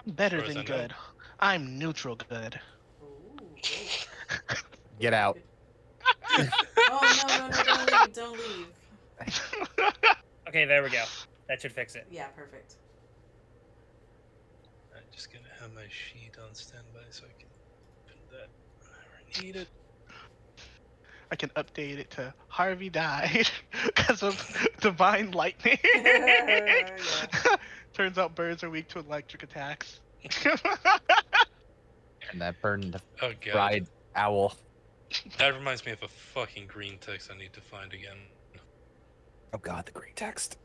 Better far as than I know. good. I'm neutral good. Ooh, great. Get out. Oh no, no, no! Don't leave! Don't leave! Okay, there we go. That should fix it. Yeah, perfect. I'm just gonna have my sheet on standby so I can open that whenever I need it. I can update it to Harvey died because of divine lightning. Yeah. Turns out birds are weak to electric attacks. And that burned Oh god. fried owl. That reminds me of a fucking green text I need to find again. Oh god, the green text.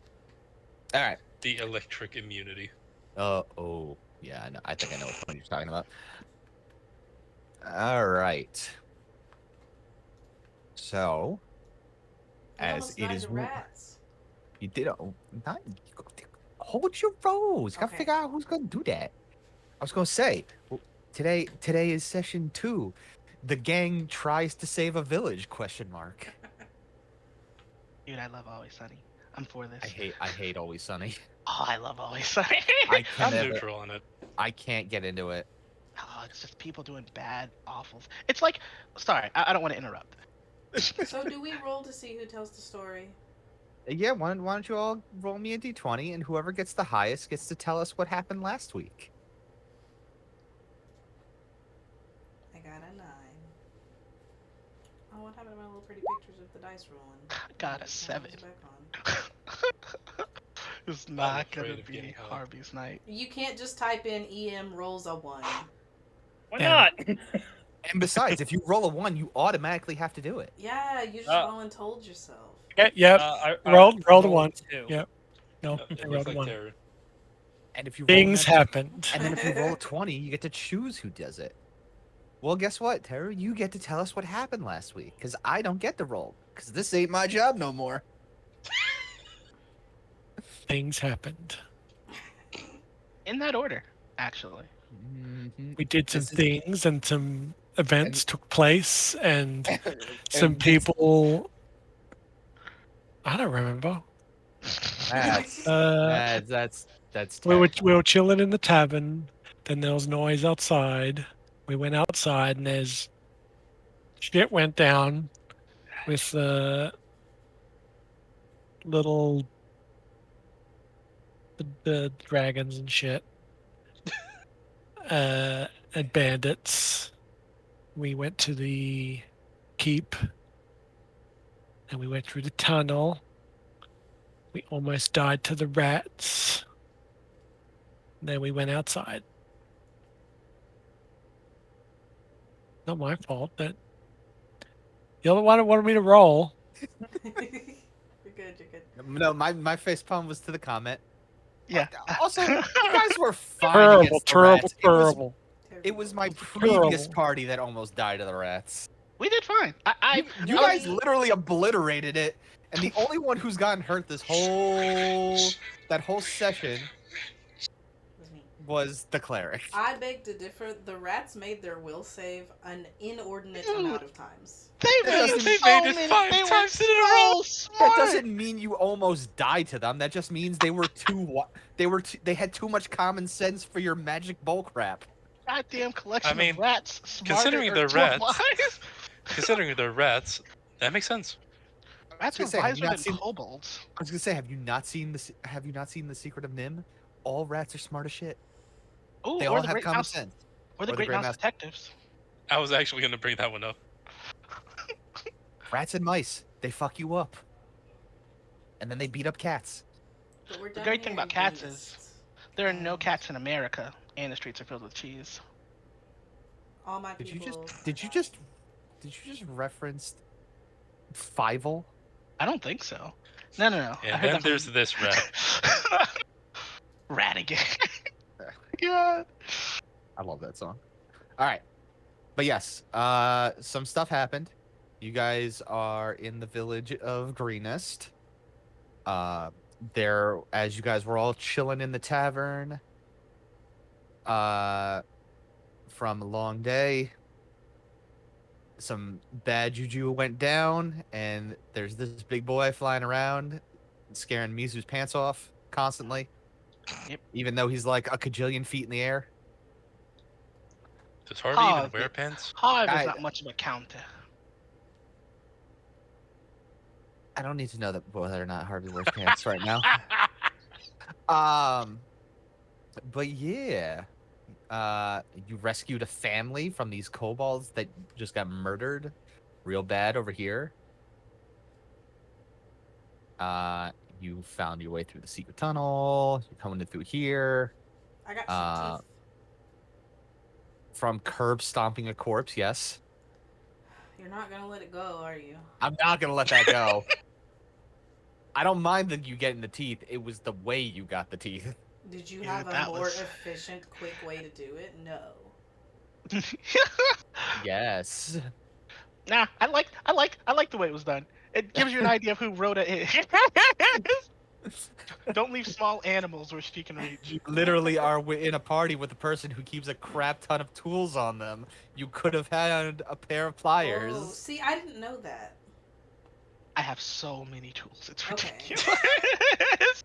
All right. The electric immunity. Oh, yeah. I think I know which one you're talking about. All right. So, We as almost it died is, to rats. you did. Not hold your roles. You gotta Okay. figure out who's gonna do that. I was gonna say, today is session 2. The gang tries to save a village? Question mark. Dude, I love Always Sunny. I'm for this. I hate Always Sunny. Oh, I love Always Sunny. I can I'm never. neutral on it. I can't get into it. Oh, it's just people doing bad, awful. It's like, sorry, I don't want to interrupt. So do we roll to see who tells the story? Yeah, why don't you all roll me a d20, and whoever gets the highest gets to tell us what happened last week. I got a 9. Oh, what happened to my little pretty pictures of the dice rolling? Got a Turn 7. those back on. It's not afraid gonna of be getting high. Harvey's night. You can't just type in EM rolls a 1. Why Yeah. not? And besides, if you roll a 1, you automatically have to do it. Yeah, you just Oh. voluntold yourself. Yeah, yep. I Rolled a rolled one. 2. Yeah. No, It I looks rolled like one. terror. And if you roll Things that- happened. and then if you roll a 20, you get to choose who does it. Well, guess what, Tara? You get to tell us what happened last week, because I don't get to roll, because this ain't my job no more. Things happened. In that order, actually. Mm-hmm. We did some This is- things and some events took place and some And people. I don't remember. That's that's We were terrible. chilling in the tavern. Then there was noise outside. We went outside and there's shit went down with little the dragons and shit. And bandits. We went to the keep and we went through the tunnel. We almost died to the rats. Then we went outside. Not my fault. That the other one wanted me to roll. You're good, you're good. No, my face palm was to the comment. Yeah. Also, you guys were fine Terrible, against the terrible, rats. terrible. It was my Terrible. previous party that almost died to the rats. We did fine. You guys literally obliterated it, and the only one who's gotten hurt this whole session Was me. was the cleric. I beg to differ. The rats made their will save an inordinate Dude. amount of times. They made doesn't- so they made it many. 5 They were times in a so row. smart. That doesn't mean you almost died to them. That just means they were they had too much common sense for your magic bull crap. Goddamn collection I mean, of rats. Smarter considering or they're too rats- wise. Considering they're rats, that makes sense. Rats I are was gonna say, have you wiser not than seen- kobolds. I was gonna say, have you not seen the Secret of Nim? All rats are smart as shit. Ooh, They or all the have Great common Mouse, sense. or the Or the Great Great Mouse Mouse. detectives. I was actually going to bring that one up. Rats and mice, they fuck you up, and then they beat up cats. But we're The done great here thing in about cats Greenest. is there are no cats in America, and the streets are filled with cheese. All my Did you people. did you just reference Fievel? I don't think so. No. I And heard then that there's from- this rat. Rat again. God. I love that song. All right, but yes, some stuff happened. You guys are in the village of Greenest. There, as you guys were all chilling in the tavern, from a long day, some bad juju went down, and there's this big boy flying around, scaring Mizu's pants off constantly. Even though he's like a cajillion feet in the air. Does Harvey even Harvey. wear pants? Harvey's I- not much of a counter. I don't need to know that whether or not Harvey wears pants right now. Um, but yeah, you rescued a family from these kobolds that just got murdered real bad over here. You found your way through the secret tunnel. You're coming in through here. I got some teeth. From curb stomping a corpse, yes. You're not gonna let it go, are you? I'm not gonna let that go. I don't mind that you getting the teeth. It was the way you got the teeth. Did you Yeah, have a that more was- efficient, quick way to do it? No. Yes. Nah, I like the way it was done. It gives you an idea of who Rhoda is. Don't leave small animals where she can reach. You literally are in a party with a person who keeps a crap ton of tools on them. You could have had a pair of pliers. Oh, see, I didn't know that. I have so many tools. It's Okay. ridiculous.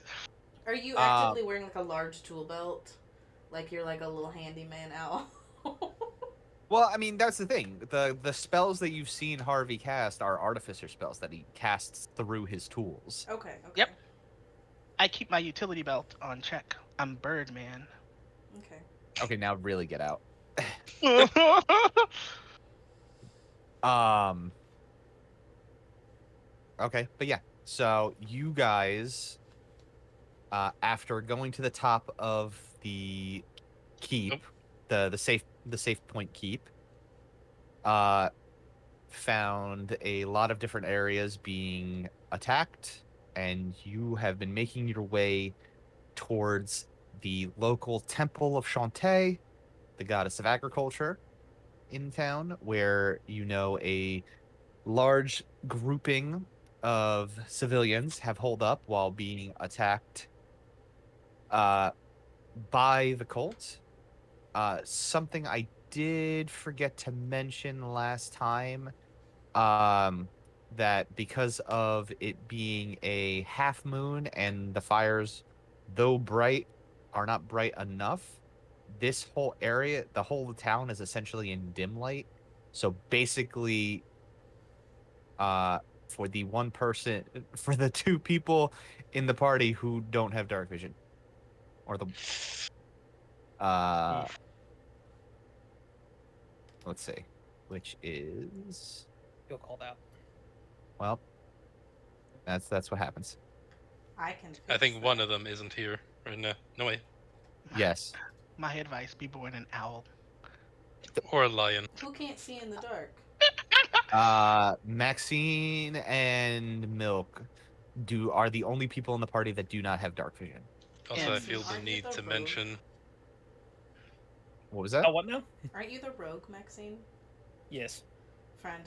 Are you actively wearing like a large tool belt? Like you're like a little handyman owl? Well, I mean, that's the thing. The spells that you've seen Harvey cast are artificer spells that he casts through his tools. Okay, okay. Yep. I keep my utility belt on check. I'm Birdman. Okay. Okay, now really get out. Okay, but yeah. So you guys, after going to the top of the keep, the safe point keep, found a lot of different areas being attacked, and you have been making your way towards the local temple of Shantae, the goddess of agriculture, in town, where you know a large grouping of civilians have holed up while being attacked by the cult. Something I did forget to mention last time, that because of it being a half moon and the fires, though bright, are not bright enough, this whole area, the whole town, is essentially in dim light. So basically, for the one person, for the two people in the party who don't have dark vision, or the Oof. let's see, which is, Feel called out. well, that's what happens. I can. I fix think one that. of them isn't here right now. No way. Yes. My advice: be born an owl. Or a lion. Who can't see in the dark? Maxine and Milk are the only people in the party that do not have dark vision. Also, I And- feel the Aren't you need the to rogue? mention. What was that? Oh, what now? Aren't you the rogue, Maxine? Yes. Friend.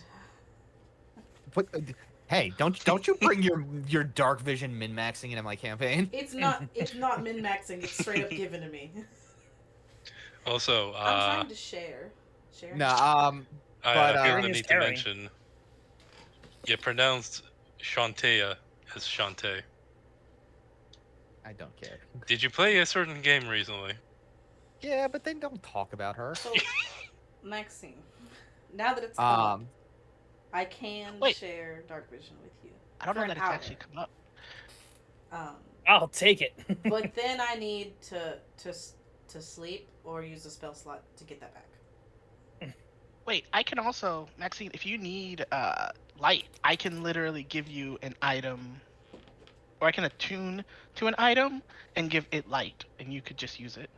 What, hey, don't you bring your dark vision min maxing into my campaign? It's not min maxing, it's straight up given to me. Also, I'm trying to share. Share. No, I but, feel the Greenest need to Tyranny. mention. You pronounced Shantea as Shantae. I don't care. Did you play a certain game recently? Yeah, but then don't talk about her. So, Maxine, now that it's come up, Um, I can Wait. share dark vision with you. I don't For know an that it's hour. actually come up. I'll take it. But then I need to sleep or use a spell slot to get that back. Wait, I can also, Maxine, if you need light, I can literally give you an item, or I can attune to an item and give it light, and you could just use it.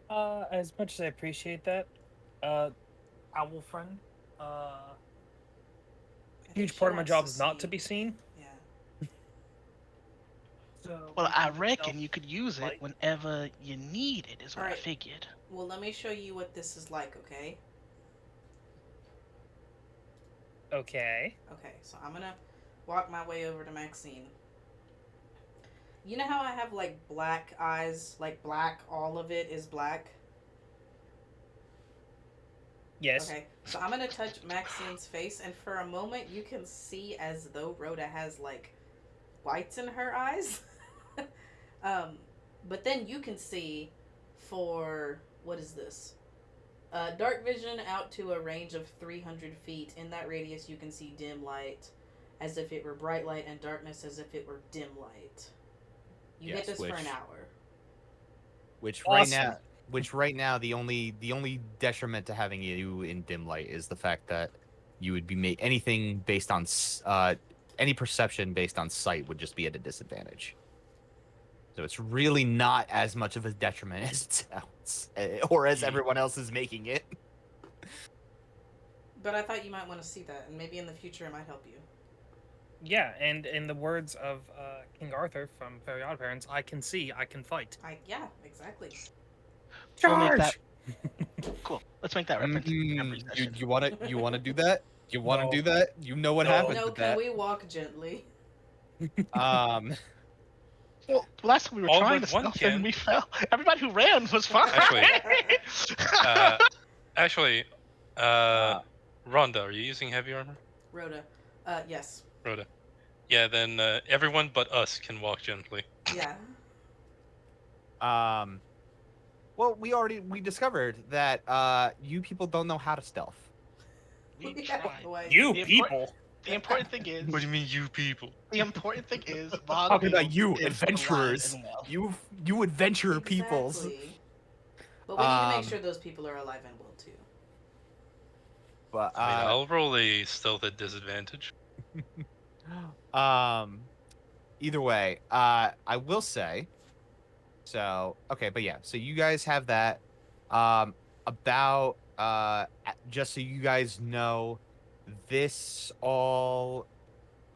As much as I appreciate that, owl friend, I think huge she part of my wants job to is not to see- be seen. Yeah. So Well, I we reckon can you could use it light. whenever you need it, is what I Alright. figured. Well, let me show you what this is like, okay? Okay. Okay, so I'm gonna walk my way over to Maxine. You know how I have like black eyes, like black, all of it is black? Yes. Okay, so I'm gonna touch Maxine's face, and for a moment you can see as though Rhoda has like whites in her eyes. But then you can see for what is this? Dark vision out to a range of 300 feet. In that radius, you can see dim light as if it were bright light, and darkness as if it were dim light. You Yes, get this for an which- hour. Which Awesome. right now the only detriment to having you in dim light is the fact that you would be anything based on any perception based on sight would just be at a disadvantage. So it's really not as much of a detriment as it sounds, or as everyone else is making it. But I thought you might want to see that, and maybe in the future it might help you. Yeah, and in the words of King Arthur from Fairy Odd Parents, I can see, I can fight. Yeah, exactly. We'll make Charge! that cool. Let's make that reference. every session. You wanna do that? You wanna No. do that? You know what No. happens No, with can that. we walk gently? Well, last time we were All trying but to one stealth can. and we fell. Everybody who ran was fine. Actually, Rhonda, are you using heavy armor? Rhoda. Yes. Rhoda. Yeah, then everyone but us can walk gently. Yeah. Well, we discovered that you people don't know how to stealth. we Yeah, tried. boy. You The people! The important thing is. What do you mean, you people? The important thing is. Talking about you, is alive adventurers. and well. You adventurer peoples. Exactly. But we need to make Um, sure those people are alive and well too. But I mean, I'll roll a stealth at disadvantage. either way, I will say. So okay, but yeah, so you guys have that. About just so you guys know, this all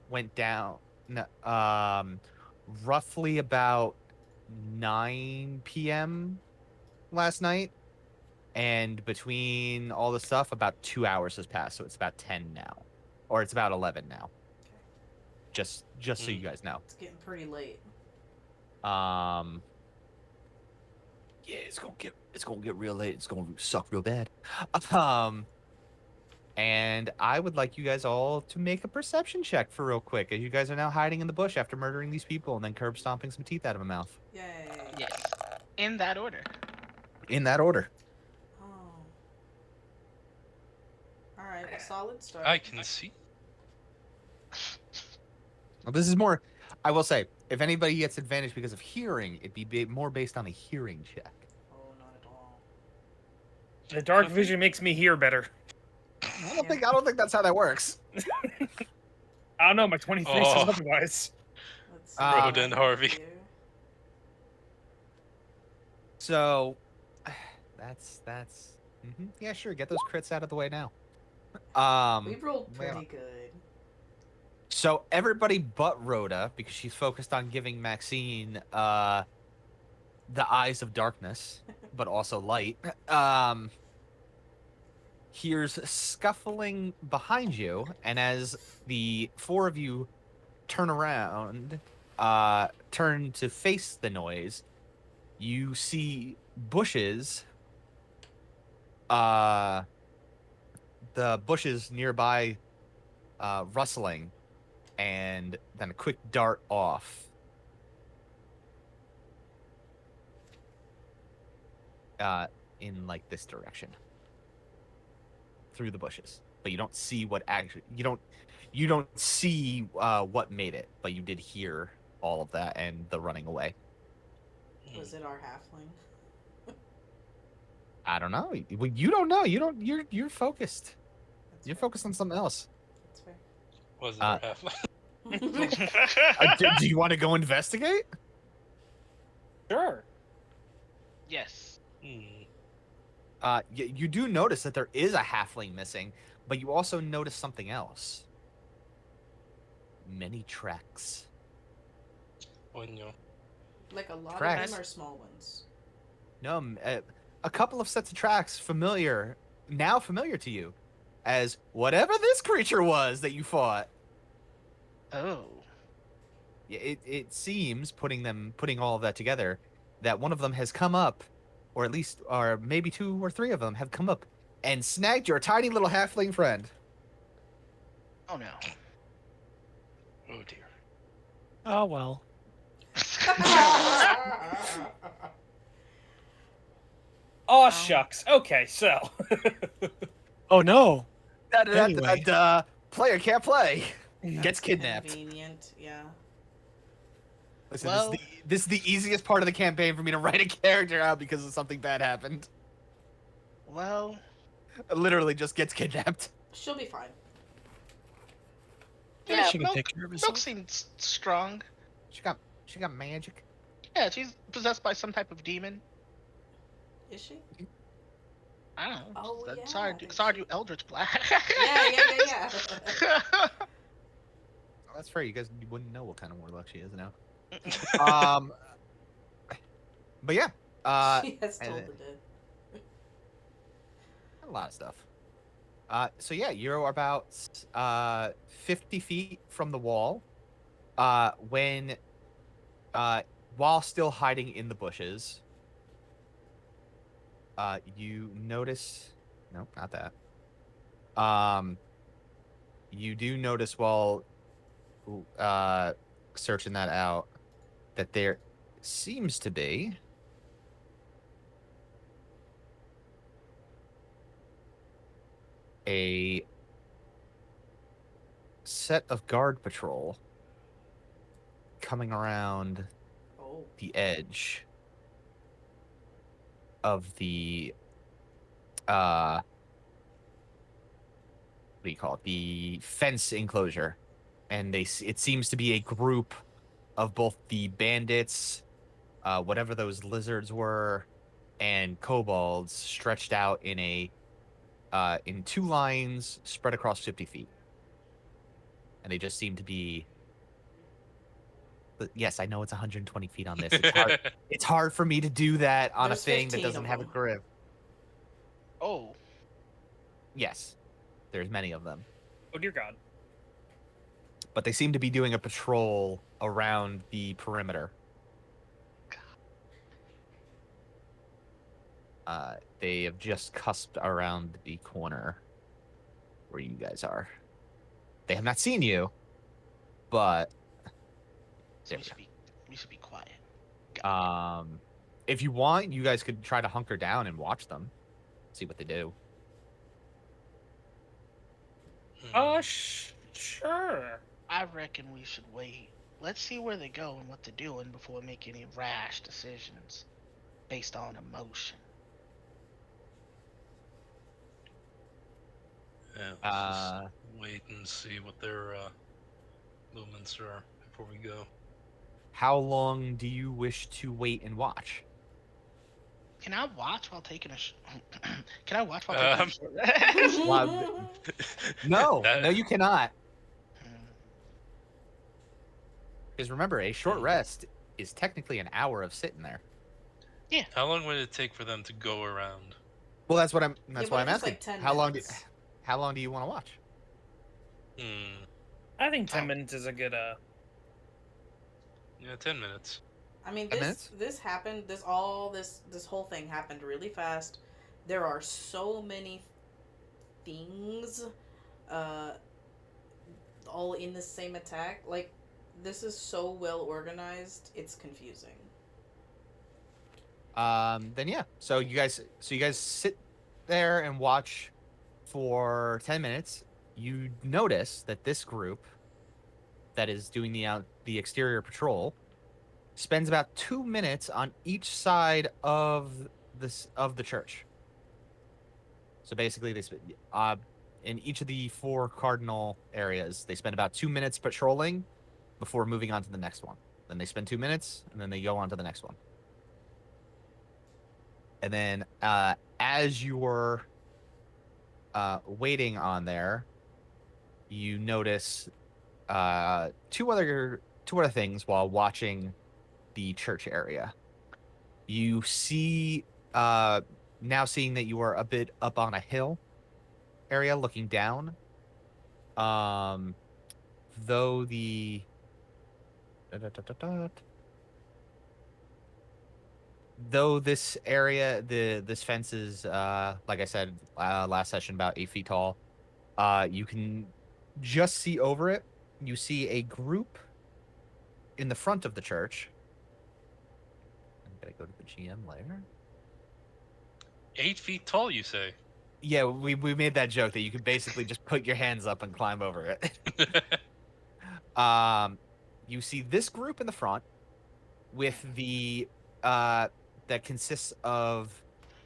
went down. Roughly about 9 p.m. last night, and between all the stuff, about 2 hours has passed, so it's about 10 now, or it's about 11 now. Just so you guys know. It's getting pretty late. Yeah, it's gonna get real late. It's gonna suck real bad. And I would like you guys all to make a perception check for real quick, as you guys are now hiding in the bush after murdering these people and then curb stomping some teeth out of my mouth. Yay. Yes. In that order. In that order. Oh. Alright, a solid start. I can see. Well, this is more. I will say, if anybody gets advantage because of hearing, it'd be more based on a hearing check. Oh, not at all. The dark vision makes me hear better. I don't think that's how that works. I don't know, my 23 says Oh. otherwise. Let's Rhoda and Harvey. here. So, that's. Yeah, sure. Get those crits out of the way now. We rolled pretty good. So everybody but Rhoda, because she's focused on giving Maxine the eyes of darkness, but also light, hears scuffling behind you, and as the four of you turn around, turn to face the noise, you see bushes. The bushes nearby rustling, and then a quick dart off. In like this direction. Through the bushes. But you don't see what actually you don't see what made it, but you did hear all of that and the running away. Was it our halfling? I don't know. Well, you don't know. You're focused. That's You're fair. focused on something else. That's fair. Was it our halfling? Do you want to go investigate? Sure. Yes. You do notice that there is a halfling missing, but you also notice something else. Many tracks. Coño. Like a lot Tracks. of them are small ones. No, a couple of sets of tracks familiar to you, as whatever this creature was that you fought. Oh. Yeah, it seems putting all of that together, that one of them has come up, or at least, or maybe two or three of them have come up and snagged your tiny little halfling friend. Oh no. Oh dear. Oh well. Oh shucks. Okay, so Oh no. Da, da, da, da, Anyway. da. Player can't play. Gets kidnapped. Convenient, yeah. Listen, Well, this is the easiest part of the campaign for me to write a character out because of something bad happened. well, Literally just gets kidnapped. She'll be fine. yeah. She can take care of Milk herself. seems strong. She got magic. Yeah, she's possessed by some type of demon. Is she? I don't know. Oh, yeah, Sorry, I think sorry, she- you Eldritch Black. Yeah. Oh, that's fair. You guys wouldn't know what kind of warlock she is now. Um, but yeah, She has told and- the dead. a lot of stuff. So yeah, you're about 50 feet from the wall. When while still hiding in the bushes, you notice. No, not that. You do notice while searching that out that there seems to be a set of guard patrol coming around Oh. the edge of the what do you call it, the fence enclosure, and it seems to be a group of both the bandits, whatever those lizards were, and kobolds stretched out in two lines spread across 50 feet. And they just seem to be. But yes, I know it's 120 feet on this. It's hard. It's hard for me to do that on There's a thing that 15 doesn't of have a them. grip. Oh, Yes, there's many of them, oh dear God. but they seem to be doing a patrol around the perimeter. They have just cusped around the corner where you guys are. They have not seen you, but so there we should be quiet. if you want, you guys could try to hunker down and watch them, see what they do. Sure. I reckon we should wait. Let's see where they go and what they're doing before we make any rash decisions based on emotion. Yeah, let's just wait and see what their movements are before we go. How long do you wish to wait and watch? Can I watch while taking a? Can I watch while taking a short rest? No, That- no, you cannot. Hmm. Because remember, a short rest is technically an hour of sitting there. How long would it take for them to go around? Well, that's what I'm. Yeah, That's but why I'm if it's asking. like 10 How minutes. long do you want to watch? I think 10 Oh. minutes is a good Yeah, 10 minutes. I mean, 10 this minutes? this happened. This whole thing happened really fast. There are so many things, all in the same attack. Like, this is so well organized. It's confusing. Then yeah. So you guys sit there and watch for 10 minutes. You notice that this group that is doing the exterior patrol spends about 2 minutes on each side of the church. So basically, they spend in each of the 4 cardinal areas. They spend about 2 minutes patrolling before moving on to the next one. Then they spend 2 minutes, and then they go on to the next one. And then as you're waiting on there, you notice two other things while watching the church area. You see now seeing that you are a bit up on a hill area looking down. Though the though this area, this fence is like I said last session, about 8 feet tall. You can just see over it. You see a group in the front of the church Gotta go to the GM layer. 8 feet tall, you say? Yeah, we made that joke that you could basically just put your hands up and climb over it. You see this group in the front with the that consists of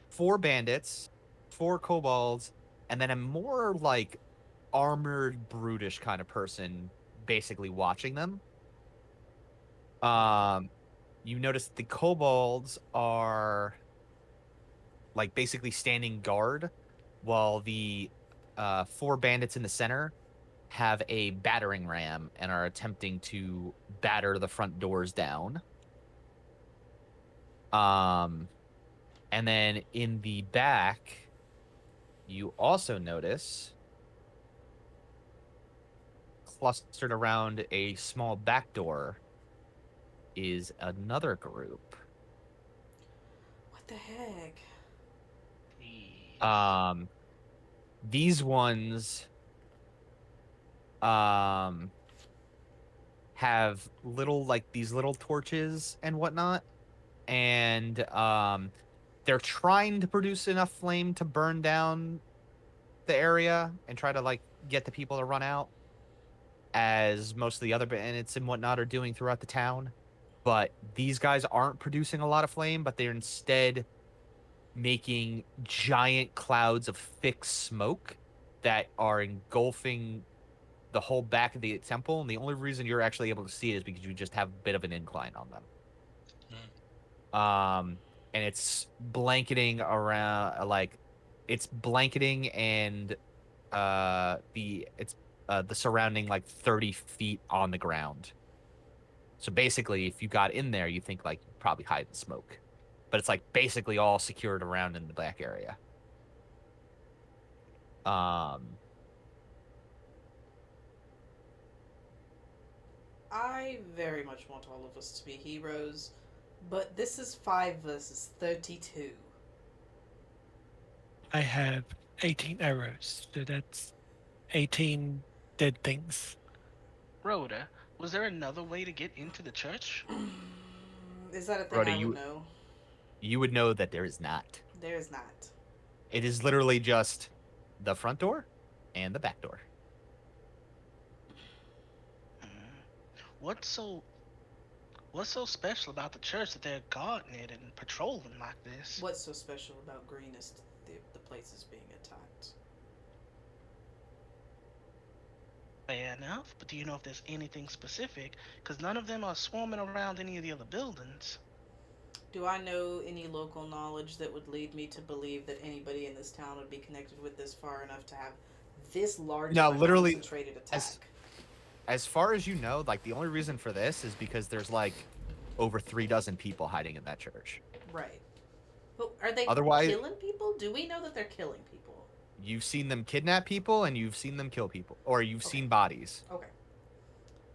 4 bandits, 4 kobolds, and then a more like armored, brutish kind of person basically watching them. You notice the kobolds are like basically standing guard while the 4 bandits in the center have a battering ram and are attempting to batter the front doors down. Um, and then in the back, you also notice clustered around a small back door is another group. What the heck? Um, these ones have little like these little torches and whatnot, and they're trying to produce enough flame to burn down the area and try to like get the people to run out, as most of the other bandits and whatnot are doing throughout the town. But these guys aren't producing a lot of flame, but they're instead making giant clouds of thick smoke that are engulfing the whole back of the temple. And the only reason you're actually able to see it is because you just have a bit of an incline on them. And it's blanketing around, like it's blanketing and the surrounding like 30 feet on the ground. So basically, if you got in there, you think like you'd probably hide in smoke, but it's like basically all secured around in the back area. I very much want all of us to be heroes, but this is 5 versus 32. I have 18 arrows, so that's 18 dead things. Rhoda, was there another way to get into the church? Is that a thing Rhoda, I would know? you would know that there is not. There is not. It is literally just the front door and the back door. What's so special about the church that they're guarding it and patrolling like this? What's so special about Greenest? The place is being attacked. Fair enough, but do you know if there's anything specific? Because none of them are swarming around any of the other buildings. Do I know any local knowledge that would lead me to believe that anybody in this town would be connected with this far enough to have this large No, of a literally, concentrated attack? As far as you know, like the only reason for this is because there's like over 36 people hiding in that church. Right. But are they Otherwise- killing people? Do we know that they're killing people? You've seen them kidnap people and you've seen them kill people, or you've Okay. seen bodies. Okay.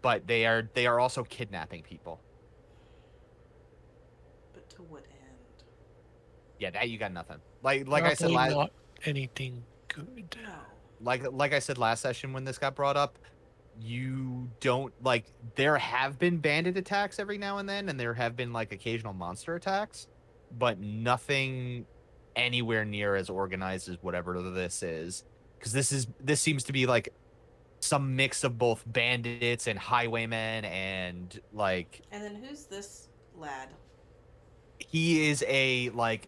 But they are also kidnapping people. But to what end? Yeah, that you got nothing. Like I said Probably last not anything good. No. like I said last session when this got brought up, you don't like there have been bandit attacks every now and then, and there have been like occasional monster attacks, but nothing anywhere near as organized as whatever this is. Because this seems to be like some mix of both bandits and highwaymen, and like And then who's this lad? he is a like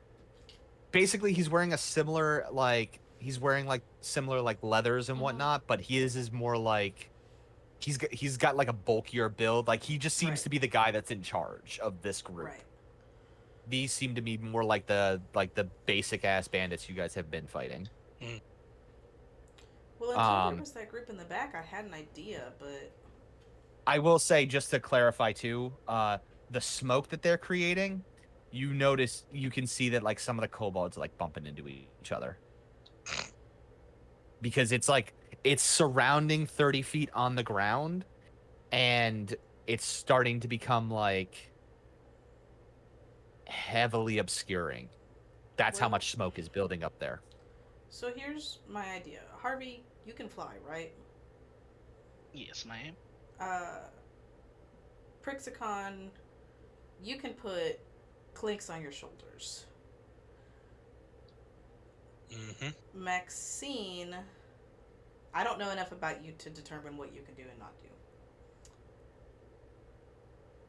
basically he's wearing a similar like similar like leathers and Mhm. whatnot, but his is more like he's got like a bulkier build. Like he just seems Right. to be the guy that's in charge of this group. Right. These seem to be more like the basic ass bandits you guys have been fighting. Well, until there was that group in the back, I had an idea, but I will say, just to clarify too, the smoke that they're creating, you can see that like some of the kobolds are like bumping into each other. Because it's surrounding 30 feet on the ground, and it's starting to become like heavily obscuring. That's how Well- much smoke is building up there. so here's my idea. Harvey, you can fly, right? Yes, ma'am. Prixicon, you can put Clinks on your shoulders. Mm-hmm. Maxine, I don't know enough about you to determine what you can do and not do.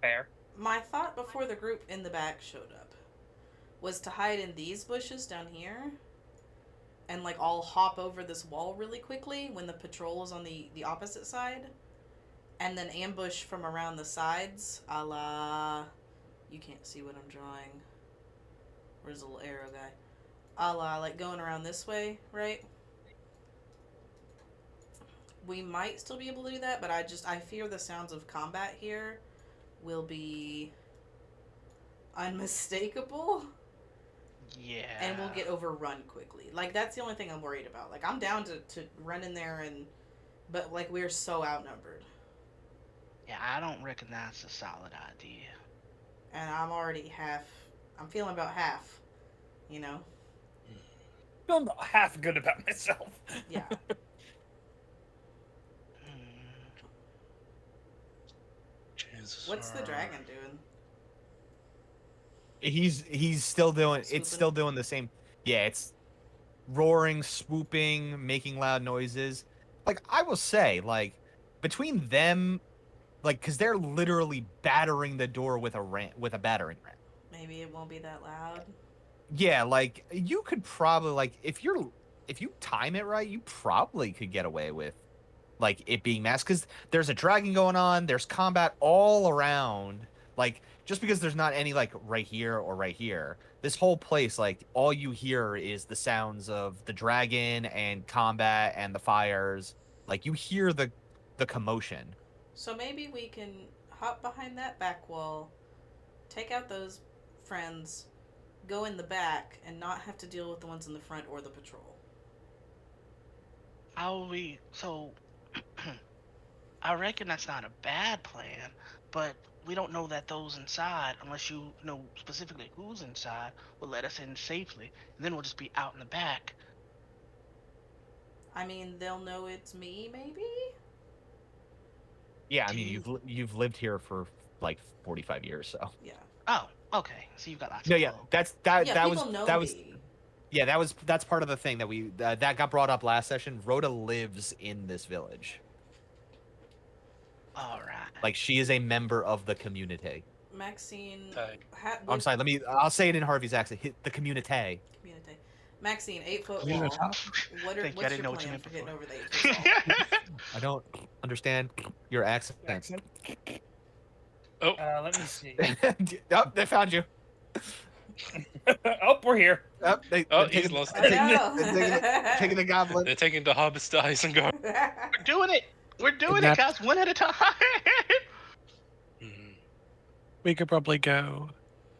Fair. My thought before the group in the back showed up was to hide in these bushes down here and like all hop over this wall really quickly when the patrol is on the opposite side, and then ambush from around the sides, a la, you can't see what I'm drawing. Where's the little arrow guy? A la, like going around this way, right? We might still be able to do that, but I fear the sounds of combat here will be unmistakable. Yeah. And we'll get overrun quickly. Like, that's the only thing I'm worried about. Like, I'm down to run in there and... But, like, we're so outnumbered. Yeah, I don't reckon that's a solid idea. And I'm already half... I'm feeling about half. You know? Feeling about half good about myself. Yeah. Jesus. What's the dragon doing? He's still doing Swooping? it's still doing the same. Yeah, it's roaring, swooping, making loud noises. Like, I will say, like, between them, like, because they're literally battering the door with a battering ram. Maybe it won't be that loud. Yeah, like, you could probably, like, if you time it right, you probably could get away with, like, it being masked, because there's a dragon going on, there's combat all around. Like, just because there's not any, like, right here or right here, this whole place, like, all you hear is the sounds of the dragon and combat and the fires. Like, you hear the commotion. So maybe we can hop behind that back wall, take out those friends, go in the back, and not have to deal with the ones in the front or the patrol. How will we... So... I reckon that's not a bad plan, but we don't know that those inside, unless you know specifically who's inside, will let us in safely. And then we'll just be out in the back. I mean, they'll know it's me, maybe? Yeah, I mean, you've lived here for, like, 45 years, so. Yeah. Oh, okay. So you've got lots No, of yeah, clothes. Yeah, that people was know that was me. yeah, that's part of the thing that we that got brought up last session. Rhoda lives in this village. All right. Like, she is a member of the community. Maxine... Tight. I'm sorry, I'll say it in Harvey's accent. The community. Community. Maxine, 8-foot Community. wall. What's Thank you, I your didn't know what you plan meant for getting before. over the 8-foot wall? I don't understand your accent. Let me see. Oh, they found you. Oh, we're here. Oh, Oh, he's lost Oh, it. no. taking the goblin. They're taking the hobbits to Isengard. We're doing it. We're doing And it, guys. One at a time. Mhm. We could probably go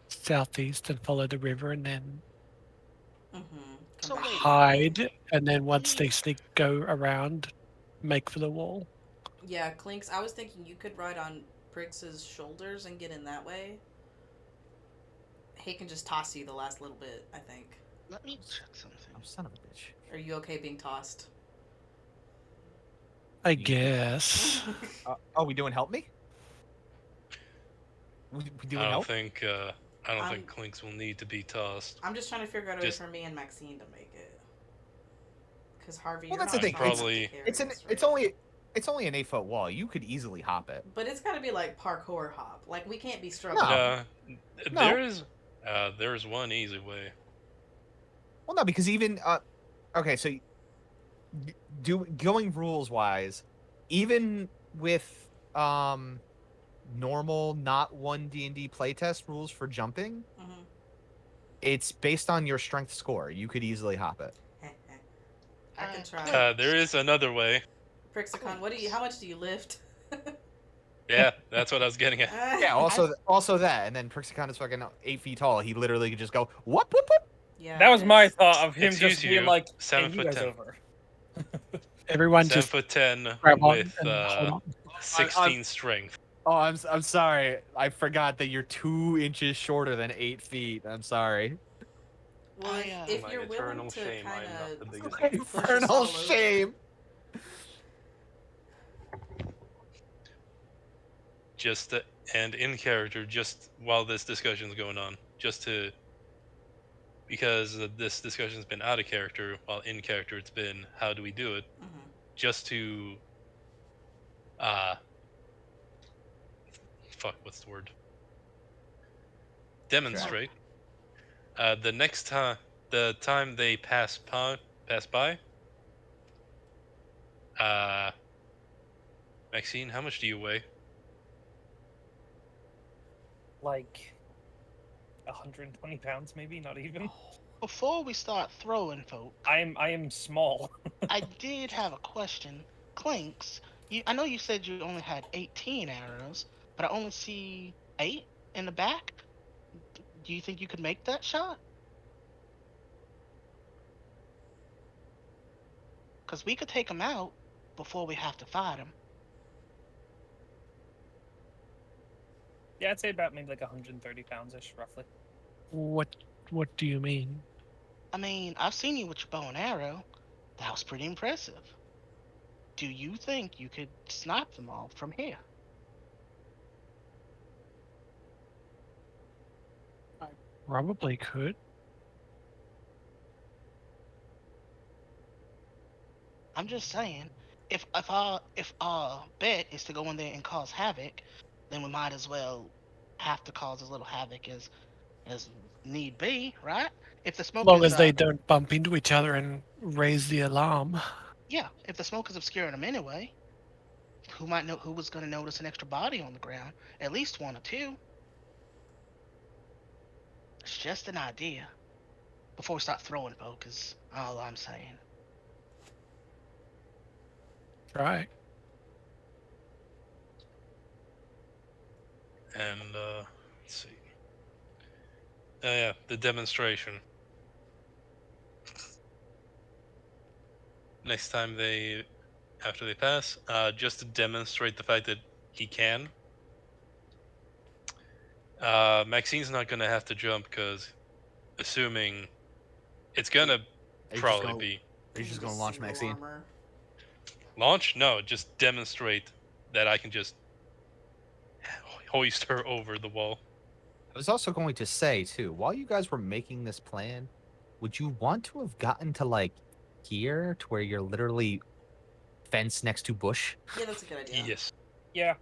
southeast and follow the river and then So wait. hide. And then once they go around, make for the wall. Yeah, Clinks, I was thinking you could ride on Prix's shoulders and get in that way. He can just toss you the last little bit, I think. Let me check something. Oh, son of a bitch. Are you okay being tossed? I guess. Oh, we doing help me? We doing I don't help? think I don't think I'm- Clinks will need to be tossed. I'm just trying to figure out a way Just- for me and Maxine to make it. Because Harvey, Well, you're that's not the thing. strong enough Probably- to carry It's this, right? it's only an 8-foot wall. You could easily hop it. But it's got to be like parkour hop. Like, we can't be struggling. No. There's one easy way. Well, no, because even okay, so going rules wise, even with normal not one D&D playtest rules for jumping, Mhm. it's based on your strength score. You could easily hop it. I can try. There is another way. Prixicon, how much do you lift? Yeah, that's what I was getting at. Yeah, also that, and then Prixicon is fucking 8 feet tall. He literally could just go whoop whoop whoop. Yeah, That was it my is. thought of him Excuse just being you, like, 7 "Hey, you foot guys 10. over." Everyone 7 just foot 10 grab on with and hold on. 16 strength. Oh, I'm sorry. I forgot that you're 2 inches shorter than 8 feet. I'm sorry. Well, I, if My you're willing eternal to shame, I am not the kind biggest. of push us all Infernal over. shame. Just and in character, just while this discussion's going on, just to, because this discussion's been out of character, while in character it's been how do we do it, Mm-hmm. just to what's the word? Demonstrate. The next time, the time they pass by. Maxine, how much do you weigh? Like 120 pounds, maybe not even. Before we start throwing folk, I am small. I did have a question. Clinks, I know you said you only had 18 arrows, but I only see 8 in the back. Do you think you could make that shot? Because we could take him out before we have to fight him. Yeah, I'd say about maybe like 130 pounds ish, roughly. What do you mean? I mean, I've seen you with your bow and arrow. That was pretty impressive. Do you think you could snipe them all from here? I probably could. I'm just saying, if our bet is to go in there and cause havoc, then we might as well have to cause as little havoc as need be, right? If the As smoke long is as they don't bump into each other and raise the alarm. yeah, if the smoke is obscuring them anyway, who might know who was going to notice an extra body on the ground? At least one or two. It's just an idea. Before we start throwing folk is all I'm saying. Right. And let's see. Yeah, the demonstration. Next time after they pass, just to demonstrate the fact that he can. Maxine's not gonna have to jump because, assuming it's gonna probably be Are you just gonna launch Single Maxine? armor. launch. No, just demonstrate that I can just hoist her over the wall. I was also going to say too, while you guys were making this plan, would you want to have gotten to like here to where you're literally fence next to bush? Yeah, that's a good idea. Yes. Yeah.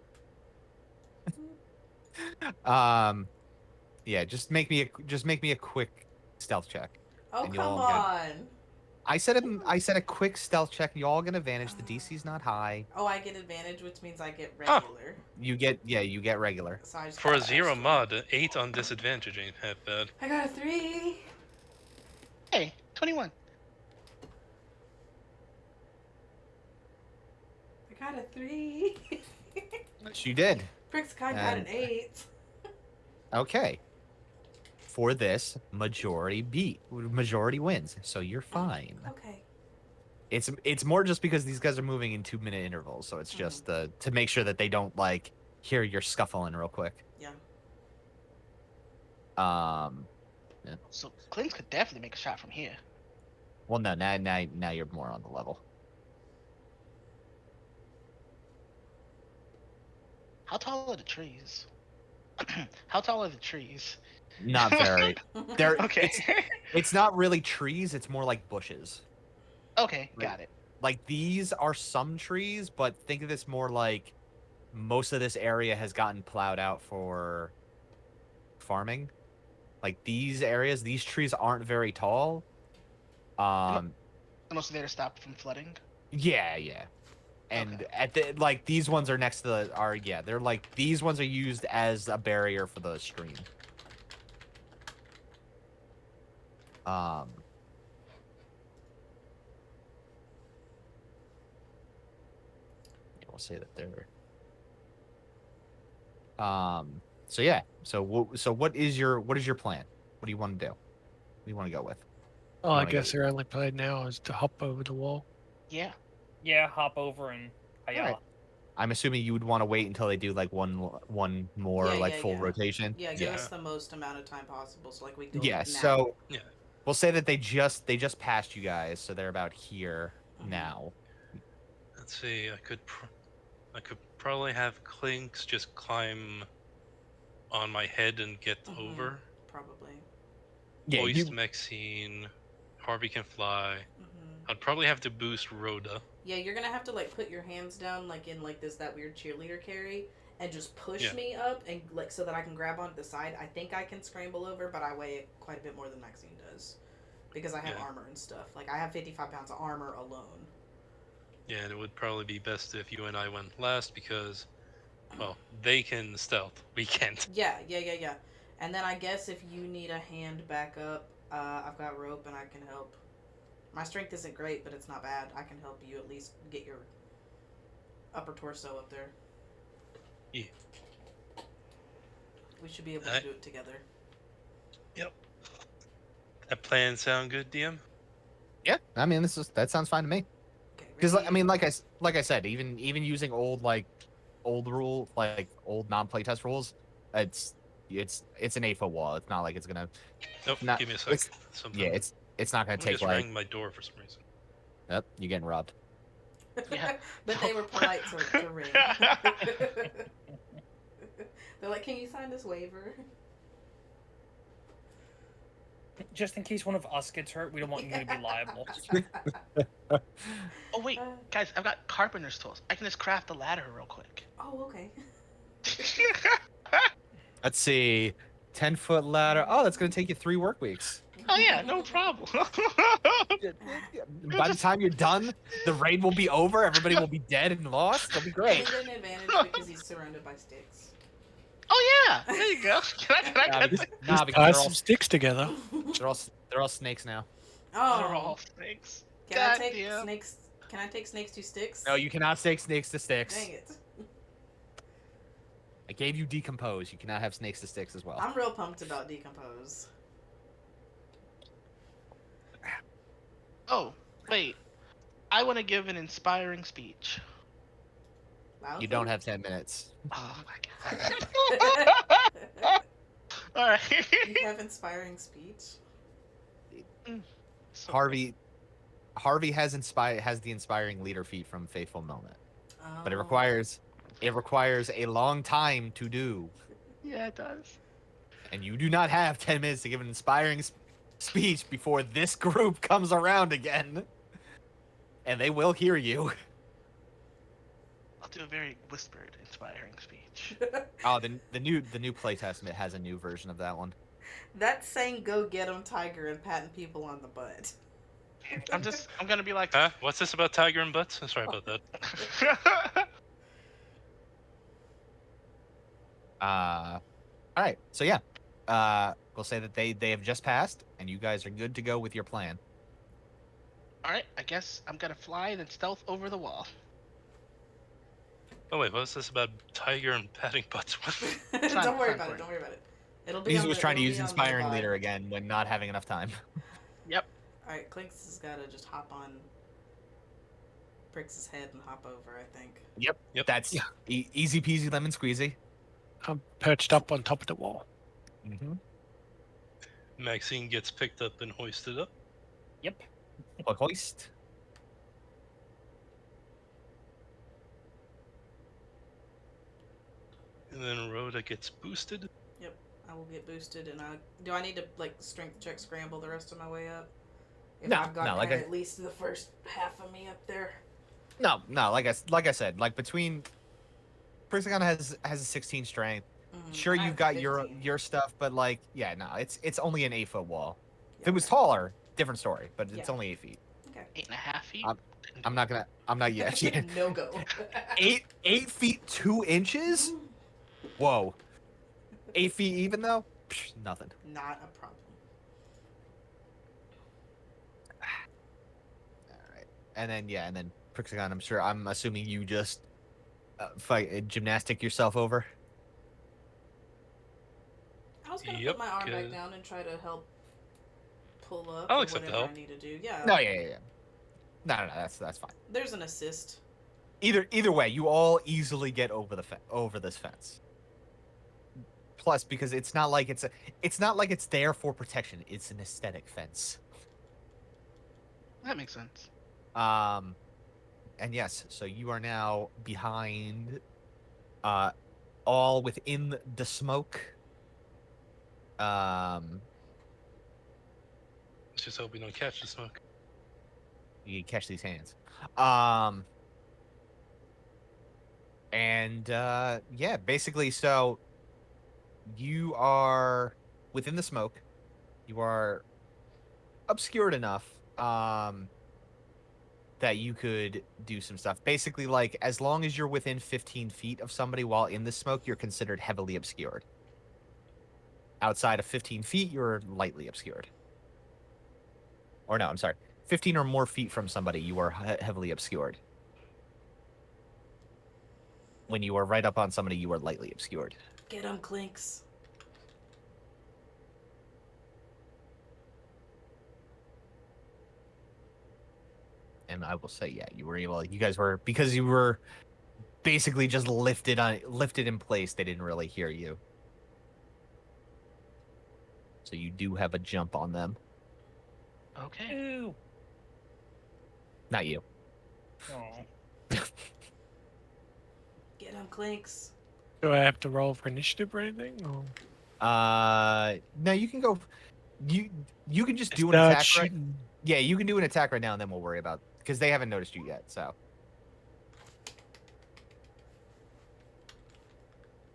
Yeah, just make me a quick stealth check. Oh, and come you'll get- on. I said a quick stealth check. You all get advantage. The DC's not high. Oh, I get advantage, which means I get regular. You get regular. So I just For a got zero extra. mod, 8 on disadvantage ain't half bad. I got a 3. Hey, 21. I got a 3. You did. Brixkai got an 8. Okay. For this, majority wins, so you're fine. Okay. It's more just because these guys are moving in 2-minute intervals, so it's just to make sure that they don't like hear you're scuffling real quick. Yeah. So Clint could definitely make a shot from here. Well, no, now you're more on the level. How tall are the trees? How tall are the trees? Not very. They're Okay. It's not really trees. It's more like bushes. Okay, got it. Like these are some trees, but think of this more like most of this area has gotten plowed out for farming. Like these areas, these trees aren't very tall. And also there to stop from flooding. Yeah. And at the like these ones are next to they're like these ones are used as a barrier for the stream. We'll say that they're so yeah. So what is your plan? What do you want to do? What do you want to go with? Oh, I wanna go- guess their only play now is to hop over the wall. Yeah. Yeah, hop over and hiya. Alright. I'm assuming you would want to wait until they do like one more Yeah, full yeah. rotation. Yeah, give us the most amount of time possible, so like we go. Yeah, now. so Yeah. we'll say that they just passed you guys, so they're about here now. Let's see. I could probably have Clinks just climb on my head and get over. probably. Yeah, Hoist Maxine. Harvey can fly. Hmm. I'd probably have to boost Rhoda. Yeah, you're gonna have to like put your hands down like in like that weird cheerleader carry and just push Yeah. me up and like so that I can grab onto the side. I think I can scramble over, but I weigh quite a bit more than Maxine does because I have Yeah. armor and stuff. Like I have 55 pounds of armor alone. Yeah, and it would probably be best if you and I went last because, well, they can stealth. We can't. Yeah. And then I guess if you need a hand back up, I've got rope and I can help. My strength isn't great, but it's not bad. I can help you at least get your upper torso up there. Yeah. We should be able to do it together. Yep. That plan sound good, DM? Yeah, I mean, that sounds fine to me. Okay, Because ready? I mean, like I said, even using old rule, like old non-playtest rules, it's an AFO wall. It's not like it's gonna. Nope. Not, Give me a sec. it's, Something. yeah, it's not gonna Someone take just like. rang my door for some reason. Yep, you're getting robbed. Yeah. But they were polite to ring. They're like, "Can you sign this waiver?" Just in case one of us gets hurt, we don't want you to be liable. Oh wait, guys, I've got carpenter's tools. I can just craft a ladder real quick. Oh, okay. Let's see, 10-foot ladder. Oh, that's gonna take you 3 work weeks. Oh yeah, no problem. By the time you're done, the raid will be over. Everybody will be dead and lost. It'll be You great. get an advantage because he's surrounded by sticks. Oh yeah, there you go. Can I Nah, get because, the... nah, because Tie they're some all, sticks together. they're all snakes now. Oh, They're all snakes. can I God take damn. snakes? Can I take snakes to sticks? No, you cannot take snakes to sticks. Dang it! I gave you decompose. You cannot have snakes to sticks as well. I'm real pumped about decompose. Oh wait, I want to give an inspiring speech. You don't have 10 minutes. Oh my god. All right. You have inspiring speech. So- Harvey has the inspiring leader feat from Faithful Moment, but it Oh. requires a long time to do, Yeah, it does. and you do not have 10 minutes to give an inspiring speech before this group comes around again, and they will hear you. I'll do a very whispered, inspiring speech. Oh, the new playtest has a new version of that one. That's saying "Go get 'em, Tiger" and patting people on the butt. I'm gonna be like, Huh? What's this about tiger and butts? I'm sorry about that. All right, so yeah, we'll say that they have just passed, and you guys are good to go with your plan. all right, I guess I'm gonna fly and then stealth over the wall. Oh wait, what's this about tiger and patting butts? Don't worry fine about for it. it. Don't worry about it. It'll be. He on was the- trying to it'll use be on the inspiring vibe. leader again when not having enough time. Yep. All right, Clinks has got to just hop on Prix's head and hop over. I think. Yep. That's easy peasy lemon squeezy. I'm perched up on top of the wall. Mm-hmm. Maxine gets picked up and hoisted up. Yep. Hoist. And then Rhoda gets boosted. I will get boosted, and do I need to like strength check scramble the rest of my way up? If No, I've got no, like kinda at least the first half of me up there. No, like I said, like between Persigon has a 16 strength. Mhm, Sure, I you've have got 15. your stuff, but like, yeah, no, it's only an 8-foot wall. If Yeah, it was okay. taller, different story, but it's Yeah. only 8 feet. Okay. 8.5 feet. I'm not yet. Yeah. No go. 8 feet 2 inches. Whoa. 8 feet even though? Psh, nothing. Not a problem. All right, and then Prixagon. I'm assuming you just gymnastic yourself over. I was gonna Yep, put my arm back 'cause- down and try to help pull up I'll or accept the whatever I help. need to do. Yeah. No, yeah. No, that's fine. There's an assist. Either way, you all easily get over this fence. Plus, because it's not like it's there for protection. It's an aesthetic fence. That makes sense. And yes, so you are now behind, all within the smoke. Let's just hope we don't catch the smoke. You catch these hands. And yeah, basically, so you are within the smoke. You are obscured enough that you could do some stuff. Basically, like, as long as you're within 15 feet of somebody while in the smoke, you're considered heavily obscured. Outside of 15 feet, you're lightly obscured. Or no, I'm sorry. 15 or more feet from somebody, you are heavily obscured. When you are right up on somebody, you are lightly obscured. Get him, Clinks. And I will say, yeah, you were able. You guys were, because you were basically just lifted in place. They didn't really hear you, so you do have a jump on them. Okay. Ew. Not you. Oh. Get him, Clinks. Do I have to roll for initiative or anything? Or No, you can go. You can just do an start attack. Right? shooting? Yeah, you can do an attack right now, and then we'll worry about, because they haven't noticed you yet. So,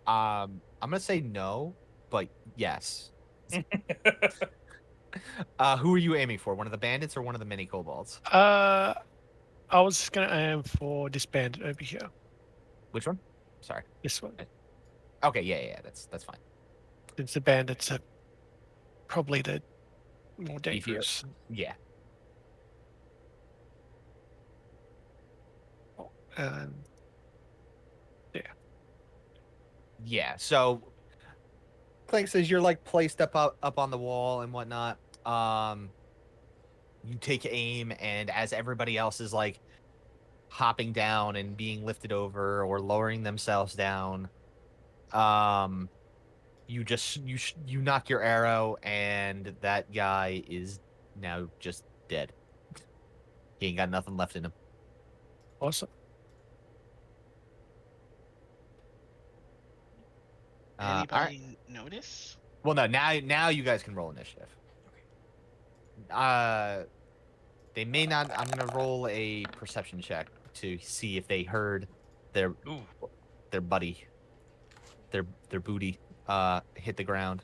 I'm gonna say no, but yes. Who are you aiming for? One of the bandits or one of the mini kobolds? I was just gonna aim for this bandit over here. Which one? Sorry. This one. Okay, yeah, that's fine. Since the bandits are probably the more Beefier. dangerous. Yeah. Um, Yeah. So, Clank says you're like placed up on the wall and whatnot. You take aim, and as everybody else is like hopping down and being lifted over or lowering themselves down, you just you knock your arrow, and that guy is now just dead. He ain't got nothing left in him. awesome. All right. Anybody notice? Well, no. Now you guys can roll initiative. They may not. I'm gonna roll a perception check to see if they heard their Ooh. buddy, their booty, hit the ground.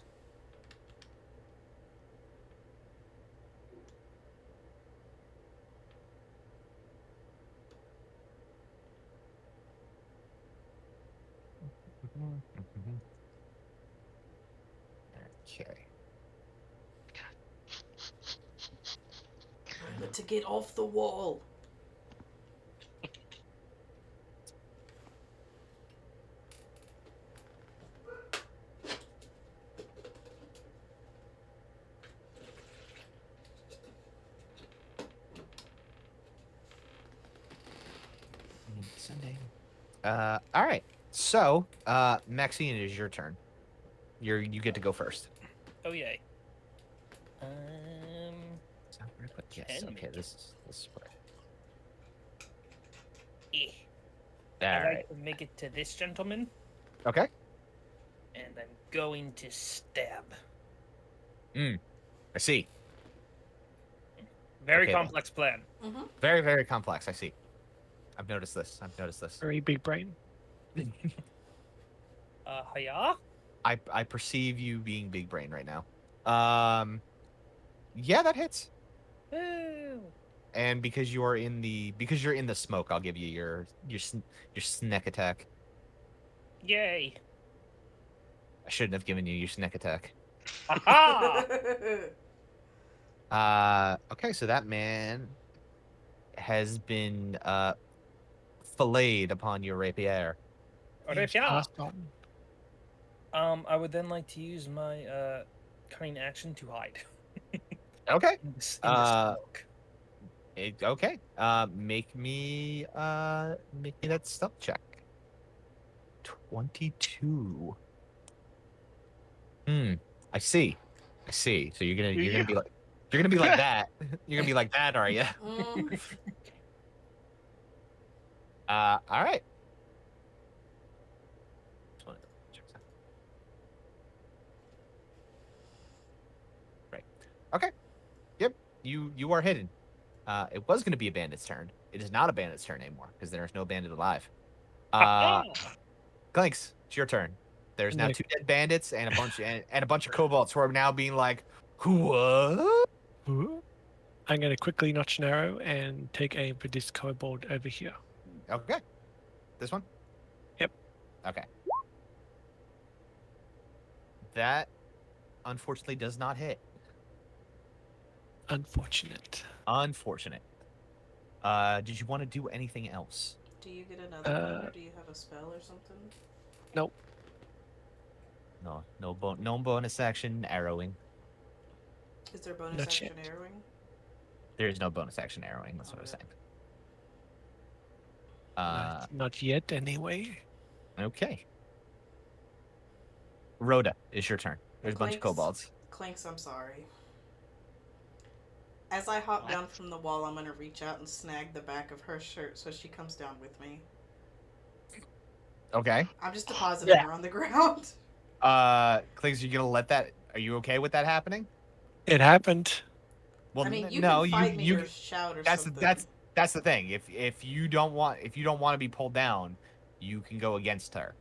Okay. Remember to get off the wall. Sunday. All right. So, Maxine, it is your turn. You get to go first. Oh yay. So I'm gonna put yes. Can Okay, make this is what. Eh. All I'd right. like to make it to this gentleman, Okay. and I'm going to stab. I see. Very Okay, then. complex plan. Mm-hmm. Very, very complex. I see. I've noticed this. Very big brain. Hiya? I perceive you being big brain right now. Yeah, that hits. Woo! And because you're in the smoke, I'll give you your snack attack. Yay! I shouldn't have given you your snack attack. Aha! Okay, so that man has been filleted upon your rapier. Use Rapier. pass button. I would then like to use my cunning action to hide. Okay. In the smoke. Okay. Make me that stealth check. 22. I see. So you're gonna be like that. You're gonna be like that, are you? All right. you are hidden. It was going to be a bandit's turn. It is not a bandit's turn anymore because there is no bandit alive. Clinks, it's your turn. There's now Nick. 2 dead bandits and a bunch of kobolds who are now being like, what? Ooh. I'm going to quickly notch an arrow and take aim for this kobold over here. Okay. This one? Yep. Okay. That unfortunately does not hit. Unfortunate. Unfortunate. Did you want to do anything else? Do you get another one, or do you have a spell or something? Nope. No bonus action arrowing. Is there bonus Not action yet. arrowing? There is no bonus action arrowing. That's what I was saying. Not yet, anyway. Okay. Rhoda, it's your turn. There's a bunch of Clinks. kobolds. Clinks, I'm sorry. As I hop down from the wall, I'm gonna reach out and snag the back of her shirt so she comes down with me. Okay. I'm just depositing Yeah. her on the ground. Clinks, you gonna let that? Are you okay with that happening? It happened. Well, I mean, you no, can fight me you. or shout or That's something. that's the thing. If you don't want to be pulled down, you can go against her.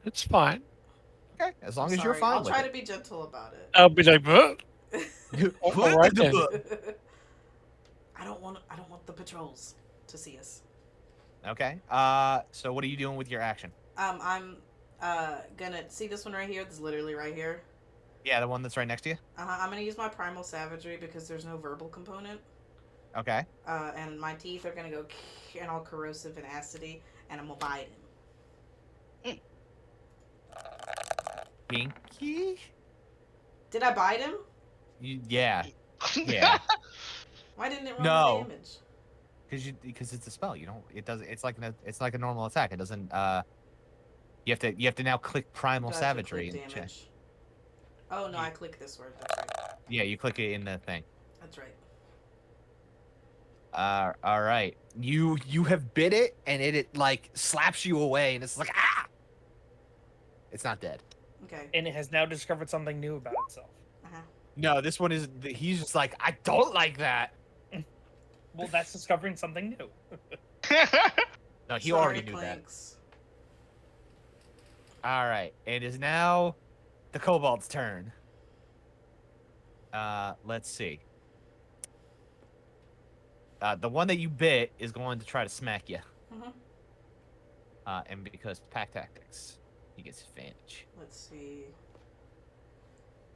It's fine. Okay, as long I'm as you're sorry. fine I'll with try it. to be gentle about it. I'll be like, "What?" All right then. I don't want the patrols to see us. Okay. So what are you doing with your action? I'm gonna see this one right here. This is literally right here. Yeah, the one that's right next to you. I'm gonna use my primal savagery because there's no verbal component. Okay. And my teeth are gonna go and all corrosive and acidy, and I'm gonna bite him. Pinky. Did I bite him? Yeah. Yeah. Why didn't it roll No. my damage? Because it's a spell. You don't. It doesn't. It's like a normal attack. It doesn't. You have to now click primal Do I have to savagery click and check. damage? Oh no, I clicked this word. That's right. Yeah, you click it in the thing. That's right. All right. You have bit it, and it like slaps you away, and it's like ah. It's not dead. Okay. And it has now discovered something new about itself. No, this one is. He's just like I don't like that. Well, that's discovering something new. No, he Sorry, already knew that. Clinks. All right. It is now the kobold's turn. Let's see. The one that you bit is going to try to smack you. Mhm. And because pack tactics, he gets advantage. Let's see.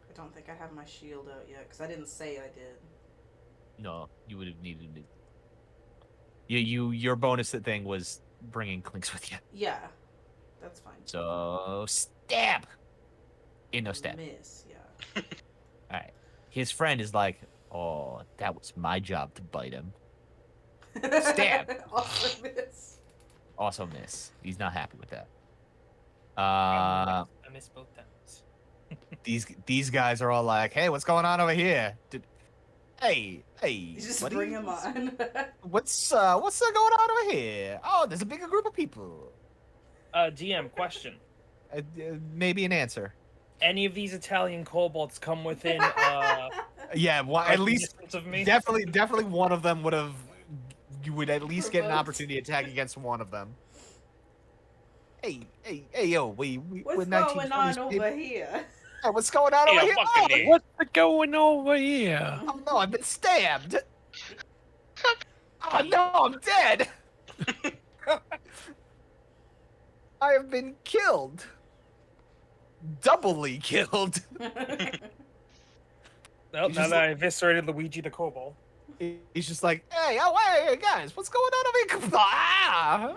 I don't think I have my shield out yet because I didn't say I did. No, you would have needed it. Your bonus thing was bringing Clinks with you. Yeah, that's fine. So stab. Ain't no stab. Miss, yeah. All right. His friend is like, oh, that was my job to bite him. Stab. Also miss. Also miss. He's not happy with that. I missed both times. These guys are all like, hey, what's going on over here? Hey, You just buddy, bring him on. What's going on over here? Oh, there's a bigger group of people. DM question. Maybe an answer. Any of these Italian kobolds come within Yeah, well, at least distance of me? definitely one of them would have. You would at least get an Provoked. opportunity to attack against one of them. Hey, yo, What's we're going 1920s on people. over here? Hey, what's going on Yeah, over here? fucking Oh, A. What's going over here? oh no, I've been stabbed. Oh no, I'm dead. I have been killed. Doubly killed. Well, You now just that I eviscerated Luigi the kobold. He's just like, hey, guys, what's going on over here? Ah!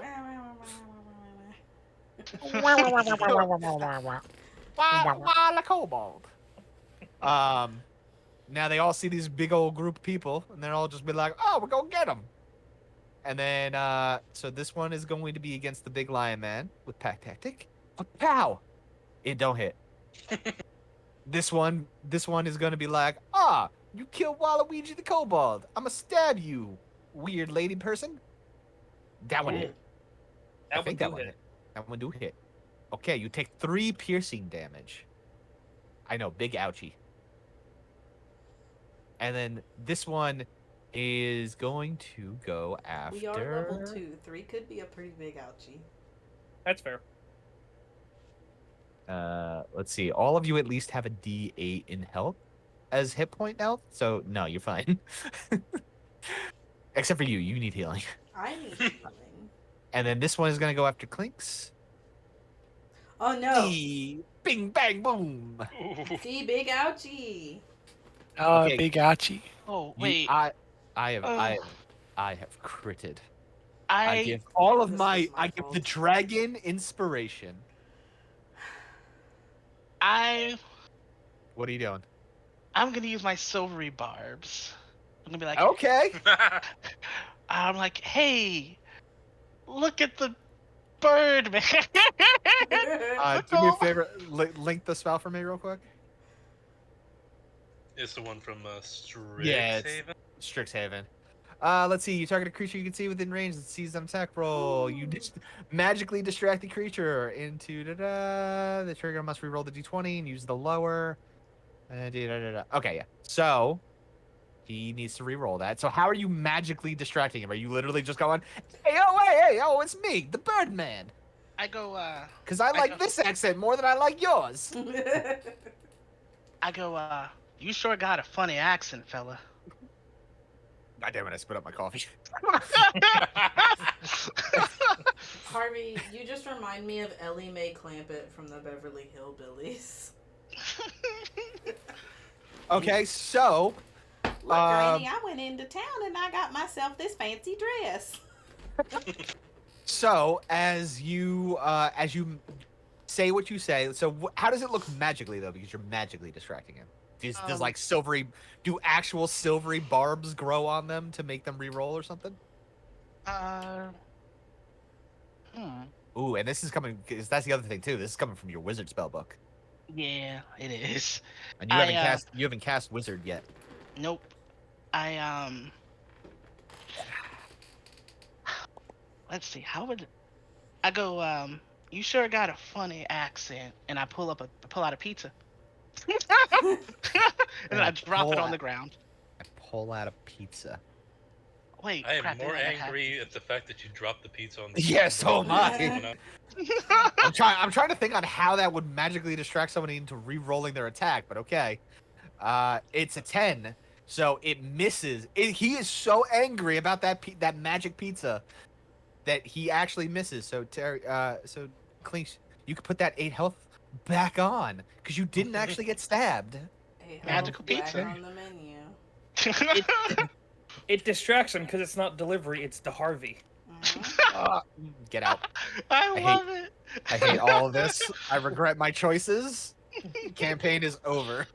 La kobold. Now they all see this big old group of people, and they're all just be like, "Oh, we're gonna get them." And then, so this one is going to be against the big lion man with pack tactic. Pow! It don't hit. This one is gonna be like, "Ah, you killed Waluigi the kobold. I'ma stab you, weird lady person." That one hit. I That think would that do one it. hit. That one do hit. Okay, you take 3 piercing damage. I know, big ouchie. And then this one is going to go after. We are level 2. 3 could be a pretty big ouchie. That's fair. Let's see. All of you at least have a D8 in health as hit point health. So no, you're fine. Except for you. You need healing. I need healing. And then this one is gonna go after Clinks. Oh no! Bing bang boom. Ooh. See, big ouchie. Oh, Okay. big Archie. Oh You- wait, I have Ugh. I have critted. I I give all of This my was my I give the fault. dragon inspiration. What are you doing? I'm gonna use my silvery barbs. I'm gonna be like, Okay. I'm like, hey, look at the bird, man. Do me a favor. Link the spell for me real quick. It's the one from Strixhaven. Yeah, it's- Strixhaven. Let's see. You target a creature you can see within range that sees an attack roll. You magically distract the creature into da-da. The trigger must re-roll the d20 and use the lower. Okay, yeah. So he needs to re-roll that. So how are you magically distracting him? Are you literally just going, hey, it's me, the Birdman? I go, Because I like this accent more than I like yours. you sure got a funny accent, fella. God damn it, I spit up my coffee. Harvey, you just remind me of Ellie Mae Clampett from the Beverly Hillbillies. Okay, so Look, Granny, I went into town and I got myself this fancy dress. So as you say what you say, so how does it look magically though? Because you're magically distracting him. Does like do actual silvery barbs grow on them to make them re-roll or something? Ooh, and this is coming because that's the other thing too. This is coming from your wizard spell book, Yeah, it is. and you haven't cast wizard yet. Nope. Let's see. How would I go? You sure got a funny accent, and I pull out a pizza, and then I drop it on the ground. I pull out a pizza. Wait, I am crap, more they might have angry at the fact that you dropped the pizza on the Yeah, ground so than am I. everyone else. I'm trying to think on how that would magically distract somebody into re-rolling their attack, but okay. It's a 10, so it misses. He is so angry about that magic pizza that he actually misses. So so Clinks, you could put that 8 health back on because you didn't actually get stabbed. Magical Black pizza. on the menu. It distracts him because it's not delivery; it's to Harvey. Get out. I hate- love it. I hate all of this. I regret my choices. Campaign is over.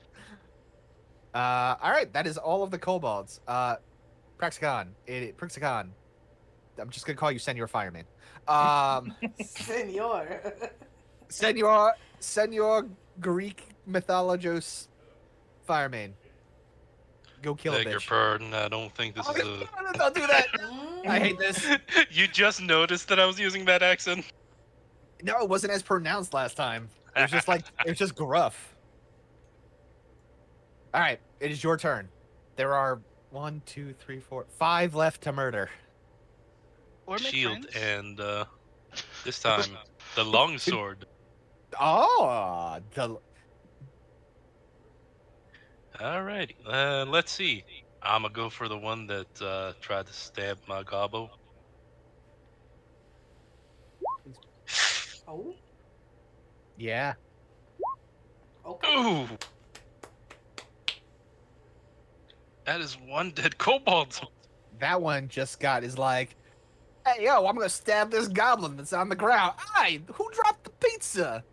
All right, that is all of the kobolds. Praxicon. Praxicon. I'm just gonna call you Senor Fireman. Senor Greek mythologos Fireman. Go kill a Beg your bitch. pardon, I don't think this is a... Don't do that. I hate this. You just noticed that I was using that accent? No, it wasn't as pronounced last time. It was just it was just gruff. All right, it is your turn. There are 1, 2, 3, 4, 5 left to murder. Or make Shield friends. and this time the longsword. Oh, Alrighty, let's see. I'm gonna go for the one that tried to stab my gobbo. Oh, yeah. okay. Ooh! That is one dead kobold. That one just is like, hey, yo, I'm gonna stab this goblin that's on the ground. Hey, who dropped the pizza?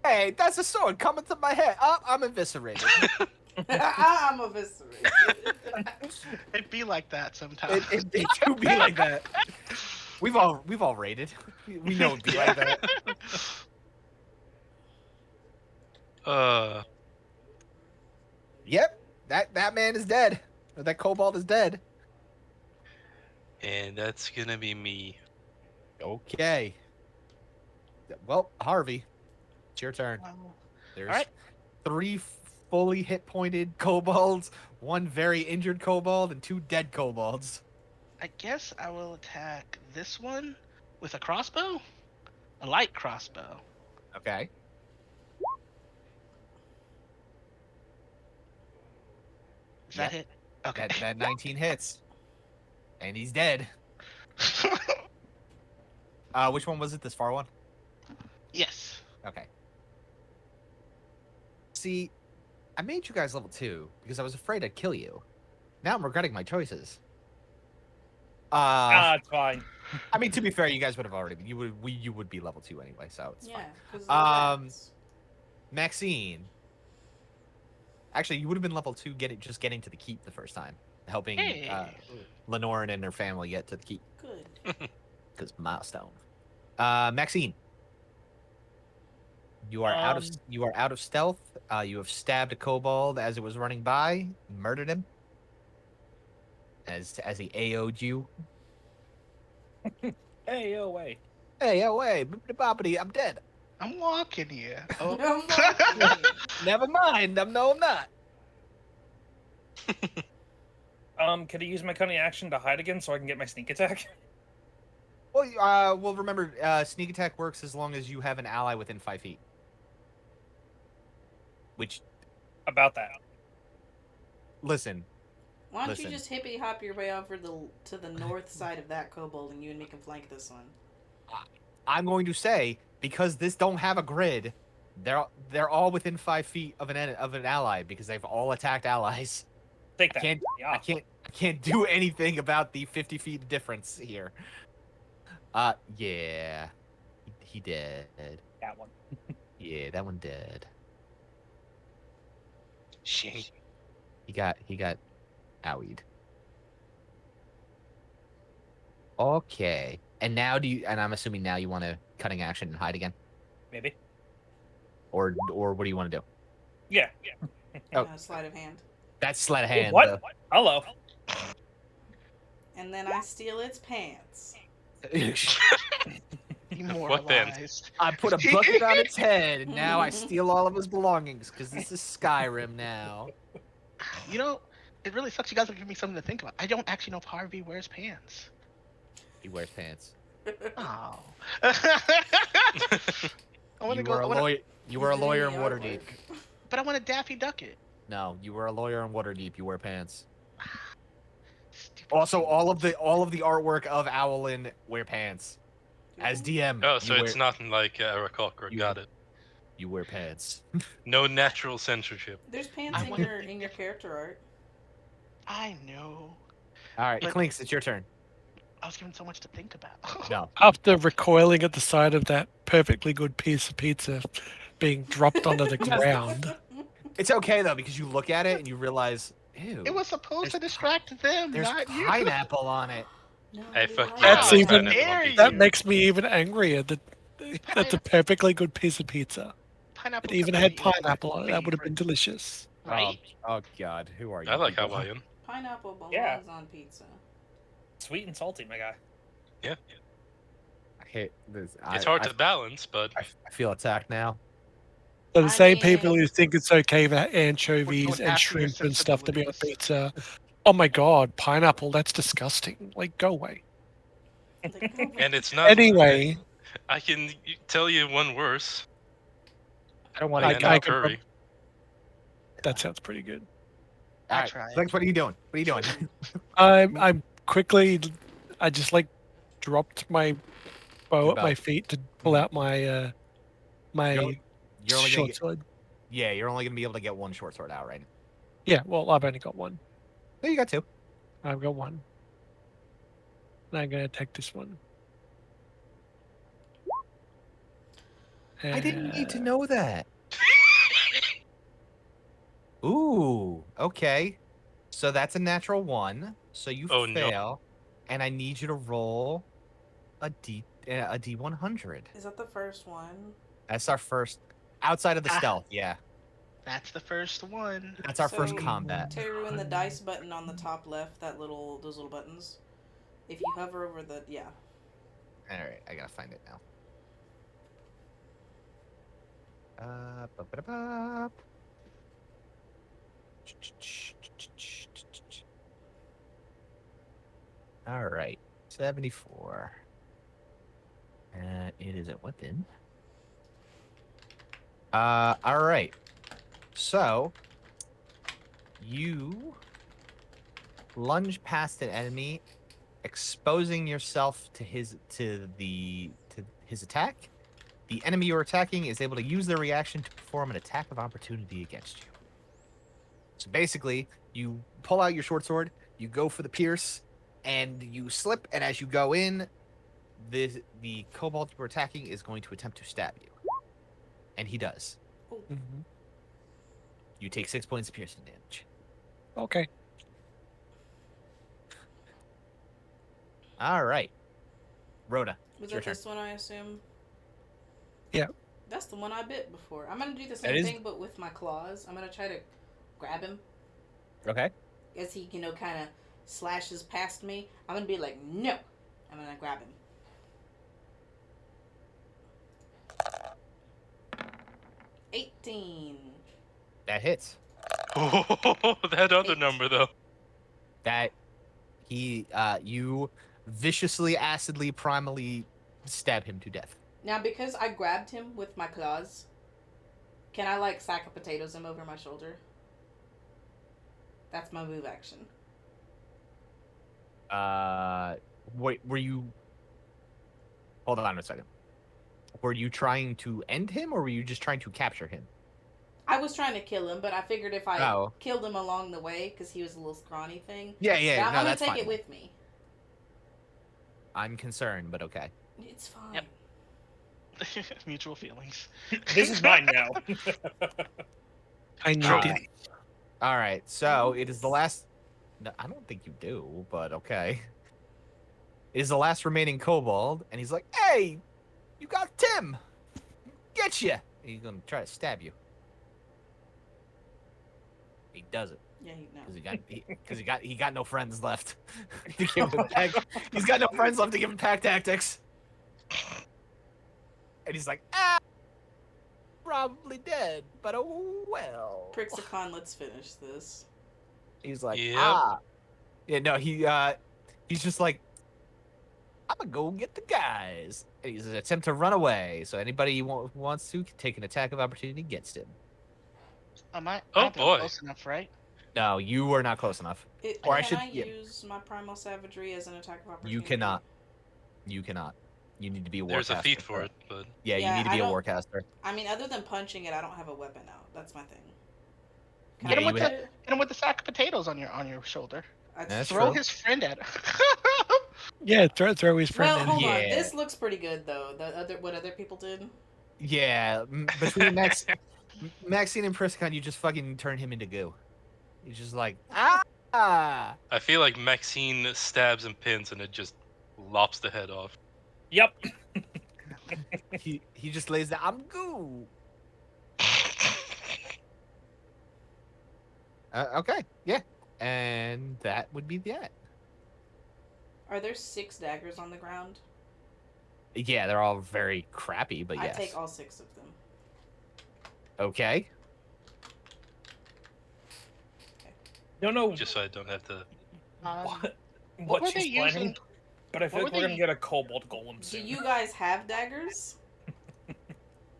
Hey, that's a sword coming to my head. Oh, I'm eviscerated. I'm eviscerated. It'd be like that sometimes. it do be like that. We've all raided. We know it'd be like that. Yep, that man is dead. Or that kobold is dead. And that's gonna be me. Okay. Well, Harvey, it's your turn. There's Alright. 3 fully hit pointed kobolds, one very injured kobold and 2 dead kobolds. I guess I will attack this one with a crossbow, a light crossbow. Okay. Does that hit? Okay. That 19 hits. And he's dead. Which one was it? This far one? Yes. Okay. See, I made you guys level 2 because I was afraid I'd kill you. Now I'm regretting my choices. It's fine. I mean, to be fair, you guys would have already been. You would be level 2 anyway, so it's Yeah, because fine. Maxine. Actually, you would have been level 2 just getting to the keep the first time, helping Hey. Lenorin and her family get to the keep. Good. Because milestone. Maxine. You are out of stealth. You have stabbed a kobold as it was running by, murdered him. As he AO'd you. Hey, oh wait. Hey, boppity, I'm dead. I'm walking here. Oh. I'm walking. Never mind. I'm not. Can I use my cunning action to hide again so I can get my sneak attack? Well, remember, sneak attack works as long as you have an ally within 5 feet. Which, About that. listen, Why don't Listen. you just hippity hop your way over to the north side of that kobold, and you and me can flank this one? I'm going to say, because this don't have a grid, they're all within 5 feet of an ally because they've all attacked allies. Take I that. can't I can't do anything about the 50 feet difference here. Yeah, he did. That one. Yeah, that one did. Shit. He got owied. Okay, and now and I'm assuming now you want to cutting action and hide again, Maybe. or what do you want to do? Yeah. Oh. Sleight of hand. That's sleight of hand. What? Hello. And then I steal its pants. Demoralized. I put a bucket on its head, and now I steal all of his belongings because this is Skyrim now. You know, it really sucks. You guys are giving me something to think about. I don't actually know if Harvey wears pants. He wears pants. Oh. I want to go. You were a lawyer in He's doing the Waterdeep. artwork. But I want to Daffy Duck it. No, you were a lawyer in Waterdeep. You wear pants. Stupid Also, thing. all of the artwork of Owlin wear pants. As DM, Oh, so you it's nothing like Aarakocra. you- Got it. You wear pants. No natural censorship. There's pants I in want- your character art. I know. All right, But- Clinks, it's your turn. I was given so much to think about. No. After recoiling at the sight of that perfectly good piece of pizza being dropped onto the ground, It's okay though because you look at it and you realize, ew. It was supposed to There's distract them, There's not you. pineapple on it. No, Hey, you fuck like you. That's I it. like even- pineapple on Dare pizza. that makes me even angrier. That's a perfectly good piece of pizza. Pineapple. It even had pineapple on it. That would have been delicious. Right? Oh God, who are you? I like people? Hawaiian. Pineapple belongs Yeah. on pizza. Sweet and salty, my guy. Yeah. I hate this. It's hard to balance, but I feel attacked now. So the I same people mean- who think it's okay for anchovies Don't and ask for your shrimp and stuff to be on sensibilities. pizza. Oh my God, pineapple, that's disgusting. Like, go away. Like, and it's not. Anyway, I can tell you one worse. I don't want I- to. Banana I could curry. that sounds pretty good. All I right, tried. Clinks, what are you doing? What are you doing? I'm quickly, I just like dropped my bow Your at my belt. feet to pull out my You're only gonna short get, sword. yeah, you're only gonna be able to get one short sword out, right? Yeah, well, I've only got one. No, you got 2. I've got one. And I'm gonna attack this one. I didn't need to know that. Ooh, okay. So that's a natural 1. So you Oh, no. fail, and I need you to roll a D100. is that the first one? That's our first outside of the Ah. stealth. Yeah, That's the first one. that's our first So- combat. Teru, in the dice button on the top left, those little buttons. If you hover over the All right, I gotta find it now. Ba-ba-da-bop. All right. 74. It is a weapon. All right. So you lunge past an enemy, exposing yourself to his attack. The enemy you're attacking is able to use their reaction to perform an attack of opportunity against you. So basically, you pull out your short sword, you go for the pierce, and you slip. And as you go in, the kobold you're attacking is going to attempt to stab you, and he does. Mm-hmm. You take 6 points of piercing damage. Okay. All right, Rhoda. Was your that turn. this one, I assume? Yeah. That's the one I bit before. I'm gonna do the That same is- thing, but with my claws. I'm gonna try to grab him Okay. as he, kind of slashes past me. I'm gonna be like, no. I'm gonna grab him. $18. That hits. Oh, that other 8. number though. That you viciously, acidly, primally stab him to death. Now, because I grabbed him with my claws, can I, like, sack of potatoes him over my shoulder? That's my move action. Wait, were you? Hold on a second. Were you trying to end him, or were you just trying to capture him? I was trying to kill him, but I figured if I Oh. killed him along the way, because he was a little scrawny thing. Yeah, I'm no, gonna that's take fine. it with me. I'm concerned, but okay. It's fine. Yep. Mutual feelings. This is mine now. I need Sure. it. All right, so it is the last. No, I don't think you do, but okay. It is the last remaining kobold, and he's like, "Hey, you got Tim. Get you." He's gonna try to stab you. He does it Yeah, no. because he got no friends left to give him pack. He's got no friends left to give him pack tactics. And he's like, probably dead, but oh well. Prixicon, let's finish this. He's like, Yep. Yeah, no, he's just like, I'm gonna go get the guys. And he's an attempt to run away. So anybody who wants to can take an attack of opportunity against him. I might. Oh, I don't think I'm boy. close enough, right? No, you are not close enough. Or I Can should- I yeah. use my primal savagery as an attack of opportunity? You cannot. You cannot. You need to be a warcaster. There's a feat for it, but Yeah, Yeah, you need to I be a don't- warcaster. I mean, other than punching it, I don't have a weapon out. That's my thing. Can Yeah, I you punch would it? Hit him with the sack of potatoes on your shoulder. That's Throw true. his friend at him. Yeah, throw his friend Well, in. hold on. Yeah. This looks pretty good though. What other people did. Yeah, between Maxine and Priscon, you just fucking turn him into goo. He's just like, ah! I feel like Maxine stabs and pins and it just lops the head off. Yep. He just lays there, I'm goo. Okay, yeah. And that would be that. Are there 6 daggers on the ground? Yeah, they're all very crappy, but I yes. take all 6 of them. Okay. Don't know Just so I don't have to. what were she's they planning, using? but I feel what like were we're they- gonna get a kobold golem Do soon. you guys have daggers?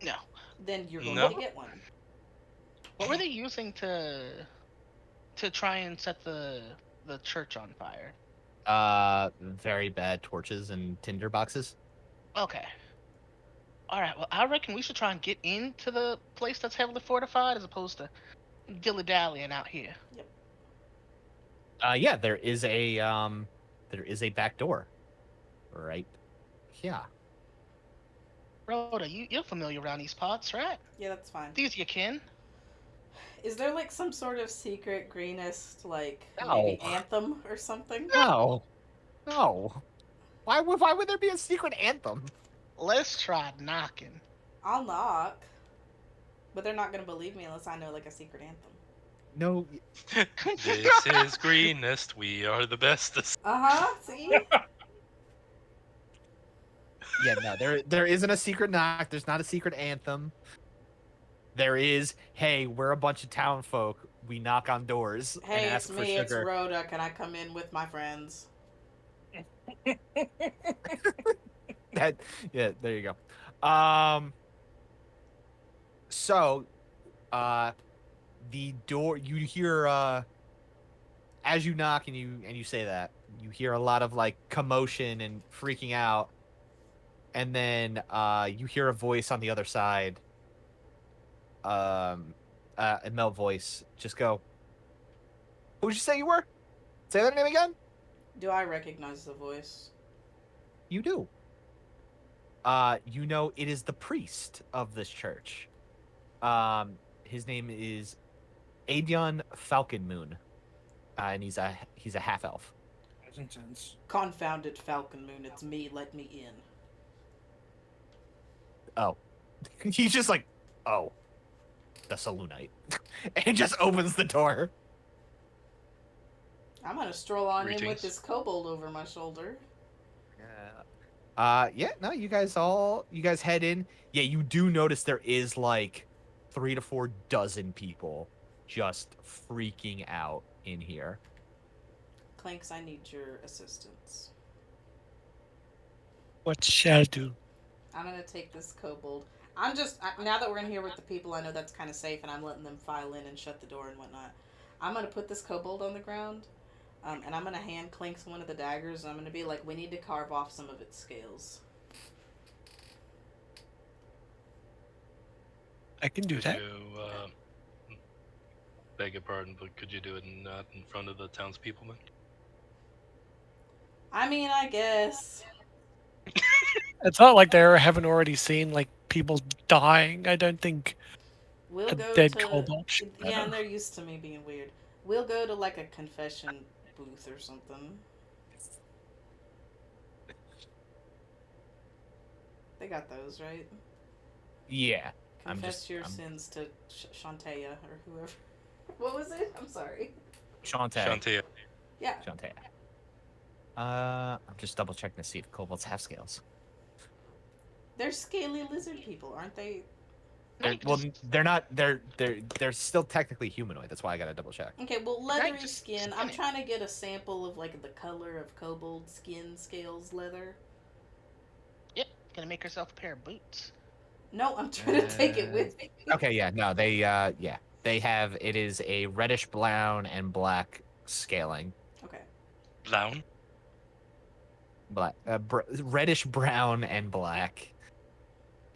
No. Then you're going No. to get one. What were they using to try and set the church on fire? Very bad torches and tinder boxes. Okay. All right. Well, I reckon we should try and get into the place that's heavily fortified as opposed to dilly-dallying out here. Yeah, there is a back door. Right. Yeah. Rhoda, you're familiar around these parts, right? Yeah, that's fine. These your kin. Is there like some sort of secret greenest, like No. maybe anthem or something? No. No. Why would there be a secret anthem? Let's try knocking. I'll knock. But they're not going to believe me unless I know like a secret anthem. No. This is Greenest. We are the bestest. Uh-huh, see? Yeah, no, there isn't a secret knock. There's not a secret anthem. There is, hey, we're a bunch of town folk. We knock on doors Hey, and it's ask for me, it's sugar. Rhoda. Can I come in with my friends? That yeah, there you go. So the door you hear as you knock and you say that, you hear a lot of like commotion and freaking out. And then you hear a voice on the other side. A male voice just go, "Who'd you say you were? Say that name again?" Do I recognize the voice? You do. You know it is the priest of this church. His name is Adion Falconmoon, and he's a half elf. That's intense. Confounded Falcon Moon, it's me, let me in. Oh, he's just like, oh, the Saloonite, and just opens the door. I'm gonna stroll on in with Greetings. this kobold over my shoulder. Yeah, no, you guys head in. Yeah, you do notice there is like 3 to 4 dozen people just freaking out in here. Clanks, I need your assistance. What shall I do? I'm gonna take this kobold. Now that we're in here with the people, I know that's kind of safe, and I'm letting them file in and shut the door and whatnot. I'm gonna put this kobold on the ground, and I'm gonna hand Clinks one of the daggers, and I'm gonna be like, we need to carve off some of its scales. I can do Could that. you, beg your pardon, but could you do it not in front of the townspeople then? I mean, I guess. It's not like they haven't already seen like people dying. I don't think We'll a go dead to. kobold should Yeah, and matter. they're used to me being weird. We'll go to like a confession booth or something. They got those, right? Yeah, Confess your sins to Shantea or whoever. What was it? I'm sorry. Shantae. Shantia. Yeah. Shantae. I'm just double checking to see if kobolds have scales. They're scaly lizard people, aren't they? Well, they're not. They're still technically humanoid. That's why I gotta double check. Okay, well, leathery just skin. skin I'm it. trying to get a sample of like the color of kobold skin scales leather. Yep, gonna make herself a pair of boots. No, I'm trying to take it with me. Okay, yeah, no, they have. It is a reddish brown and black scaling. Okay. Blown? Reddish brown and black.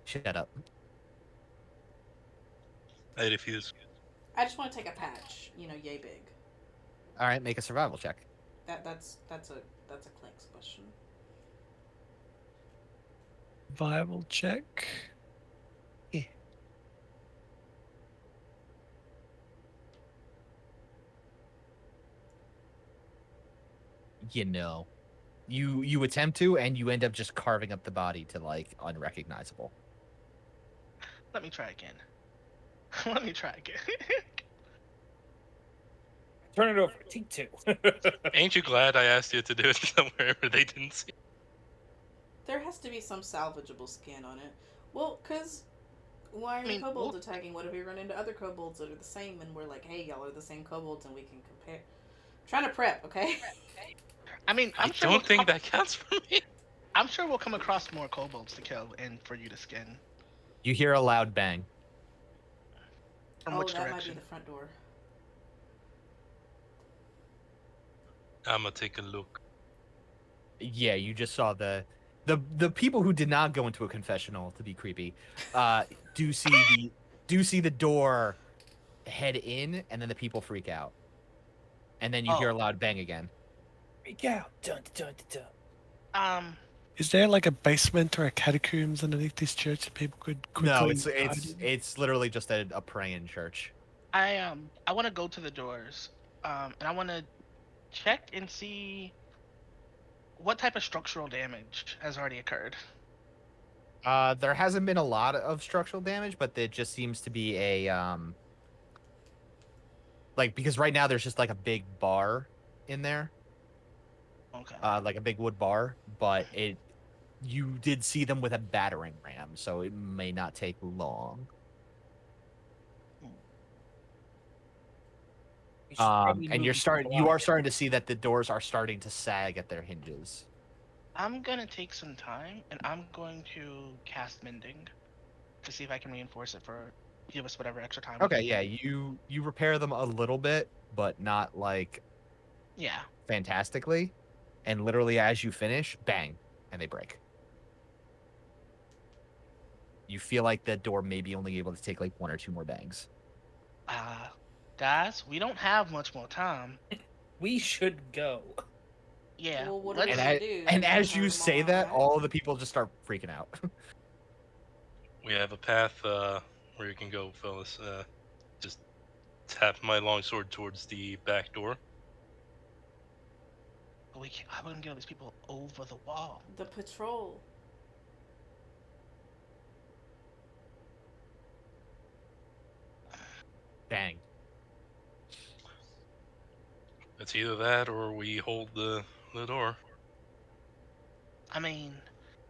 Shut up. I refuse. I just want to take a patch. You know, yay big. All right, make a survival check. That's a Clinks question. Survival check. Yeah. You know, you attempt to, and you end up just carving up the body to like unrecognizable. Let me try again. Let me try again. Turn it over. Take two. Ain't you glad I asked you to do it somewhere where they didn't see? There has to be some salvageable skin on it. Well, cause why are I mean, kobolds attacking? What if we run into other kobolds that are the same and we're like, hey, y'all are the same kobolds and we can compare? Trying to prep, okay? I mean, I don't think that counts for me. I'm sure we'll come across more kobolds to kill and for you to skin. You hear a loud bang. From which that might direction? be the front door. I'ma take a look. Yeah, you just saw the people who did not go into a confessional to be creepy. Do see the door head in, and then the people freak out, and then you hear a loud bang again. Freak out. Dun, dun, dun, dun. Is there like a basement or a catacombs underneath this church that people could quickly No, hide in? it's literally just a praying church. I want to go to the doors, and I want to check and see what type of structural damage has already occurred. There hasn't been a lot of structural damage, but it just seems to be a like, because right now there's just like a big bar in there, Okay. like a big wood bar, but you did see them with a battering ram, so it may not take long. We should probably And move you people are out. starting to see that the doors are starting to sag at their hinges. I'm gonna take some time and I'm going to cast mending to see if I can reinforce it for give us whatever extra time. we Okay, can yeah, get. you repair them a little bit, but not like Yeah. fantastically. And literally as you finish, bang, and they break. You feel like the door may be only able to take like 1 or 2 more bangs. Uh, guys, we don't have much more time. We should go. Yeah. Well, what are we let's. gonna do? And Gonna as herd you 'em say all that, back? all the people just start freaking out. We have a path where you can go, fellas. Just tap my longsword towards the back door. I wouldn't get all these people over the wall. The patrol. Bang. It's either that or we hold the door. I mean,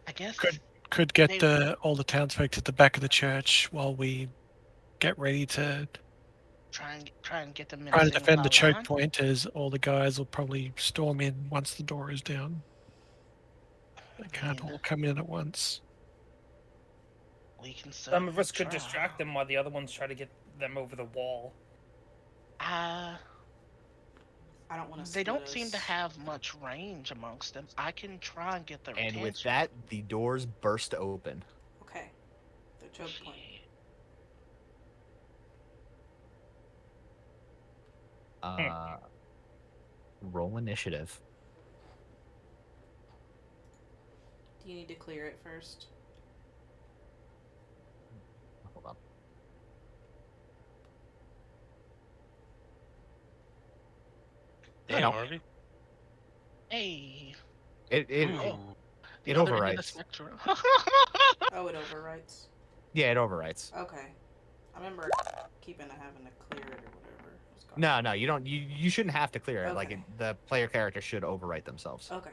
I guess Could get they all the townsfolk to the back of the church while we get ready to try and get them in a try to single defend the file choke line. point, as all the guys will probably storm in once the door is down. They I can't mean, all come in at once. we can Some of certainly us could try. distract them while the other ones try to get them over the wall. Uh, I don't want to. they don't seem to have much range amongst them. I can try and get their And with attention. that, the doors burst open. Okay. The choke point. Roll initiative. Do you need to clear it first? Hold on. Damn, no. Harvey. Hey, It Ooh. the it other end of the overwrites. spectrum. Oh, it overwrites. Yeah, it overwrites. Okay. I remember having to clear it or whatever. It was called. No, you don't. You shouldn't have to clear it. Like Okay. the player character should overwrite themselves. Okay.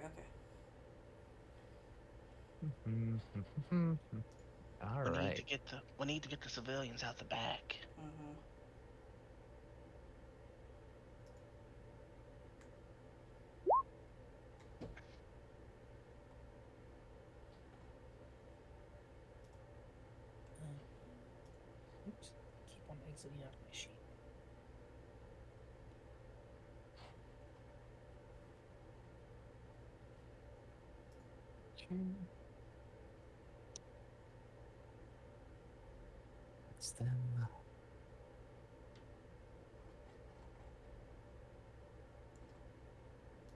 All we need to right. get the civilians out the back. Mm-hmm. Oops. Keep on exiting out of my sheet. It's them.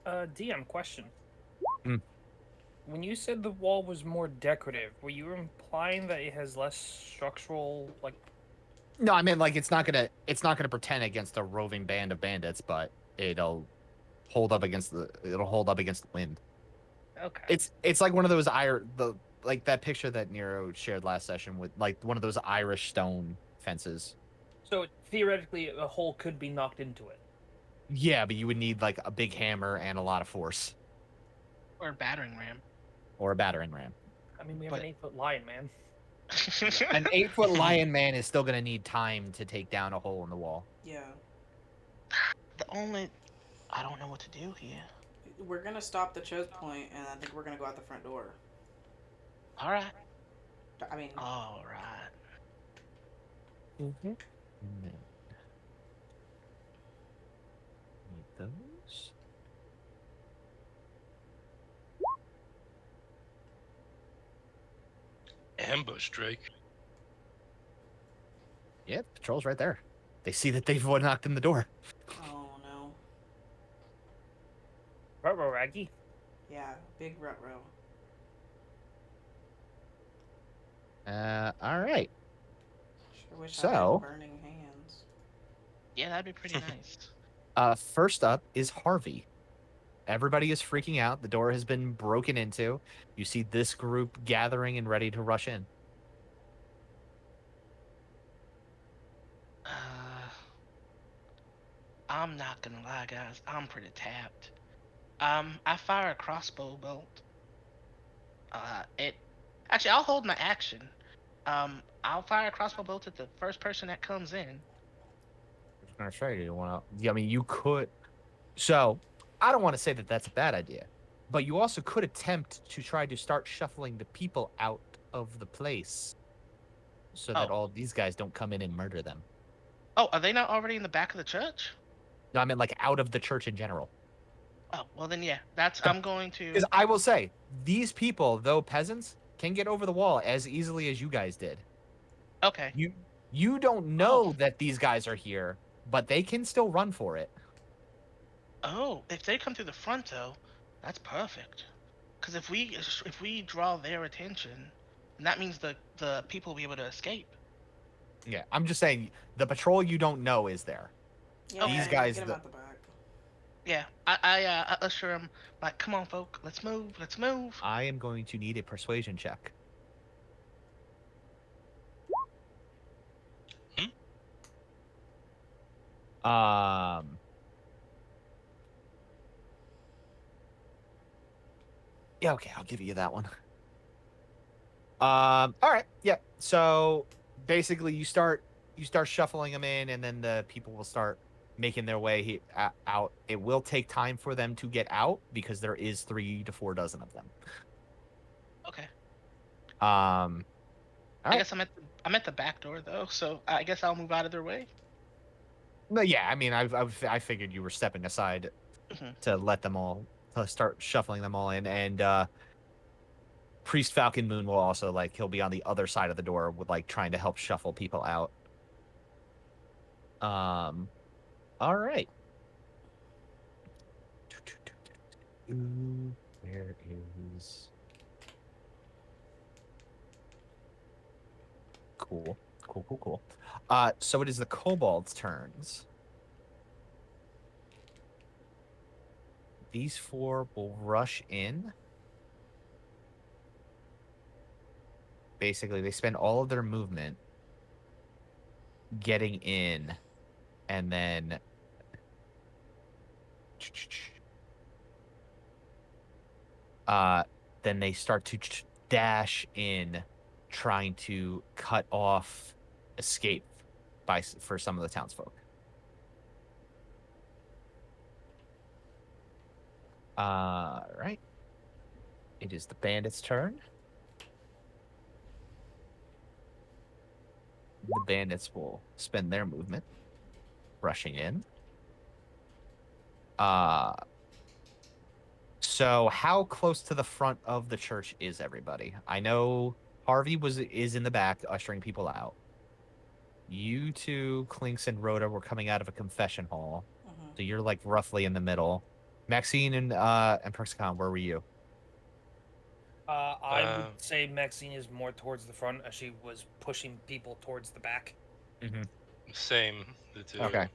DM question. Hmm. When you said the wall was more decorative, were you implying that it has less structural, like? No, I mean like it's not gonna pretend against a roving band of bandits, but it'll hold up against the wind. Okay. It's like one of those like that picture that Nero shared last session with like one of those Irish stone fences. So theoretically, a hole could be knocked into it. Yeah, but you would need like a big hammer and a lot of force. Or a battering ram. Or a battering ram. I mean, we have But- an 8-foot lion, man. An 8-foot lion man is still gonna need time to take down a hole in the wall. Yeah. I don't know what to do here. We're gonna stop the choke point, and I think we're gonna go out the front door. All right. I mean, All right. Mm-hmm. Need those. Ambush, Drake. Yeah, patrol's right there. They see that they've knocked in the door. oh no. Ruh-roh, Raggy. Yeah, big ruh-roh. All right. Sure wish I So- had burning hands. Yeah, that'd be pretty nice. First up is Harvey. Everybody is freaking out. The door has been broken into. You see this group gathering and ready to rush in. I'm not gonna lie, guys. I'm pretty tapped. I fire a crossbow bolt. Actually, I'll hold my action. I'll fire a crossbow bolt at the first person that comes in. I was gonna say, do you want to? I mean, you could. So, I don't want to say that that's a bad idea, But you also could attempt to try to start shuffling the people out of the place so that Oh. all of these guys don't come in and murder them. Oh, are they not already in the back of the church? No, I meant like out of the church in general. Oh, well then yeah. That's The- I'm going to. Because I will say, these people, though peasants, can get over the wall as easily as you guys did. Okay. You don't know that these guys are here, but they can still run for it. Oh, if they come through the front though, that's perfect. Because if we draw their attention, then that means the people will be able to escape. Yeah, I'm just saying the patrol you don't know is there. Yeah, These yeah, guys get 'em the- out the back. Yeah, I assure them like, come on, folk, let's move, let's move. I am going to need a persuasion check. Um. Yeah, okay, I'll give you that one. All right, yeah. So basically, you start shuffling them in, and then the people will start making their way out. It will take time for them to get out because there is 3 to 4 dozen of them. Okay. All I right. guess I'm at the back door though, so I guess I'll move out of their way. But yeah, I mean, I figured you were stepping aside Mhm. to let them all to start shuffling them all in, and Priest Falcon Moon will also he'll be on the other side of the door with trying to help shuffle people out. All right. Where is cool. So it is the kobolds' turns. These 4 will rush in. Basically, they spend all of their movement getting in, and then then they start to dash in, trying to cut off escape for some of the townsfolk. Right. It is the bandits' turn. The bandits will spend their movement rushing in. So how close to the front of the church is everybody? I know Harvey is in the back ushering people out. You two, Clinks and Rhoda, were coming out of a confession hall. Mhm. So you're roughly in the middle. Maxine and Perxicon, where were you? I would say Maxine is more towards the front as she was pushing people towards the back. Same. The two. Okay.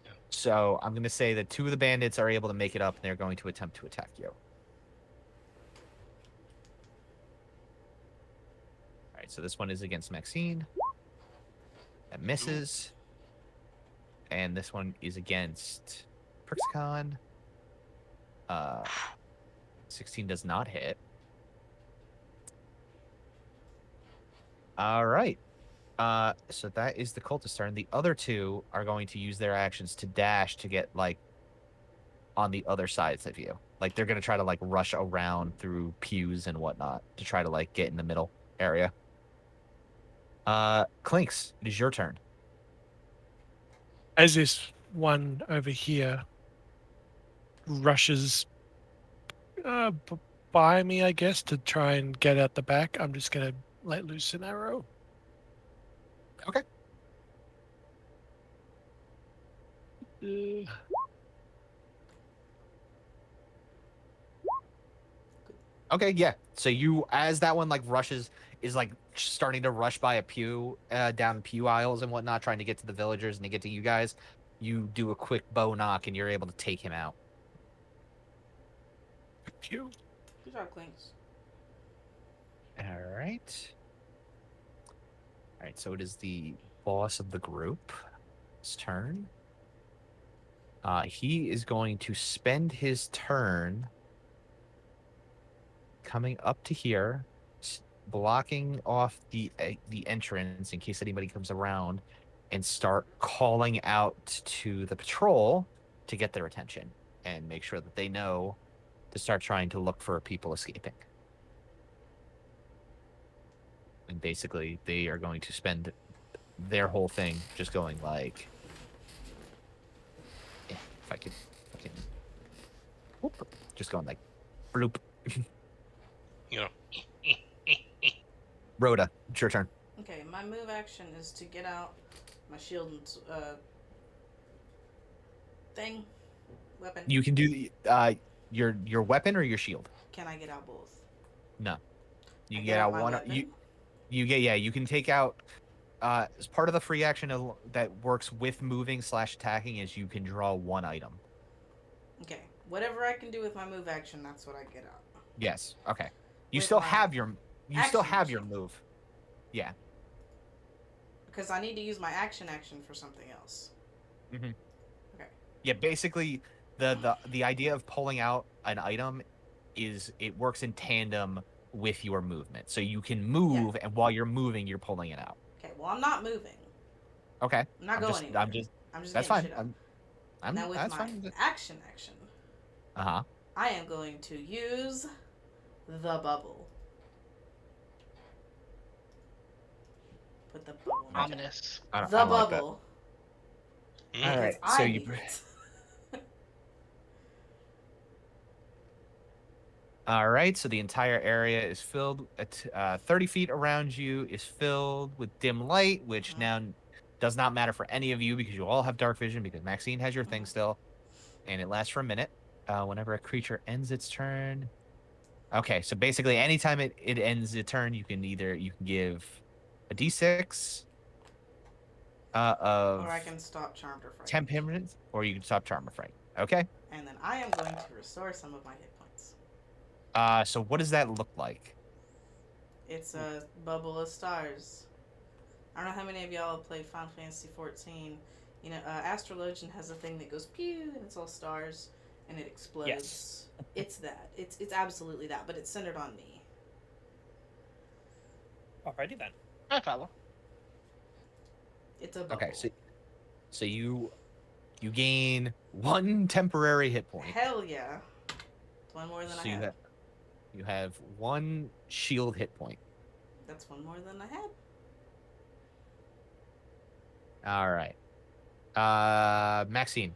Yeah. So I'm going to say that 2 of the bandits are able to make it up, and they're going to attempt to attack you. All right, so this one is against Maxine. That misses. And this one is against Perxicon. 16 does not hit. All right. So that is the cultist turn. The other 2 are going to use their actions to dash to get on the other sides of you. They're gonna try to rush around through pews and whatnot to try to get in the middle area. Clinks, it is your turn. As this one over here rushes by me, I guess, to try and get out the back, I'm just going to let loose an arrow. Okay. Okay, yeah. So as that one rushes, is starting to rush by a pew, down pew aisles and whatnot, trying to get to the villagers and to get to you guys. You do a quick bow knock and you're able to take him out. Pew. Good job, Clinks. All right. So it is the boss of the group's turn. He is going to spend his turn coming up to here, blocking off the entrance in case anybody comes around, and start calling out to the patrol to get their attention and make sure that they know to start trying to look for people escaping. And basically, they are going to spend their whole thing just going like, yeah, if I can, whoop, just going like, bloop. You know, Rhoda, it's your turn. Okay, my move action is to get out my shield and thing, weapon. You can do your weapon or your shield. Can I get out both? No, you I can get get out my one. weapon? You get, yeah, you can take out. As part of the free action that works with moving / attacking is you can draw one item. Okay, whatever I can do with my move action, that's what I get out. Yes. Okay. You With still my have your action your action. move. Yeah. Because I need to use my action for something else. Mm-hmm. Okay. Yeah. Basically, the idea of pulling out an item is it works in tandem with your movement. So you can move, and while you're moving, you're pulling it out. Okay, well, I'm not moving. Okay. I'm not going anywhere. I'm just That's getting fine. shit up. Now with That's my fine. action, Uh-huh. I am going to use the bubble. Put the bubble in my jacket. Ominous. The bubble. Mm. All Because right. I So need it. All right, so the entire area is filled at 30 feet around you is filled with dim light, which now does not matter for any of you because you all have dark vision because Maxine has your thing still, and it lasts for a minute. Whenever a creature ends its turn. Okay, so basically anytime it ends its turn, you can give a d6 of Or I can stop Charmed or Frightened. temp hindrance, or you can stop Charm or Fright. Okay. And then I am going to restore some of my hit points. So what does that look like? It's a bubble of stars. I don't know how many of y'all have played Final Fantasy 14. You know, Astrologian has a thing that goes pew, and it's all stars, and it explodes. Yes. It's that. It's absolutely that, but it's centered on me. Alrighty then. I follow. It's a bubble. Okay, so you gain one temporary hit point. Hell yeah. One more than I had. You have one shield hit point. That's one more than I had. All right. Maxine.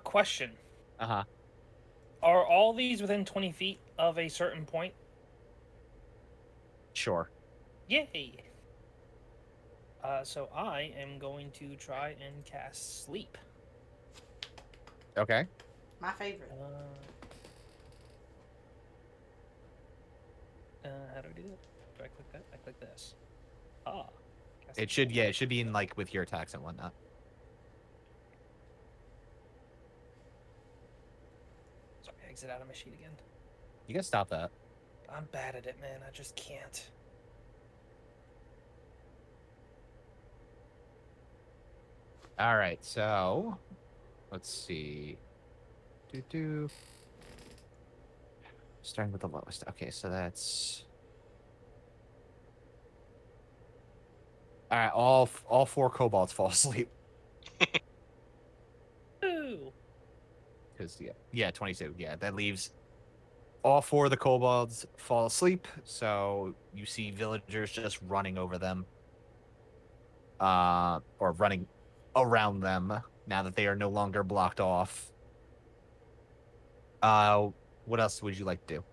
Question. Uh-huh. Are all these within 20 feet of a certain point? Sure. Yay! So I am going to try and cast Sleep. Okay. My favorite. How do I do that? Do I click that? I click this. Ah. It should be in like with your attacks and whatnot. Sorry, exit out of my sheet again. You gotta stop that. I'm bad at it, man. I just can't. All right, so let's see. Starting with the lowest. Okay, so that's all right. All four kobolds fall asleep Ooh. because 22. Yeah, that leaves all four of the kobolds fall asleep. So you see villagers just running over them, or running around them now that they are no longer blocked off. What else would you like to do?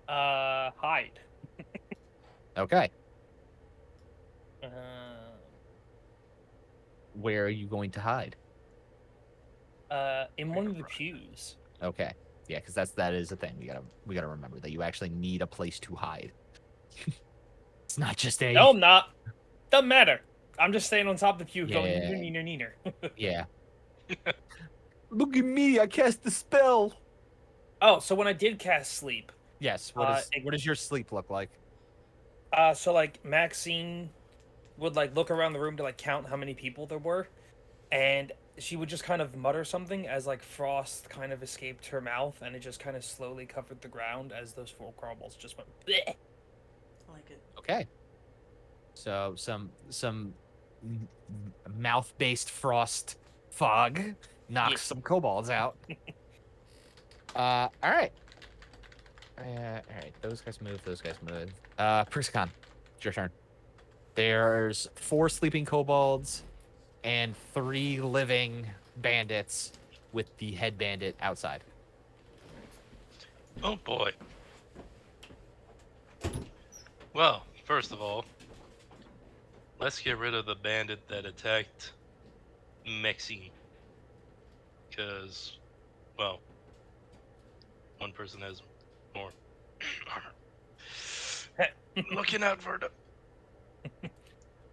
Hide. Okay. Uh, Where are you going to hide? in one of the pews. Okay. Yeah, because that is a thing. We gotta remember that you actually need a place to hide. It's not just a. No, I'm not. Doesn't matter. I'm just staying on top of the pew going Yeah. neener. Yeah. Look at me! I cast the spell. Oh, so when I did cast Sleep, Yes. What does your sleep look like? so like Maxine would like look around the room to like count how many people there were, and she would just kind of mutter something as like frost kind of escaped her mouth, and it just kind of slowly covered the ground as those four crumbles just went. Bleh. I like it. Okay. So some mouth-based frost fog knocks Yeah. some kobolds out. All right. All right. Those guys move. Those guys move. Prixicon, it's your turn. There's 4 sleeping kobolds and 3 living bandits with the head bandit outside. Oh boy. Well, first of all, let's get rid of the bandit that attacked Maxine. Because, well, one person has more armor. Looking out for them.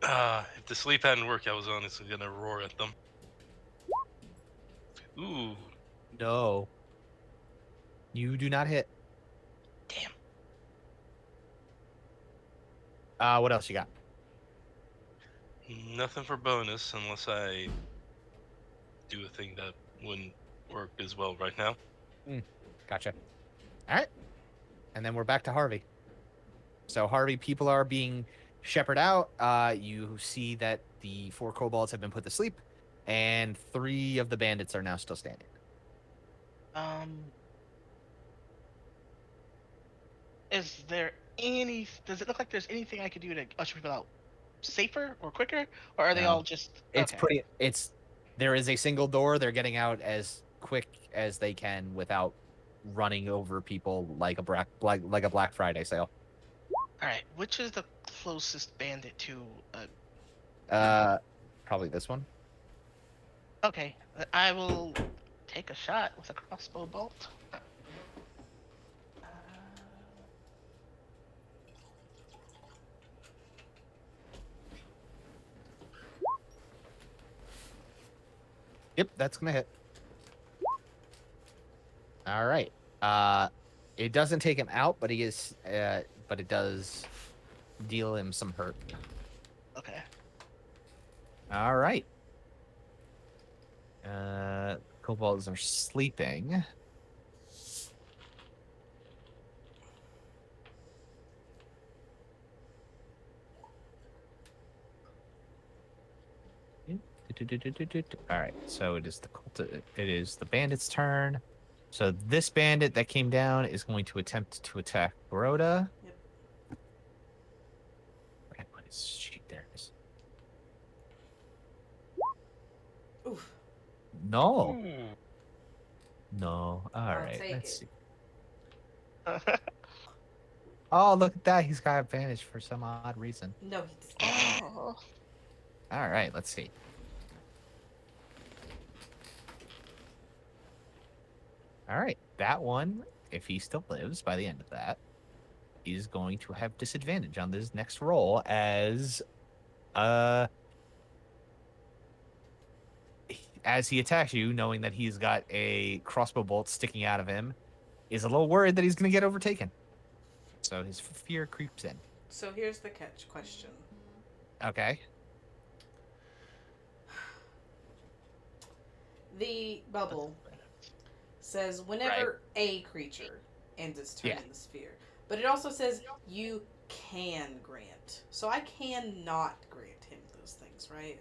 If the sleep hadn't worked, I was honestly gonna roar at them. Ooh, No. You do not hit. damn. What else you got? Nothing for bonus unless I do a thing that wouldn't work as well right now. Gotcha. All right. And then we're back to Harvey. So Harvey, people are being shepherded out. You see that the 4 kobolds have been put to sleep, and 3 of the bandits are now still standing. Is there any? Does it look like there's anything I could do to usher people out safer or quicker, or are they No. all just? It's okay. pretty. There is a single door. They're getting out as quick as they can without running over people like a Black Friday sale. All right. Which is the closest bandit to? Probably this one. Okay. I will take a shot with a crossbow bolt. Yep, that's gonna hit. All right. It doesn't take him out, but but it does deal him some hurt. Okay. All right. Kobolds are sleeping. All right, so it is the bandit's turn. So this bandit that came down is going to attempt to attack Baroda. Yep. Okay, what is she? There it is. Oof. No, Ooh. no. All I'll right, take let's it. see. Oh, look at that. He's got advantage for some odd reason. No, he does not. Oh. All right, let's see. All right, that one, if he still lives by the end of that, is going to have disadvantage on this next roll as he attacks you, knowing that he's got a crossbow bolt sticking out of him, is a little worried that he's going to get overtaken. So his fear creeps in. So here's the catch question. Okay. The bubble says whenever a creature ends its turn Yeah. in the sphere, but it also says you can grant. So I cannot grant him those things, right?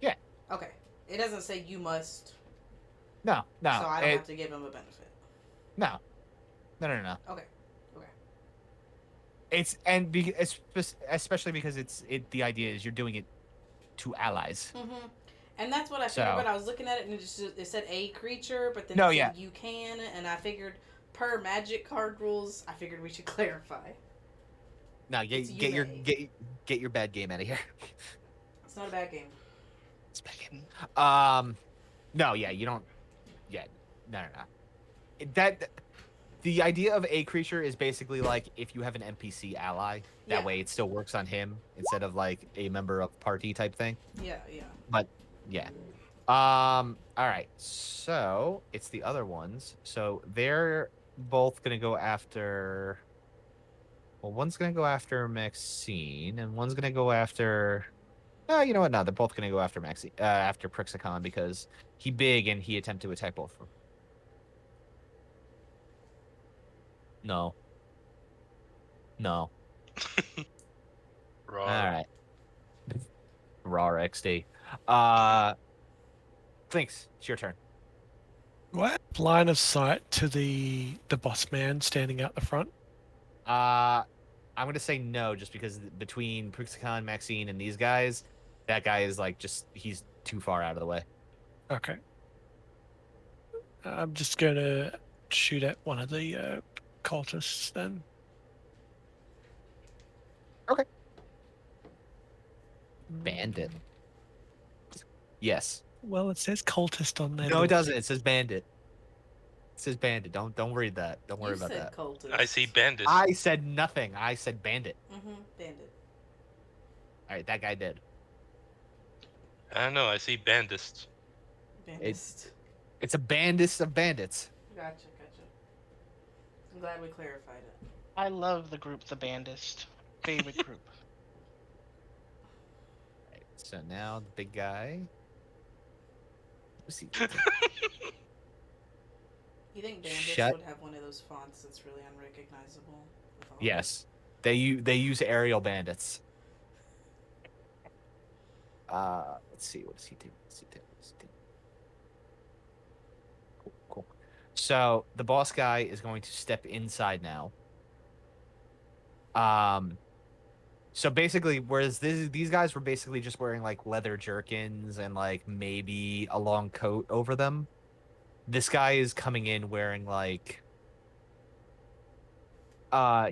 Yeah. Okay. It doesn't say you must. No. So I don't have to give him a benefit. No. Okay. Especially because the idea is you're doing it to allies. Mm-hmm. And that's what I figured, So- but I was looking at it and it said a creature, but then No, it said yeah. you can, and I figured per magic card rules, I figured we should clarify. No, It's get your may. get your bad game out of here. It's not a bad game. It's a bad game. No, yeah, you don't. Yeah, no. That the idea of a creature is basically like if you have an NPC ally, that Yeah. way it still works on him instead of like a member of party type thing. Yeah. Yeah. All right. So it's the other ones. So they're both gonna go after. Well, one's gonna go after Maxine, and one's gonna go after. You know what? No, they're both gonna go after Maxine, after Prixicon because he big and he attempt to attack both of them. No. Raw. All right. Raw XD. Thanks. It's your turn. What line of sight to the boss man standing out the front? I'm gonna say no, just because between Prixicon, Maxine, and these guys, that guy is like he's too far out of the way. Okay. I'm just gonna shoot at one of the cultists then. Bandit. Yes. Well, it says cultist on there. No, it doesn't. It says bandit. It says bandit. Don't read that. Don't worry You about said that. cultist. I see bandits. I said nothing. I said bandit. Bandit. All right, that guy did. I don't know. I see bandists. Bandist. It's a bandit of bandits. Gotcha. I'm glad we clarified it. I love the group The Bandist. Favorite group. Right, so now the big guy. Let's see. You think bandits Shut- would have one of those fonts that's really unrecognizable? with all Yes, they use aerial bandits. Let's see. What does he do? Cool. So the boss guy is going to step inside now. So basically, whereas these guys were basically just wearing like leather jerkins and like maybe a long coat over them, this guy is coming in wearing like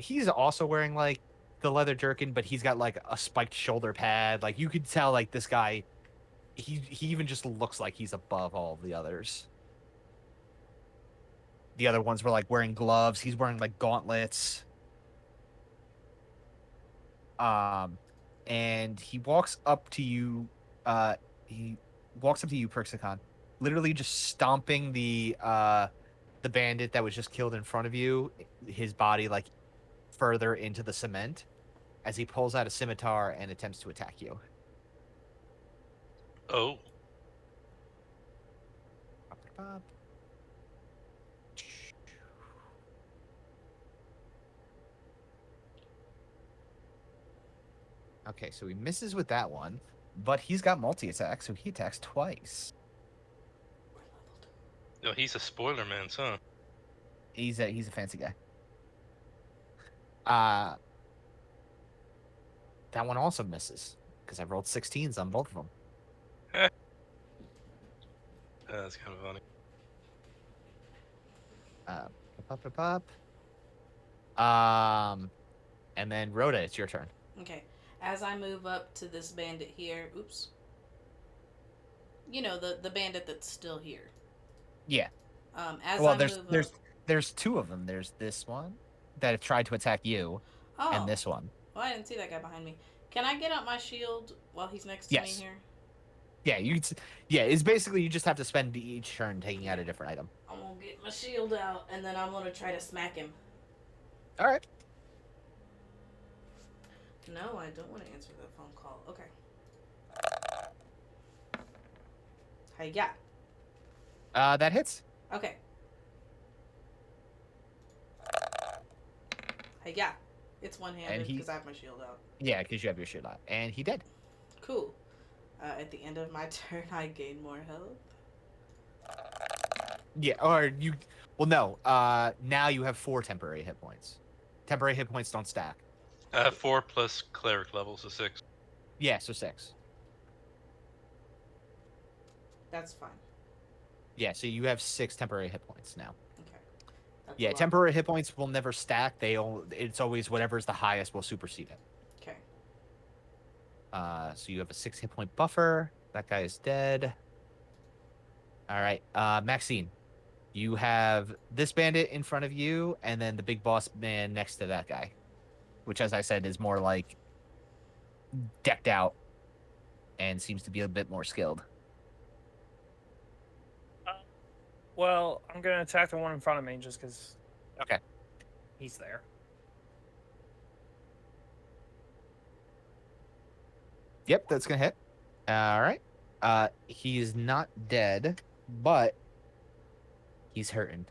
he's also wearing like the leather jerkin, but he's got like a spiked shoulder pad. Like you could tell like this guy he even just looks like he's above all of the others. The other ones were like wearing gloves. He's wearing like gauntlets. And he walks up to you. Prixicon, literally just stomping the bandit that was just killed in front of you. His body like further into the cement as he pulls out a scimitar and attempts to attack you. Oh, Okay, so he misses with that one, but he's got multi-attack, so he attacks twice. no, he's a spoiler man, son. He's a fancy guy. That one also misses because I rolled 16s on both of them. That's kind of funny. And then Rhoda, it's your turn. Okay. As I move up to this bandit here, oops. You know, the bandit that's still here. Yeah. As Well, I move there's two of them. There's this one that tried to attack you, up, and this one. Well, I didn't see that guy behind me. Can I get out my shield while he's next to Yes. me here? Yeah, it's basically you just have to spend each turn taking out a different item. I'm gonna get my shield out, and then I'm gonna try to smack him. All right. No, I don't want to answer that phone call. Okay. Hiya. That hits. Okay. Hiya. It's one-handed And he- because I have my shield out. Yeah, because you have your shield out, and he did. Cool. At the end of my turn, I gain more health. Yeah, or you. Well, no. Now you have 4 temporary hit points. Temporary hit points don't stack. 4 plus cleric level, so 6. Yeah, so 6. That's fine. Yeah, so you have 6 temporary hit points now. Okay. That's Yeah, a lot. temporary hit points will never stack. It's always whatever's the highest will supersede it. Okay. So you have a 6 hit point buffer. That guy is dead. All right, Maxine, you have this bandit in front of you, and then the big boss man next to that guy, which, as I said, is more like decked out and seems to be a bit more skilled. Well, I'm gonna attack the one in front of me just because Okay. he's there. Yep, that's gonna hit. All right. He is not dead, but he's hurting.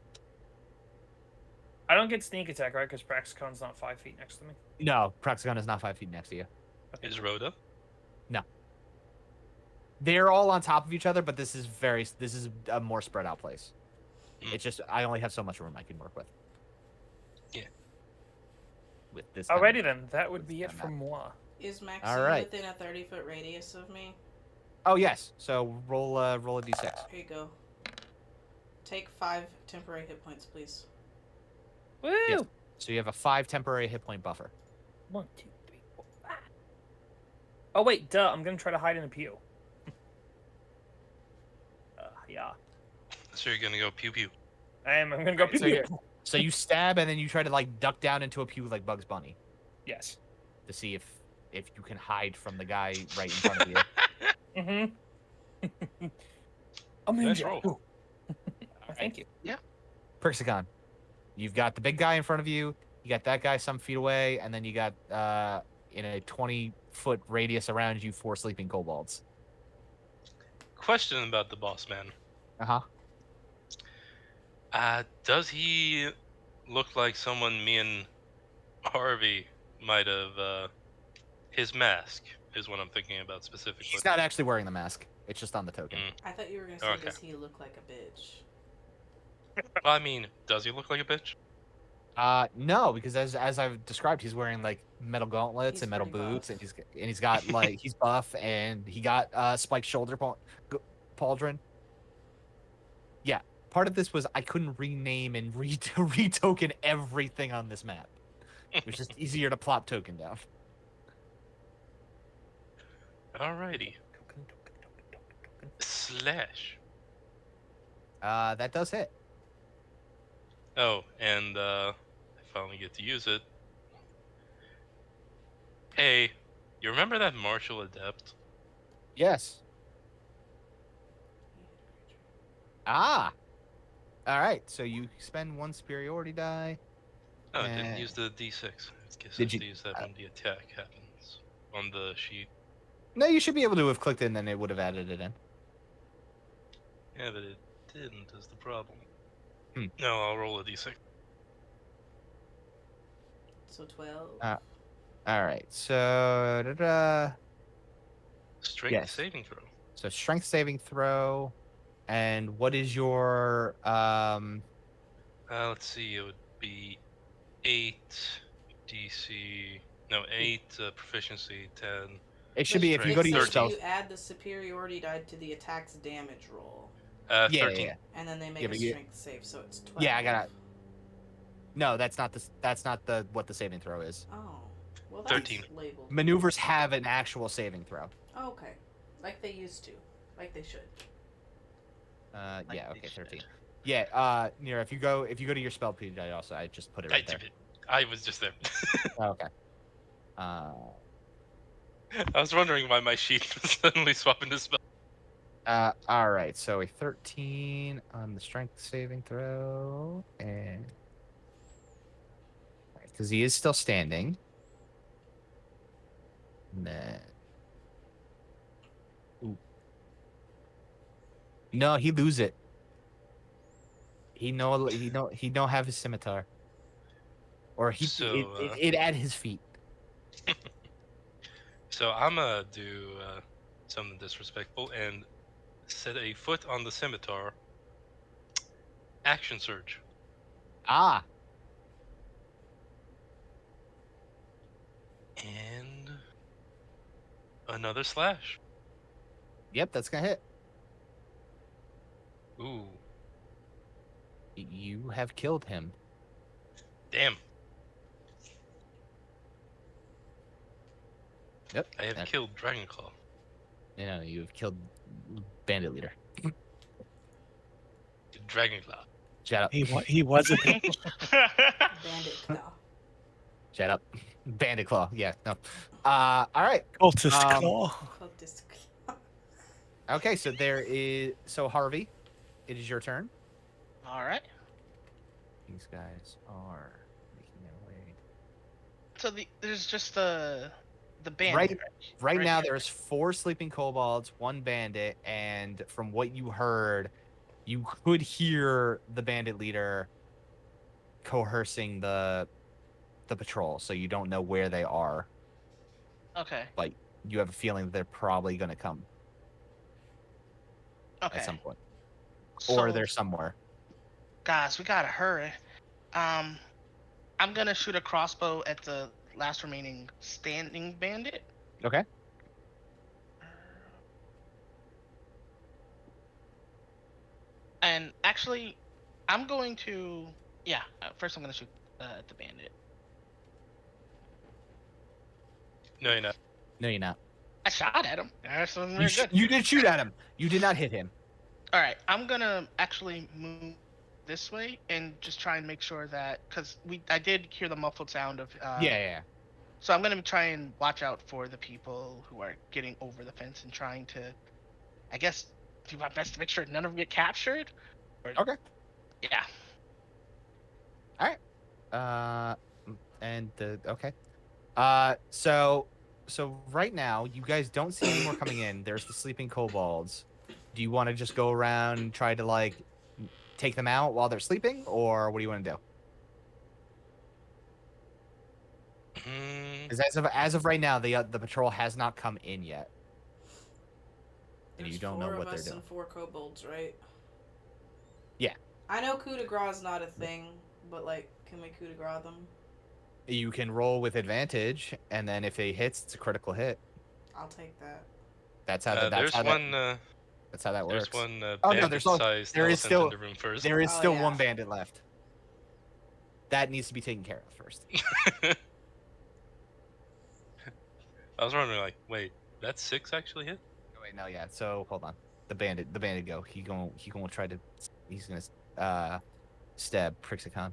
I don't get sneak attack, right? Because Praxicon's not 5 feet next to me. No, Praxicon is not 5 feet next to you. Is Rhoda? They're all on top of each other, but this is a more spread out place. It's just I only have so much room I can work with. Yeah. With this. Alrighty then, that would with be this it kind of from moi. Is Maxine right. within a 30-foot radius of me? Oh yes. So roll a d6. Here you go. Take 5 temporary hit points, please. Woo! Yes. So you have a 5 temporary hit point buffer. 1, 2, 3, 4, 5. Oh wait, duh! I'm gonna try to hide in a pew. Yeah. So you're gonna go pew pew. I'm gonna go Alright, so pew you're- pew. So you stab and then you try to like duck down into a pew like Bugs Bunny Yes. to see if you can hide from the guy right in front of you. Mm-hmm. I'm Nice ninja. roll. Ooh. Thank you. Perixicon, you've got the big guy in front of you. You got that guy some feet away, and then you got in a 20-foot radius around you 4 sleeping kobolds. Question about the boss man. Does he look like someone me and Harvey might have? His mask is what I'm thinking about specifically. He's not actually wearing the mask. It's just on the token. I thought you were gonna say, Okay. does he look like a bitch? Well, I mean, does he look like a bitch? No, because as I've described, he's wearing like metal gauntlets He's and metal pretty boots, buff. and he's got like he's buff and he got spiked shoulder pauldron. Yeah, part of this was I couldn't rename and retoken everything on this map. It was just easier to plop token down. Alrighty. Slash. That does hit. Oh, and I finally get to use it. Hey, you remember that martial adept? Yes. Ah. All right. So you spend 1 superiority die. No, I didn't And- use the D6. I guess I Did have you- to use that when the attack happens on the sheet. No, you should be able to have clicked in, then it would have added it in. Yeah, but it didn't is the problem. Hmm. No, I'll roll a D6. So 12. All right. So Strength Yes. saving throw. So strength saving throw, and what is your Let's see, it would be 8 DC. No, 8 proficiency, 10. It should be if you It go to your says spell. you add the superiority die to the attack's damage roll, Yeah, 13. yeah. and then they make Yeah, a but you- strength save, so it's 12. Yeah, I got it. No, that's not the what the saving throw is. Oh, well that's 13. labeled. Maneuvers have an actual saving throw. Oh, okay, like they used to, like they should. Like Yeah, they okay, should. 13. Yeah, Nira, if you go to your spell page, I just put it right there. I was just there. Oh, okay. I was wondering why my sheet was suddenly swapping to spell. All right. So a 13 on the strength saving throw, and because he is still standing. And then, ooh. No, he lose it. He don't have his scimitar, or So, it at his feet. So I'm gonna do something disrespectful and set a foot on the scimitar. Action surge. Ah, And another slash. yep, that's gonna hit. Ooh, You have killed him. damn. Yep. I have that- killed Dragonclaw. You've killed Bandit Leader. Dragonclaw. Shut up. He was a bitch. Bandit claw. Shut up. Bandit Claw. Yeah, no. All right. Cultist Um, claw. Cultist claw. Okay, so Harvey, it is your turn. All right. These guys are making their way. So there's just the bandit. Right Right now, here. there's 4 sleeping kobolds, 1 bandit, and from what you heard, you could hear the bandit leader coercing the patrol. So you don't know where they are, Okay. but you have a feeling that they're probably going to come Okay. at some point, So, or they're somewhere. Guys, we gotta hurry. Um, I'm gonna shoot a crossbow at the last remaining standing bandit. Okay. And actually, I'm going to. Yeah, first I'm gonna shoot at the bandit. No, you're not. No, you're not. I shot at him. That's wasn't You, very good. you did shoot at him. You did not hit him. All right, I'm gonna actually move this way and just try and make sure that because I did hear the muffled sound of Yeah. So I'm gonna try and watch out for the people who are getting over the fence and trying to, I guess, do my best to make sure none of them get captured. Okay. Yeah. Okay. So right now you guys don't see any more coming in. There's the sleeping kobolds. Do you want to just go around and try to like take them out while they're sleeping, or what do you want to do? Mm, Because as of right now, the patrol has not come in yet, and There's you don't know four what of they're us doing. and 4 kobolds, right? Yeah. I know coup de grace is not a thing, but like, can we coup de grace them? You can roll with advantage, and then if it hits, it's a critical hit. I'll take that. That's how there's that one. that's how that works. There's one Oh, no, bandit-sized there is elephant still- in the room first. There is Oh, still yeah. one bandit left. That needs to be taken care of first. I was wondering, like, wait, that's 6 actually hit? Oh, wait, no, yeah. So hold on. The bandit go. He's gonna try to. He's gonna stab Prixicon.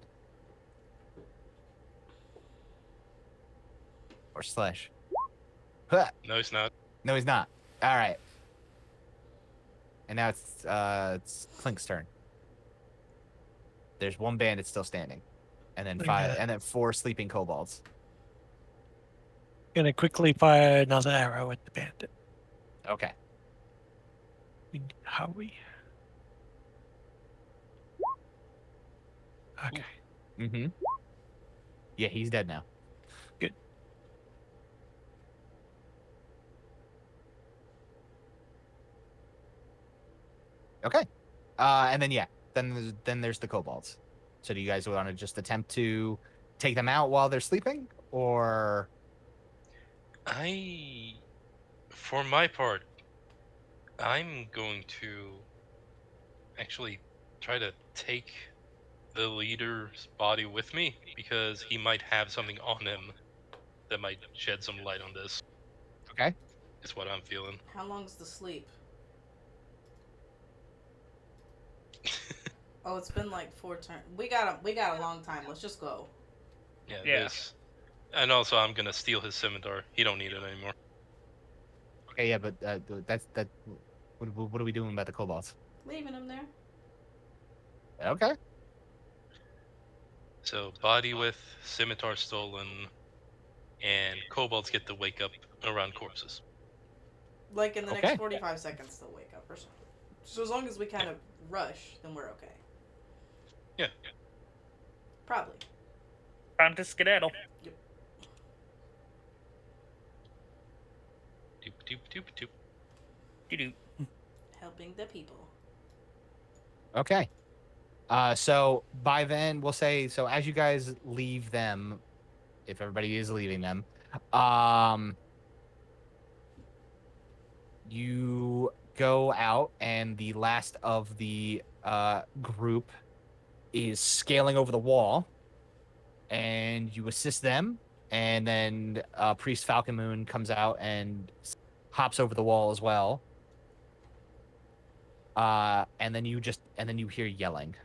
Or slash. Huh. No, it's not. No, he's not. All right. And now it's Clink's turn. There's one bandit still standing, and then Okay. 4 sleeping kobolds. Gonna quickly fire another arrow at the bandit. Okay. How we? Okay. Mm-hmm. Yeah, he's dead now. Good. Okay. And then then there's the kobolds. So do you guys want to just attempt to take them out while they're sleeping, or? For my part, I'm going to actually try to take the leader's body with me because he might have something on him that might shed some light on this. Okay. Is what I'm feeling. How long's the sleep? Oh, it's been like 4 turns. We got a long time. Let's just go. Yeah. Yeah. This. And also, I'm gonna steal his scimitar. He don't need it anymore. Okay, yeah, but that's that. What are we doing about the kobolds? Leaving him there. Okay. So body with scimitar stolen, and kobolds get to wake up around corpses. Like in the Okay. next 45 seconds, they'll wake up or something. So as long as we kind of rush, then we're okay. Yeah. Probably. Time to skedaddle. Doop doop doop doop. Doo-doo. Helping the people. Okay. So by then we'll say so as you guys leave them, if everybody is leaving them, you go out and the last of the group is scaling over the wall, and you assist them, and then Priest Falcon Moon comes out and hops over the wall as well. And then you hear yelling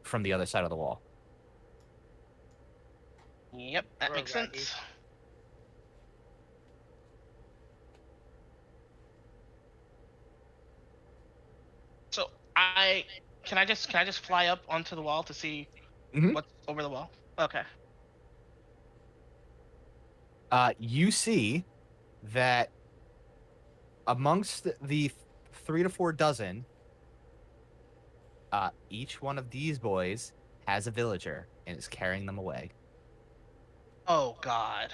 from the other side of the wall. Yep, that makes Alrighty. sense. So can I just fly up onto the wall to see Mhm. what's over the wall? Okay. You see that amongst the 3 to 4 dozen, each one of these boys has a villager and is carrying them away. Oh God.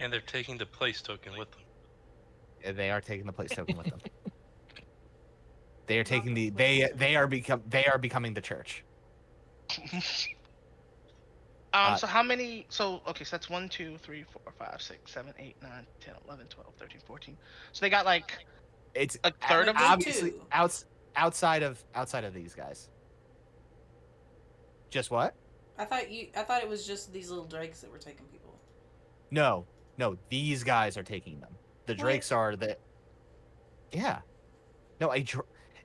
And they're taking the place token with them. They are taking the place token with them. They are taking the they are becoming the church. So how many? So okay, so that's 1, 2, 3, 4, 5, 6, 7, 8, 9, 10, 11, 12, 13, 14. So they got like It's a third of them. obviously two. outside of these guys. Just what? I thought it was just these little drakes that were taking people. No, these guys are taking them. The What? drakes are the. Yeah, no,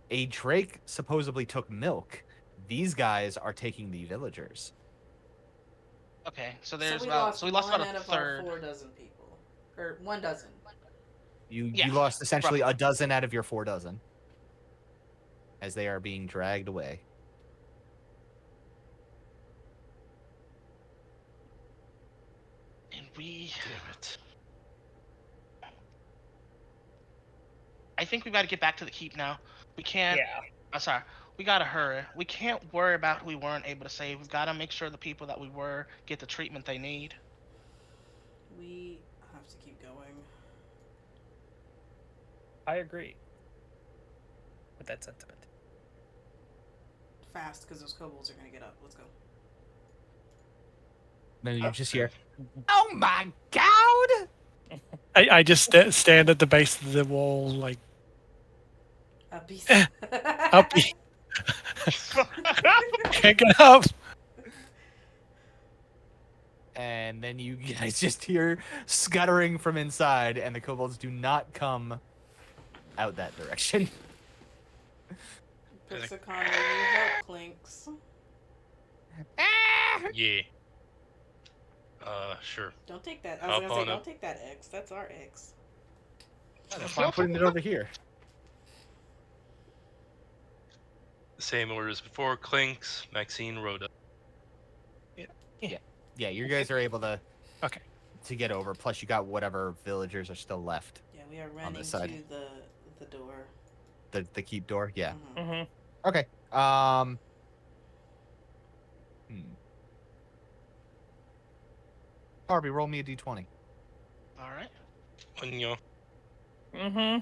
a drake supposedly took milk. These guys are taking the villagers. Okay, so So there's we about lost so we lost one about out a of our third. 4 dozen people, or 1 dozen. You Yeah, lost essentially roughly. a dozen out of your 4 dozen as they are being dragged away. And we, Damn it. I think we got to get back to the keep now. We can't. Yeah. I'm sorry. We gotta hurry. We can't worry about who we weren't able to save. We've got to make sure the people that we were get the treatment they need. We have to keep going. I agree with that sentiment. Fast, because those kobolds are going to get up. Let's go. Then you just hear, "Oh my god!" I just stand at the base of the wall, like, Up east. up. Can't get up. And then you guys just hear scuttering from inside, and the kobolds do not come out that direction. Pixicon, will you help Clinks? Yeah. Sure. Don't take that. I was going to Hop say, on don't up. take that X. That's our X. That's why I'm putting it over here. Same order as before. Clinks, Maxine, Rhoda. Yeah, you guys are able to Okay. to get over. Plus, you got whatever villagers are still left. Yeah, we are running this to side. the door. The keep door. Yeah. Mhm. Mm-hmm. Okay. Harvey, roll me a d20. All right. Onyo. Mm-hmm.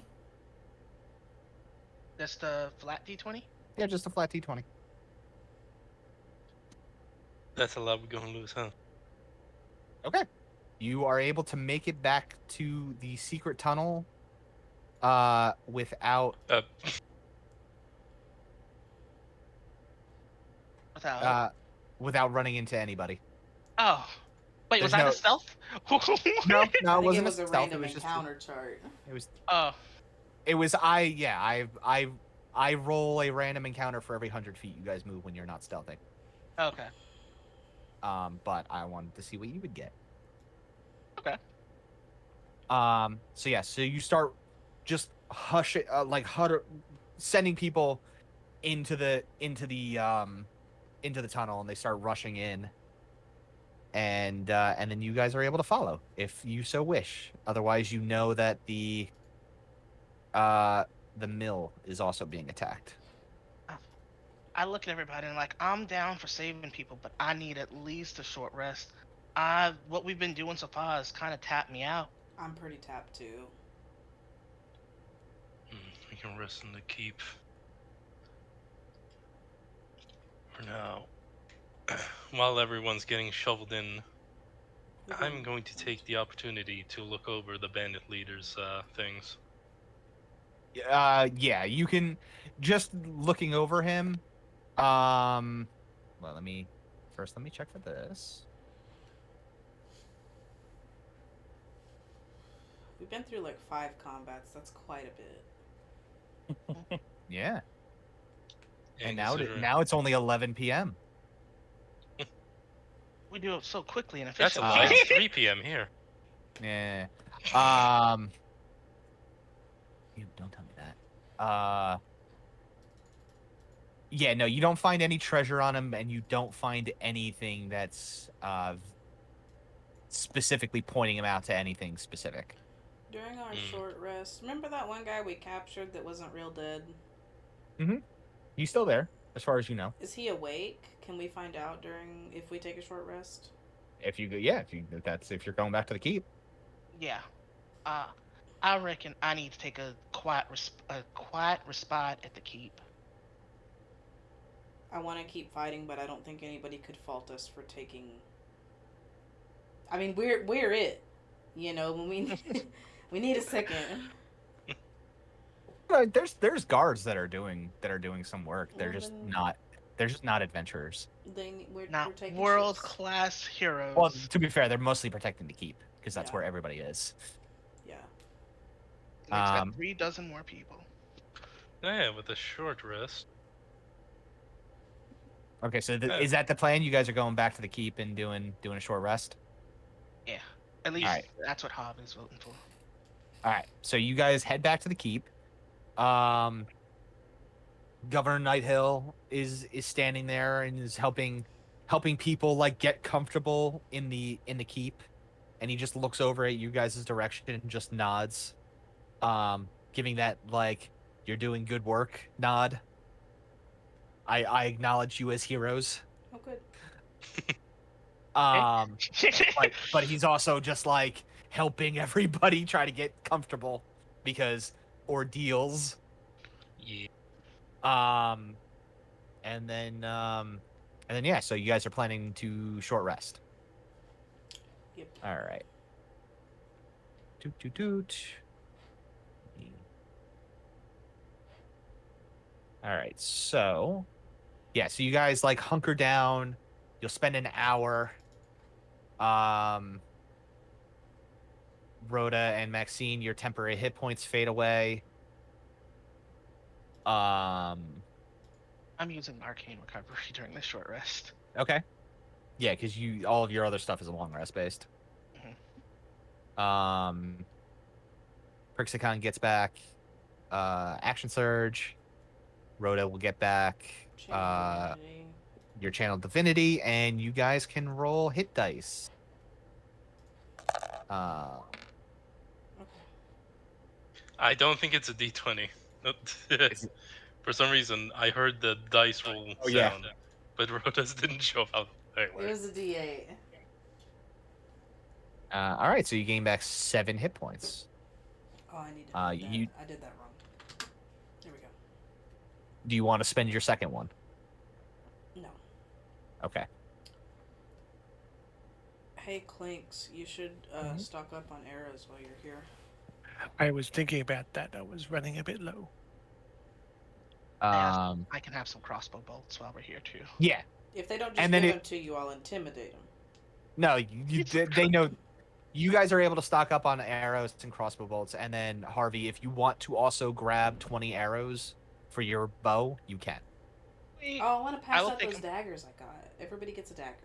That's the flat D20. Yeah, just a flat d20. That's a lot we're gonna lose, huh? Okay. You are able to make it back to the secret tunnel without without running into anybody. Oh, wait, was There's that no- a stealth? No, I it think wasn't it was a stealth. random It was just encounter chart. Oh, it was I roll a random encounter for every 100 feet you guys move when you're not stealthing. okay. But I wanted to see what you would get. Okay. So yeah, so you start just sending people into the tunnel, and they start rushing in. And then you guys are able to follow if you so wish. Otherwise, you know that the mill is also being attacked. I look at everybody and like, I'm down for saving people, but I need at least a short rest. What we've been doing so far has kind of tapped me out. I'm pretty tapped too. We can rest in the keep. For now. While everyone's getting shoveled in, I'm going to take the opportunity to look over the bandit leader's things. Yeah, you can just looking over him. Well, let me check for this. We've been through like 5 combats. That's quite a bit. Yeah. And considering- now it's only 11 p.m. We do it so quickly and That's a efficiently. lot. It's 3 p.m. here. Yeah. You don't tell me that. Yeah, no, you don't find any treasure on him, and you don't find anything that's specifically pointing him out to anything specific. During our short rest, remember that one guy we captured that wasn't real dead? He's still there, as far as you know. Is he awake? Can we find out if we take a short rest? If you're going back to the keep. Yeah. I reckon I need to take a quiet respite at the keep. I want to keep fighting, but I don't think anybody could fault us for taking. I mean, we're it. You know, when we we need a second. There's guards that are doing some work. They're Well, just then not adventurers. we're Not taking world shifts. class heroes. Well, to be fair, they're mostly protecting the keep because that's Yeah. where everybody is. Yeah. Makes that Um, 3 dozen more people. Yeah, with a short rest. Okay, so Yeah. is that the plan? You guys are going back to the keep and doing a short rest. Yeah. At least Alright. that's what Hob is voting for. All right, so you guys head back to the keep. Governor Nighthill is standing there and is helping people like get comfortable in the keep, and he just looks over at you guys' direction and just nods, giving that like you're doing good work nod. I acknowledge you as heroes. Oh, good. But he's also just like helping everybody try to get comfortable because ordeals. Yeah. And then yeah, so you guys are planning to short rest. Yep. All right. Toot toot toot. All right. So, yeah, so you guys like hunker down. You'll spend an hour. Rhoda and Maxine, your temporary hit points fade away. I'm using arcane recovery during this short rest. Okay. Yeah, because all of your other stuff is long rest based. Prixicon gets back. Action Surge. Rhoda will get back your Channel Divinity, and you guys can roll hit dice. I don't think it's a D20. For some reason, I heard the dice roll sound, yeah. but Rhoda's didn't show up It anywhere. was a D8. All right, so you gain back 7 hit points. Oh, I need to. Uh, I you- did that wrong. There we go. Do you want to spend your second one? No. Okay. Hey, Clinks, you should stock up on arrows while you're here. I was thinking about that. I was running a bit low. I can have some crossbow bolts while we're here too. Yeah. If they don't just And give then them to you, I'll intimidate them. No, they know. You guys are able to stock up on arrows and crossbow bolts, and then Harvey, if you want to also grab 20 arrows for your bow, you can. Oh, I want to pass will out take those daggers I got. Everybody gets a dagger.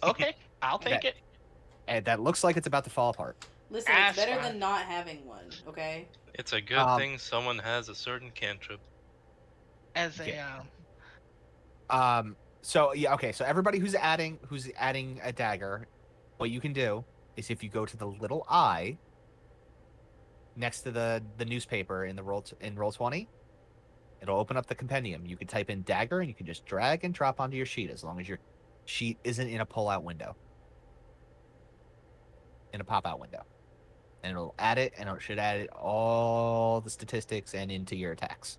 Okay, I'll take it. And that looks like it's about to fall apart. Listen, it's better than not having one, okay? It's a good thing someone has a certain cantrip. As a Yeah. So yeah, okay. So everybody who's adding a dagger, what you can do is if you go to the little I next to the newspaper in the Roll20, it'll open up the compendium. You can type in dagger and you can just drag and drop onto your sheet as long as your sheet isn't in a pull-out window, in a pop-out window, and it'll add it, and it should add all the statistics and into your attacks.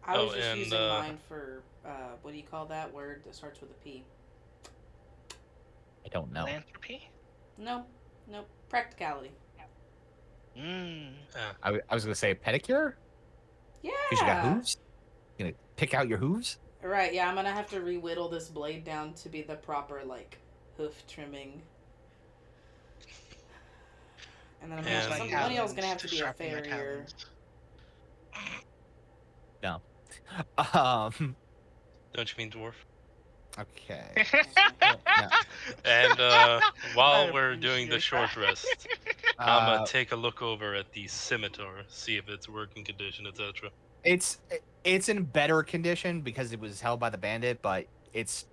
I was just using mine for, what do you call that word that starts with a P? I don't know. Philanthropy? No. Practicality. I was gonna say pedicure. Yeah. Because you got hooves. You gonna pick out your hooves? Right. Yeah, I'm gonna have to re-whittle this blade down to be the proper hoof trimming. And then I'm gonna somebody else gonna have to be a farrier. No. Don't you mean dwarf? Okay. Yeah. And while we're doing the short rest, I'm gonna take a look over at the scimitar, see if it's working condition, etc. It's in better condition because it was held by the bandit, but it's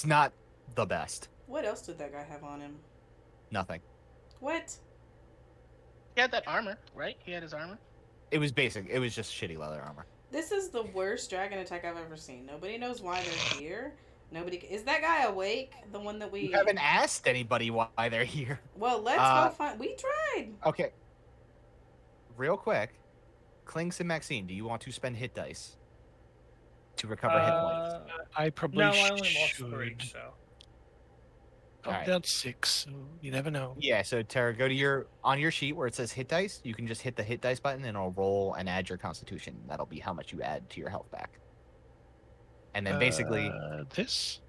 not the best. What else did that guy have on him? Nothing. What? He had that armor, right? He had his armor. It was basic. It was just shitty leather armor. This is the worst dragon attack I've ever seen. Nobody knows why they're here, Nobody. Is that guy awake? The one that You we. haven't asked anybody why they're here. Well, let's Uh, go find. We tried. Okay, real quick, Clinks and Maxine, do you want to spend hit dice to recover hit points? I probably No, I only lost should. 3, so. I'm Alright. down 6, so you never know. Yeah, so Tara, go to on your sheet where it says hit dice. You can just hit the hit dice button and it'll roll and add your constitution. That'll be how much you add to your health back. And then basically, This?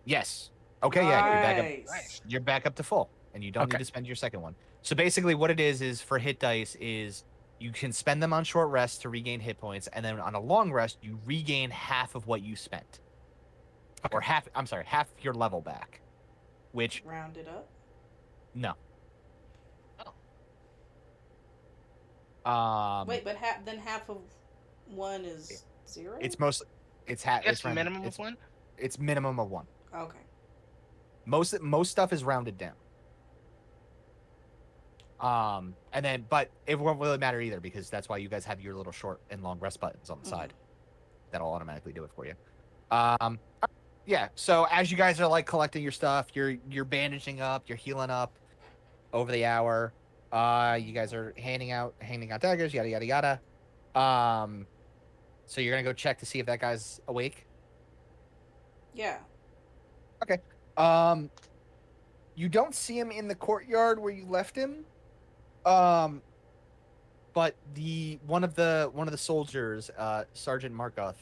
yes. Okay, yeah, you're back up. Nice. You're back up to full, and you don't need Okay. to spend your second one. So basically, what it is for hit dice is you can spend them on short rest to regain hit points, and then on a long rest you regain half of what you spent, or half. I'm sorry, half your level back. Which Round it up. no. Wait, but then half of one is 0. It's mostly it's half. It's It's random. minimum of one. It's minimum of 1. Okay. Most stuff is rounded down. And then, but it won't really matter either because that's why you guys have your little short and long rest buttons on the side. That'll automatically do it for you. Yeah. So as you guys are like collecting your stuff, you're bandaging up, you're healing up over the hour. You guys are handing out daggers, yada yada yada. So you're gonna go check to see if that guy's awake. Yeah. You don't see him in the courtyard where you left him. But one of the soldiers, Sergeant Markoth,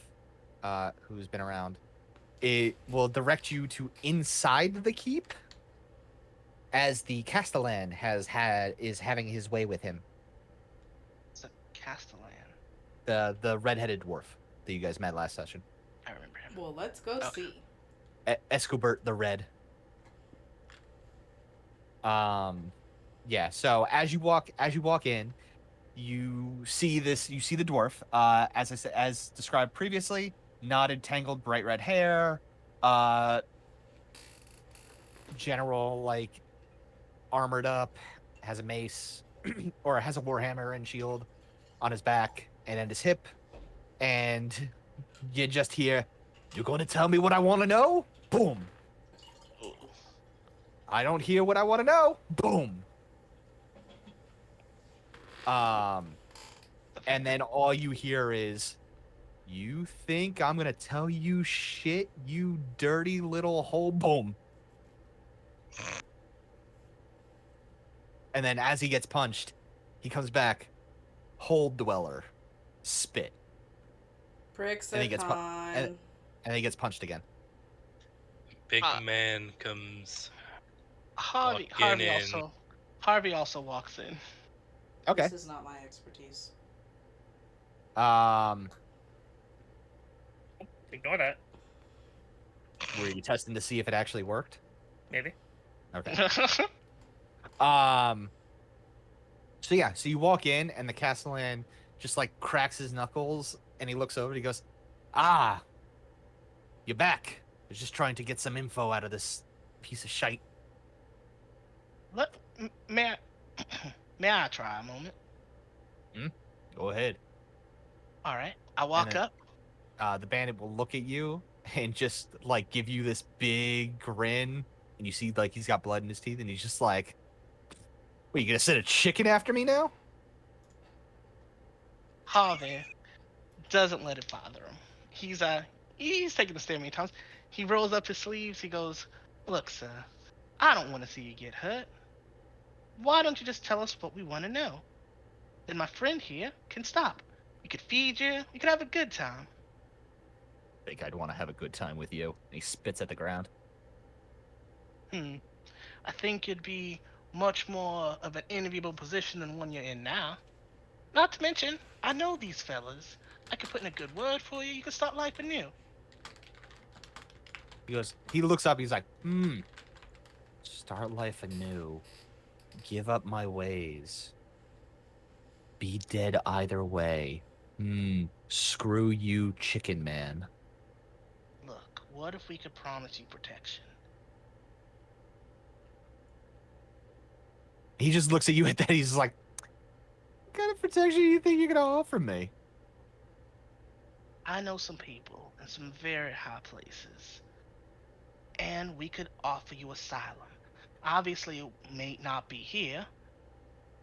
who's been around, it will direct you to inside the keep, as the Castellan is having his way with him. It's a Castellan. The redheaded dwarf that you guys met last session. I remember him. Well, let's go Okay. see. Escobert the Red. Yeah. So as you walk in, you see the dwarf. As I said, as described previously, knotted, tangled, bright red hair. General like armored up, has a mace or has a warhammer and shield on his back and at his hip, and you just hear, "You're going to tell me what I want to know?" Boom. I don't hear what I want to know. Boom. And then all you hear is, "You think I'm gonna tell you shit, you dirty little hole?" Boom. And then as he gets punched, he comes back, "Hold dweller, spit," Pricks And a he gets con. and he gets punched again. Big man comes. Harvey Walking in. Harvey also walks in. Okay. This is not my expertise. Ignore that. Were you testing to see if it actually worked? Maybe. Okay. So yeah, so you walk in and the Castellan just like cracks his knuckles and he looks over and he goes, "Ah, you're back. I was just trying to get some info out of this piece of shite." May I try a moment? Go ahead. All right. I walk then- up. The bandit will look at you and just like give you this big grin, and you see like he's got blood in his teeth, and he's just like, "What, you gonna send a chicken after me now?" Harvey doesn't let it bother him. He's taking the stare many times. He rolls up his sleeves. He goes, "Look, sir, I don't want to see you get hurt. Why don't you just tell us what we want to know? Then my friend here can stop. We could feed you. We could have a good time." "I think I'd want to have a good time with you." And he spits at the ground. I think you'd be much more of an enviable position than one you're in now. Not to mention, I know these fellas. I could put in a good word for you. You could start life anew. He looks up, he's like, "Start life anew. Give up my ways. Be dead either way. Screw you, chicken man." Look, what if we could promise you protection? He just looks at you at that, he's like, "What kind of protection do you think you're gonna offer me?" I know some people in some very high places. and we could offer you asylum. Obviously, it may not be here,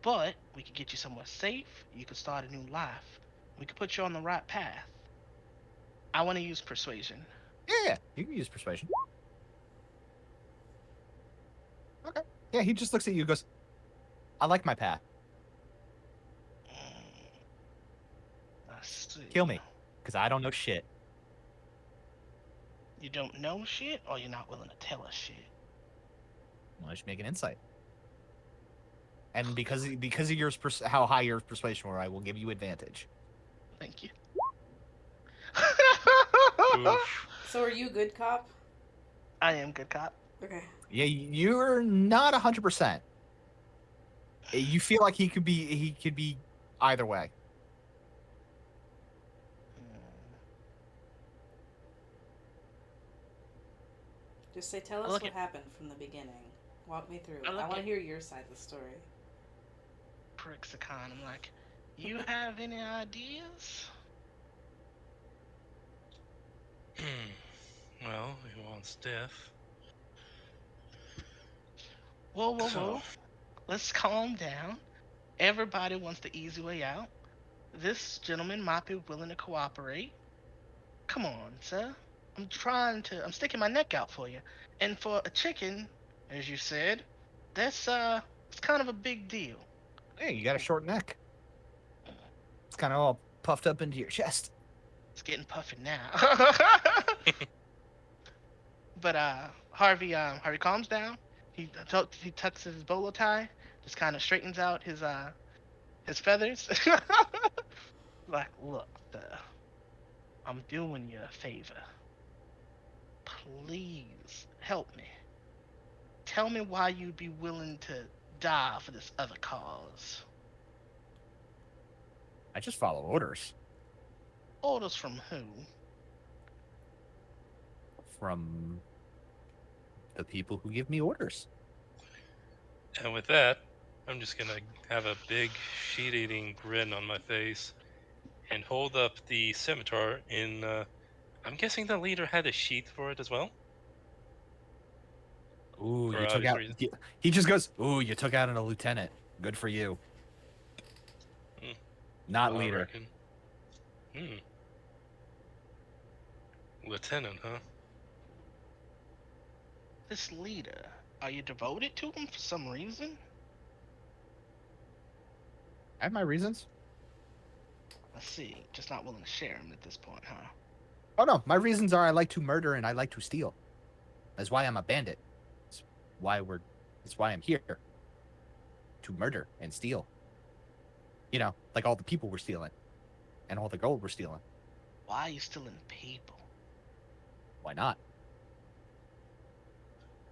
but we could get you somewhere safe. You could start a new life. We could put you on the right path. I want to use persuasion. Yeah, you can use persuasion. Okay. Yeah, he just looks at you and goes, I like my path. Mm, let's see. Kill me, because I don't know shit. You don't know shit, or you're not willing to tell us shit. Well, I should make an insight. And because of your how high your persuasion were, I will give you advantage. Thank you. Oof. So are you good cop? I am good cop. Okay. Yeah, you're not 100%. You feel like he could be either way. Just say, tell I us look what at- happened from the beginning. Walk me through it. I I look want to at- hear your side of the story. Prixicon. I'm like, you have any ideas? Well, he wants death. Whoa, whoa, So- whoa. Let's calm down. Everybody wants the easy way out. This gentleman might be willing to cooperate. Come on, sir. I'm sticking my neck out for you. And for a chicken, as you said, it's kind of a big deal. Hey, you got a short neck. It's kind of all puffed up into your chest. It's getting puffy now. But Harvey calms down. He tucks his bolo tie, just kind of straightens out his feathers. Like, look, sir, I'm doing you a favor. Please help me. Tell me why you'd be willing to die for this other cause. I just follow orders Orders from who? from the people who give me orders. And with that, I'm just gonna have a big shit-eating grin on my face and hold up the scimitar in. I'm guessing the leader had a sheath for it as well. Ooh, For you took obvious out. reasons. He just goes, ooh, you took out a lieutenant. Good for you. Hmm. Not I leader. reckon. Lieutenant, huh? This leader. Are you devoted to him for some reason? I have my reasons. Let's see. Just not willing to share him at this point, huh? Oh no, my reasons are I like to murder and I like to steal. That's why I'm a bandit. It's why I'm here. To murder and steal. You know, like all the people we're stealing. And all the gold we're stealing. Why are you stealing people? Why not?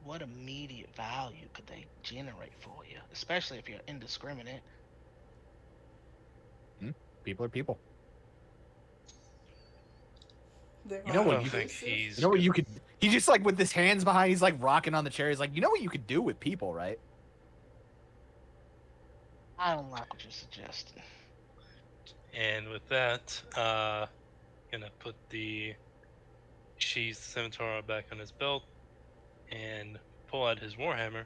What immediate value could they generate for you? Especially if you're indiscriminate. People are people. They're You know all what I don't you- think inclusive. he's. You know what you could... He just like with his hands behind, he's like rocking on the chair. He's like, you know what you could do with people, right? I don't like what you're suggesting. And with that, gonna put the sheath scimitar back on his belt and pull out his warhammer.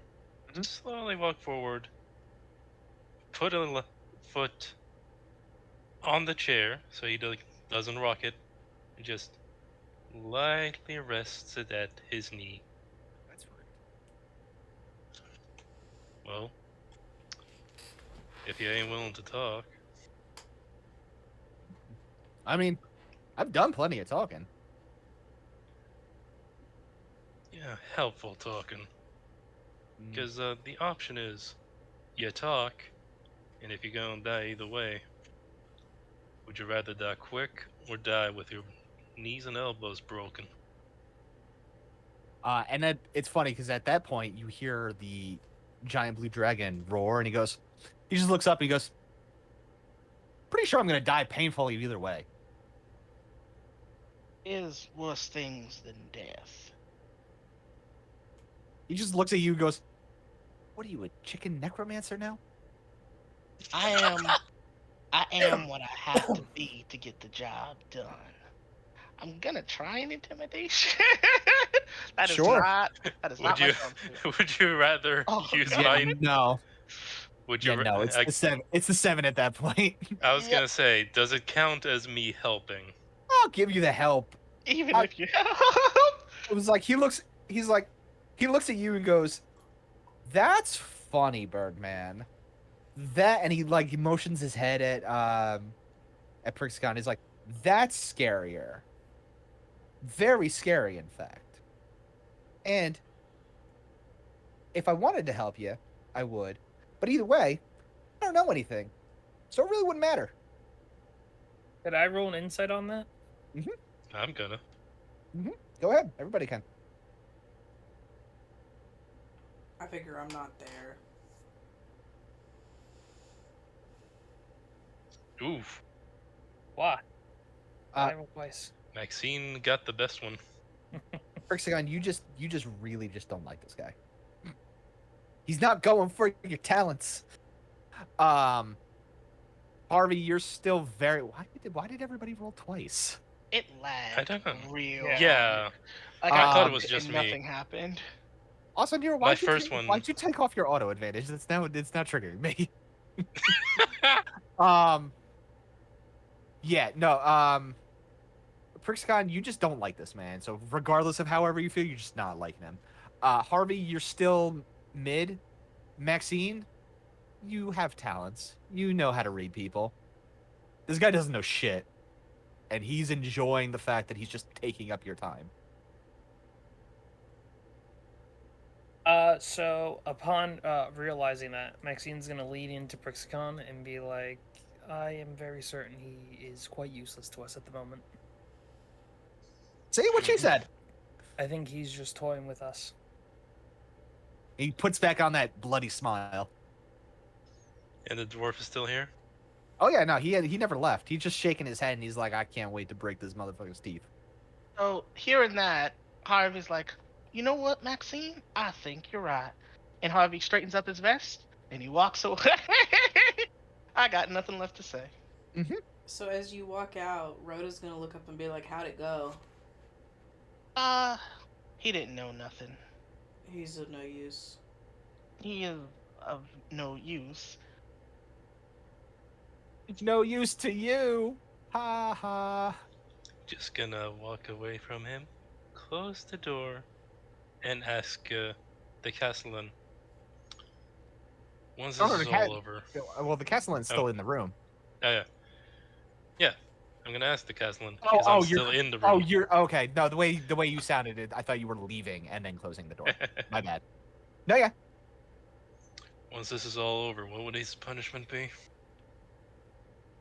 Mhm. Slowly walk forward, put a foot on the chair so he doesn't rock it, and just lightly rests it at his knee. That's rude. Well, if you ain't willing to talk, I mean, I've done plenty of talking. yeah, helpful talking. Mm. Because the option is you talk, and if you're gonna die either way, would you rather die quick or die with your knees and elbows broken? And then it's funny because at that point you hear the giant blue dragon roar, and he just looks up and he goes, "Pretty sure I'm gonna die painfully either way." Is worse things than death. He just looks at you and goes, "What are you, a chicken necromancer now?" I am what I have to be to get the job done. I'm gonna try an intimidation. That is Sure. not. That is Would not my you strong suit. would you rather Oh use god. Yeah, my no. would Yeah, you no. It's the 7. It's the 7 at that point. I was Yeah. gonna say, does it count as me helping? I'll give you the help. Even I- if you. It was like he looks. He's like, he looks at you and goes, "That's funny, Birdman." That, and he like motions his head at Prixcon. He's like, "That's scarier. Very scary, in fact. And if I wanted to help you, I would. But either way, I don't know anything, so it really wouldn't matter." Did I roll an insight on that? I'm gonna. Go ahead. Everybody can. I figure I'm not there. Oof. Why? Uh, I roll twice. Maxine got the best one. Prixcon, you just really just don't like this guy. He's not going for your talents. Harvey, you're still very. Why did everybody roll twice? It lagged. I don't know. Real. Yeah. Like I thought it clicked was just and me. nothing happened. Also, Nero, My first one- why'd you take off your auto advantage? It's now triggering me. Yeah, no, Prixcon, you just don't like this man. So regardless of however you feel, you're just not liking him. Harvey, you're still mid. Maxine, you have talents. You know how to read people. This guy doesn't know shit. And he's enjoying the fact that he's just taking up your time. So upon realizing that, Maxine's gonna lean into Prixicon and be like, I am very certain he is quite useless to us at the moment. See what she said. I think he's just toying with us. He puts back on that bloody smile. And the dwarf is still here? Oh yeah, no, he never left. He's just shaking his head and he's like, I can't wait to break this motherfucker's teeth. So hearing that, Harvey's like, you know what, Maxine? I think you're right. And Harvey straightens up his vest and he walks away. I got nothing left to say. So as you walk out, Rhoda's gonna look up and be like, "How'd it go?" He didn't know nothing. He's of no use. He is of no use. It's no use to you. Ha ha. Just gonna walk away from him, close the door, and ask the Castellan. Once this Oh, is the cat- all over. Well, the Castellan's still Oh. in the room. Yeah. I'm gonna ask the Castellan Oh, because I'm oh, still you're- in the room. Oh, you're okay. No, the way you sounded it, I thought you were leaving and then closing the door. My bad. No, yeah. Once this is all over, what would his punishment be?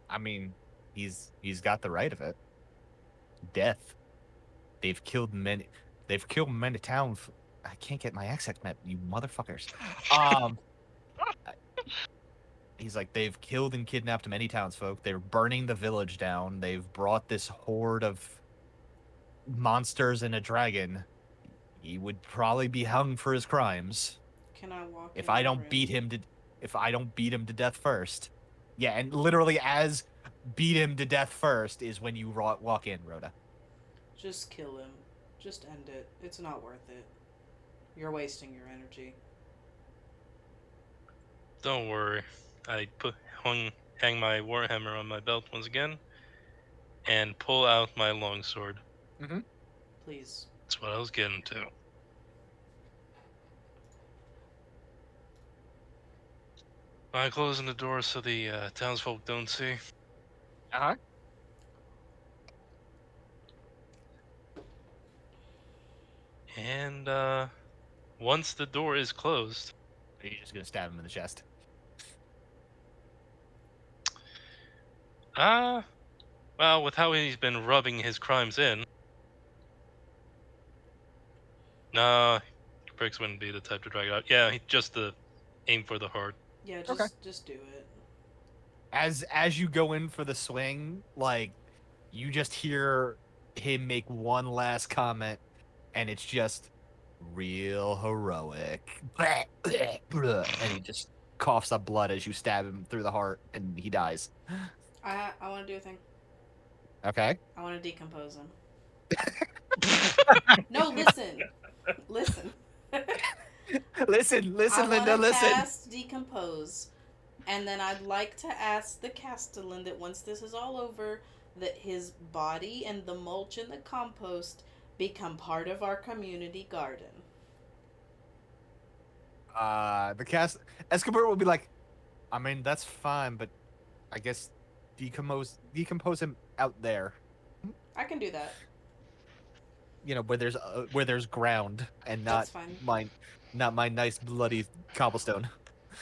I mean, he's got the right of it. Death. They've killed many towns. I can't get my accent met, you motherfuckers. He's like, they've killed and kidnapped many townsfolk. They're burning the village down. They've brought this horde of monsters and a dragon. He would probably be hung for his crimes Can I walk? if in I the don't room? beat him to death first. Yeah, and literally as beat him to death first is when you walk in, Rhoda. Just kill him. Just end it. It's not worth it. You're wasting your energy. Don't worry. I hang my warhammer on my belt once again, and pull out my longsword. Please. That's what I was getting to. I'm closing the door so the townsfolk don't see. Uh-huh. And once the door is closed, You're just gonna stab him in the chest. well, with how he's been rubbing his crimes in, nah, Briggs wouldn't be the type to drag it out. Yeah, just to aim for the heart. Yeah, Okay. just do it. As you go in for the swing, like you just hear him make one last comment, and it's just real heroic. And he just coughs up blood as you stab him through the heart, and he dies. I want to do a thing. Okay. I want to decompose him. No, listen. Listen. Listen, I Linda, want to listen. cast Decompose, and then I'd like to ask the Castellan that once this is all over, that his body and the mulch and the compost become part of our community garden. The cast Escobar will be like, I mean, that's fine, but I guess decompose him out there. I can do that. You know, where there's ground and not That's fine. my nice bloody cobblestone.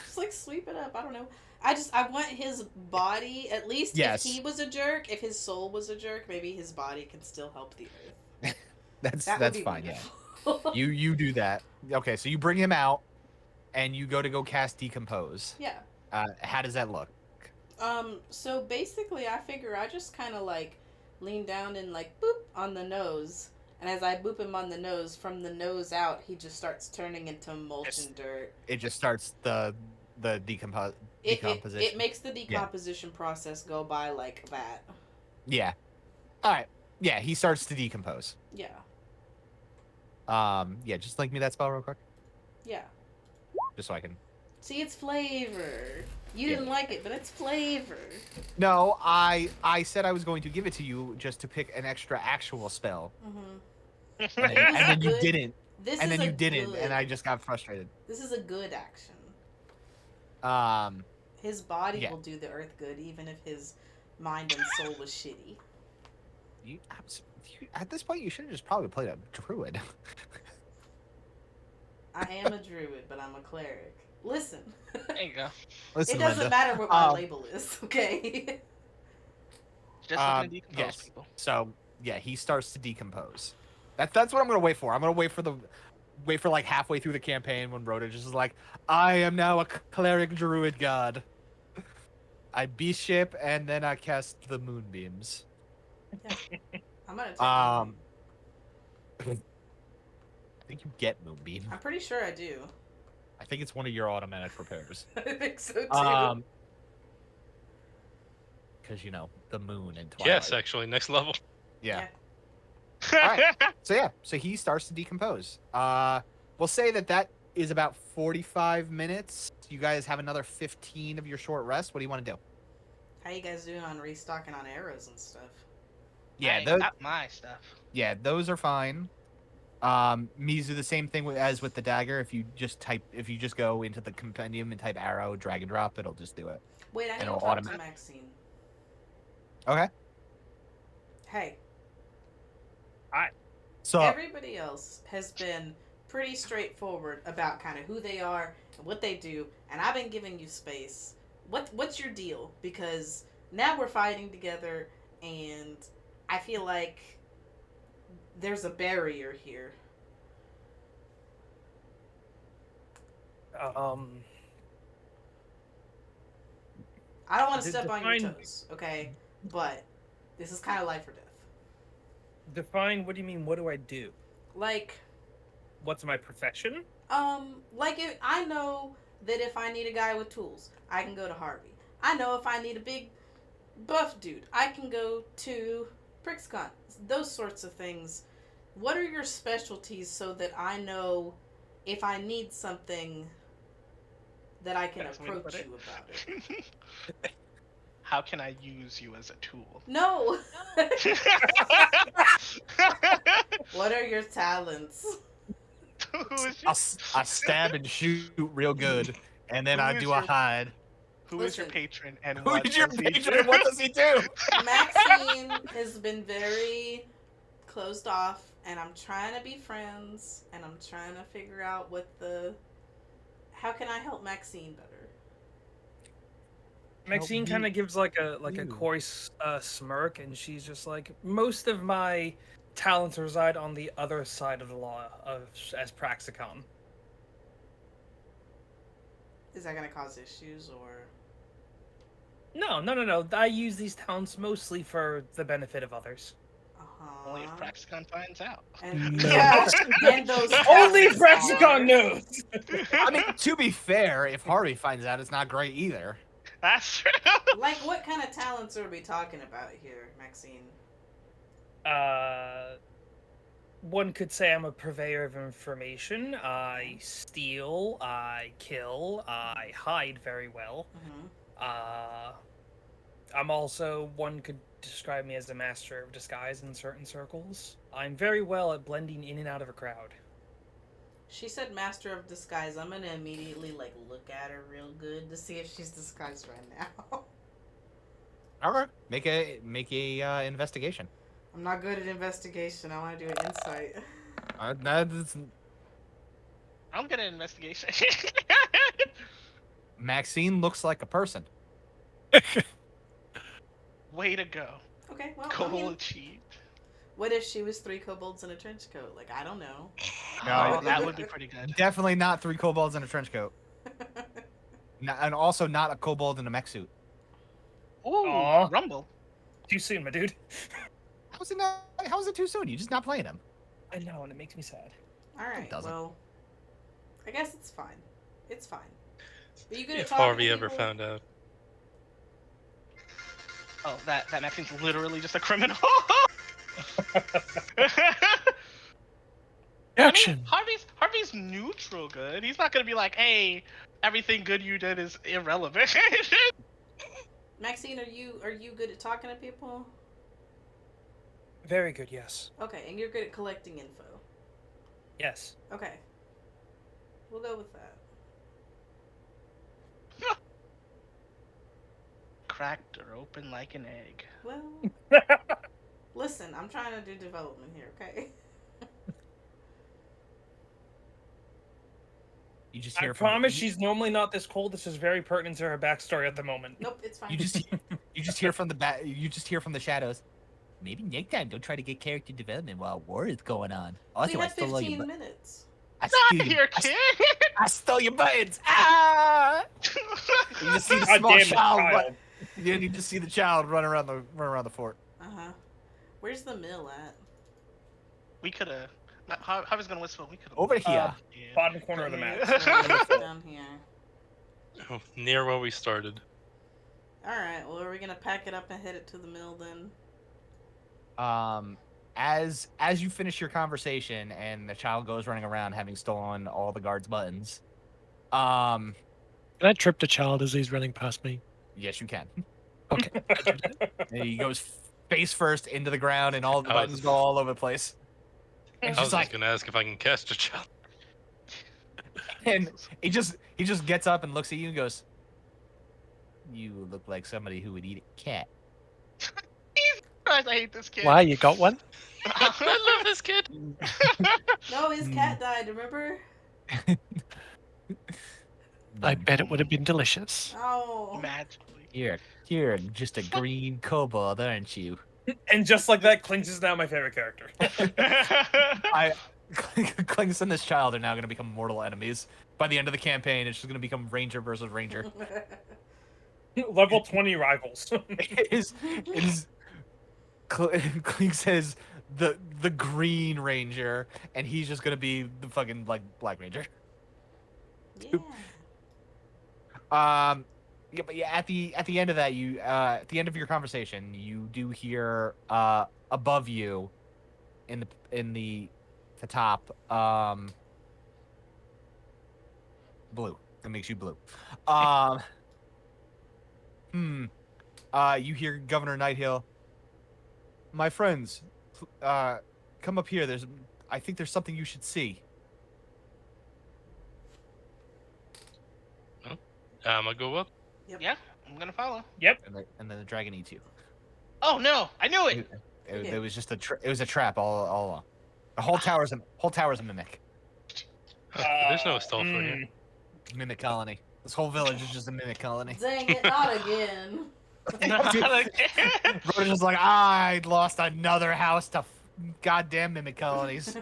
Just like sweep it up. I don't know. I want his body, at least Yes. if he was a jerk, if his soul was a jerk, maybe his body can still help the earth. That's That would be fine. wonderful. Yeah, you do that. Okay, so you bring him out, and you go cast decompose. Yeah. How does that look? So basically I figure I just kind of like lean down and like boop on the nose. And as I boop him on the nose, from the nose out, he just starts turning into mulch and dirt. It just starts the decomposition. It makes the decomposition process go by like that. Yeah. All right. Yeah, he starts to decompose. Yeah. Yeah, just link me that spell real quick, Yeah. just so I can. See, it's flavor. You Yeah. didn't like it, but it's flavor. No, I said I was going to give it to you just to pick an extra actual spell, Mm-hmm. and then you didn't, This and is then you a didn't, good, and I just got frustrated. This is a good action. His body Yeah. will do the earth good, even if his mind and soul was shitty. At this point, you should have just probably played a druid. I am a druid, but I'm a cleric. Listen. There you go. Listen, It doesn't Linda. matter what my label is, okay? Just looking to decompose yes. people. So yeah, he starts to decompose. That's what I'm gonna wait for. I'm gonna wait for like halfway through the campaign when Rhoda just is like, I am now a cleric druid god. I bishop and then I cast the moonbeams. Yeah. I'm gonna take I think you get moonbeam. I'm pretty sure I do. I think it's one of your automatic repairs. I think so too. Because you know the moon and Twilight. Yes, actually, next level. Yeah. Alright. So he starts to decompose. We'll say that is about 45 minutes. You guys have another 15 of your short rest. What do you want to do? How you guys doing on restocking on arrows and stuff? I got my stuff. Yeah, those are fine. Mizu, the same thing as with the dagger. If you just go into the compendium and type arrow, drag and drop, it'll just do it. Wait, I need to it'll talk to Maxine. Okay. Hey. So Everybody else has been pretty straightforward about kind of who they are and what they do, and I've been giving you space. What's your deal? Because now we're fighting together, and I feel like there's a barrier here. I I don't want to step on your toes, okay? But this is kind of life or death. Define. What do you mean? What do I do? Like, What's my profession? like if I know that if I need a guy with tools, I can go to Harvey. I know if I need a big buff dude, I can go to PrixCon. Those sorts of things. What are your specialties so that I know if I need something that I can That's the way to approach put it. you about it? How can I use you as a tool? No. What are your talents? Who is your, I stab and shoot real good, and then Who I is do a your- hide. who is your Listen. patron and Who what is your does he patron do? and what does he do? Maxine has been very closed off, and I'm trying to be friends, and I'm trying to figure out how can I help Maxine better? Maxine me kind of gives like a you. coy smirk, and she's just like, most of my talents reside on the other side of the law as Praxicon. Is that gonna cause issues or? No. I use these talents mostly for the benefit of others. Only if Praxicon finds out. And, No. yeah, and those Only talents Praxicon are- knows. I mean, to be fair, if Harvey finds out, it's not great either. That's true. Like, what kind of talents are we talking about here, Maxine? one could say I'm a purveyor of information. I steal, I kill, I hide very well. Mm-hmm. I'm also, one could describe me as a master of disguise in certain circles. I'm very well at blending in and out of a crowd. She said master of disguise. I'm gonna immediately like look at her real good to see if she's disguised right now. Okay. Make a investigation. I'm not good at investigation. I want to do an insight. That's, I'm good at investigation. Maxine looks like a person. Way to go. Okay, well, Goal achieved. what if she was 3 kobolds in a trench coat? Like, I don't know. Oh, that would be pretty good. Definitely not 3 kobolds in a trench coat. And also not a kobold in a mech suit. Ooh, Aw. Rumble. Too soon, my dude. How is it too soon? You're just not playing him. I know, and it makes me sad. Alright, doesn't. well, I guess it's fine. It's fine. Are you good at If talking Harvey to ever people? found out. Oh, that Maxine's literally just a criminal. Action. I mean, Harvey's neutral good. He's not gonna be like, hey, everything good you did is irrelevant. Maxine, are you good at talking to people? Very good, yes. Okay, and you're good at collecting info. Yes. Okay. We'll go with that. Cracked or open like an egg. Well, listen, I'm trying to do development here, okay? You just I hear promise she's normally not this cold. This is very pertinent to her backstory at the moment. Nope, it's fine. You just hear from the shadows. Maybe next time don't try to get character development while war is going on. we Also, I had stole all your 15 minutes. Not here, kid. I stole your buttons. Ah! You just see the God small damn it, child. child. You just see the child run around the fort. Uh-huh. Where's the mill at? We could have. I was gonna whisper. We could have. Over here. Bottom corner of the map. Down here. Oh, near where we started. Alright, well, are we gonna pack it up and head it to the mill then? As you finish your conversation and the child goes running around having stolen all the guards' buttons, Can I trip the child as he's running past me? yes, you can. Okay. And he goes face first into the ground, and all the I was- buttons go all over the place. And I she's was like, just gonna ask if I can cast a child. and he just gets up and looks at you and goes, "You look like somebody who would eat a cat." Christ, I hate this kid. Why, you got one? I love this kid. No, his cat died, remember? I bet it would have been delicious. Oh. Magically. You're just a green kobold, aren't you? And just like that, Clinks is now my favorite character. Clinks and this child are now going to become mortal enemies. By the end of the campaign, it's just going to become Ranger versus Ranger. Level 20 rivals. It is Clink says the Green Ranger, and he's just going to be the fucking like Black Ranger. Yeah. Yeah, but yeah, at the end of that, you at the end of your conversation, you do hear above you, in the top, blue. That makes you blue. You hear Governor Nighthill. My friends, come up here. I think there's something you should see. I'ma go up. Yeah, I'm gonna follow. And then the dragon eats you. Oh no, I knew it. It was just it was a trap all along. The whole tower's a mimic. There's no stealth for here. Mimic colony. This whole village is just a mimic colony. Dang it, not again. Bro's just like, I lost another house to goddamn mimic colonies.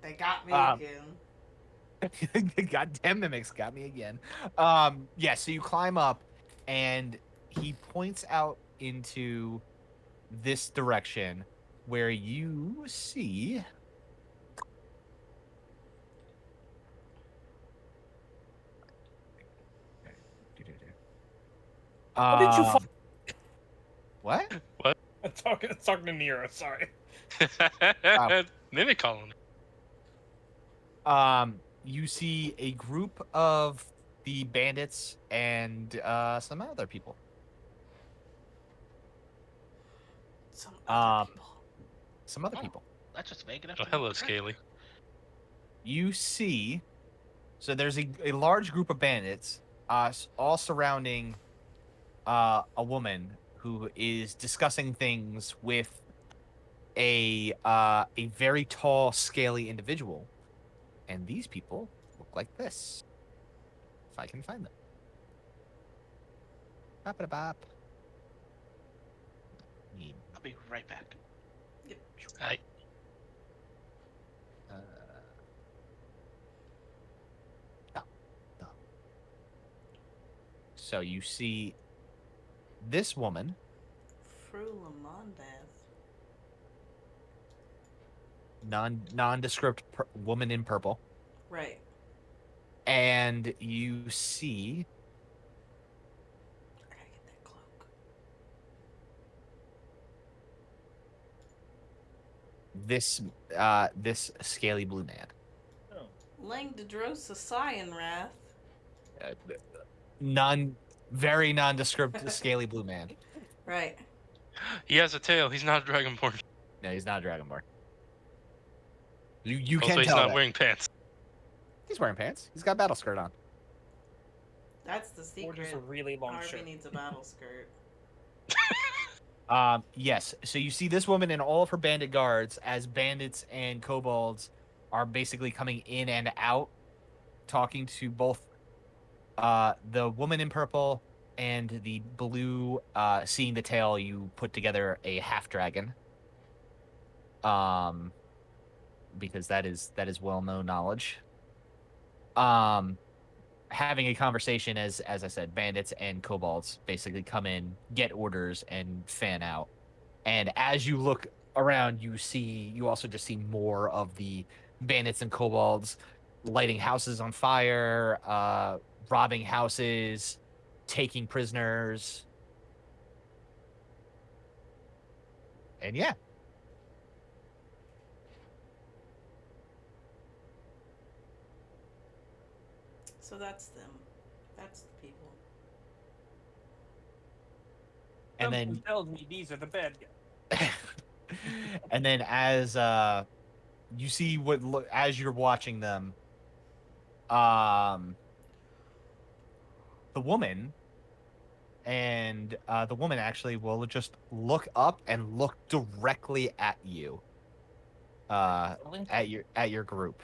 They got me again. Goddamn mimics got me again. Yeah, so you climb up, and he points out into this direction where you see. How did you What? I'm talking to Nero, sorry. Mimic colony. You see a group of the bandits and some other people. Some other Um, people. Some other Oh. people. That's just vague enough. Oh, to hello, look at. Scaly. You see, so there's a large group of bandits, all surrounding a woman who is discussing things with a very tall, scaly individual, and these people look like this. If I can find them. Bop it bop. I'll be right back. I Uh, no, no. So you see this woman, Fru Lamondath. nondescript woman in purple, Right. and you see I gotta get that cloak. this scaly blue man. Oh. Lang Dedrosa Cyanrath. Uh, very nondescript scaly blue man. Right. he has a tail. He's not a dragonborn. No, he's not a dragonborn. You Also, can he's tell not that. wearing pants. He's wearing pants. He's got a battle skirt on. That's the Or secret. just a really long Harvey shirt. needs a battle skirt. Yes. So you see this woman and all of her bandit guards as bandits and kobolds are basically coming in and out, talking to both the woman in purple and the blue, seeing the tail, you put together a half dragon. Because that is well known knowledge. Having a conversation as I said, bandits and kobolds basically come in, get orders, and fan out. And as you look around, you also just see more of the bandits and kobolds lighting houses on fire, robbing houses, taking prisoners. And yeah. So that's them. That's the people. And Something then tells me these are the bad guys. and then as you see as you're watching them, the woman actually will just look up and look directly at you, at your group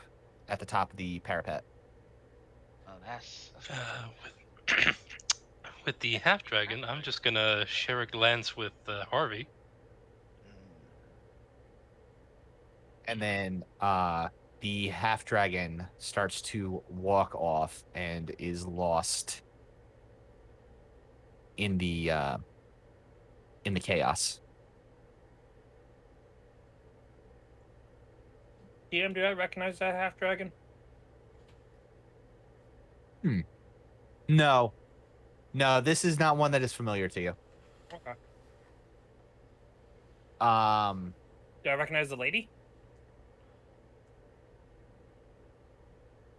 at the top of the parapet. Oh, that's With the half dragon, I'm just gonna share a glance with Harvey. And then the half dragon starts to walk off and is lost in the chaos. DM, do I recognize that half dragon? No, this is not one that is familiar to you. Okay. Do I recognize the lady?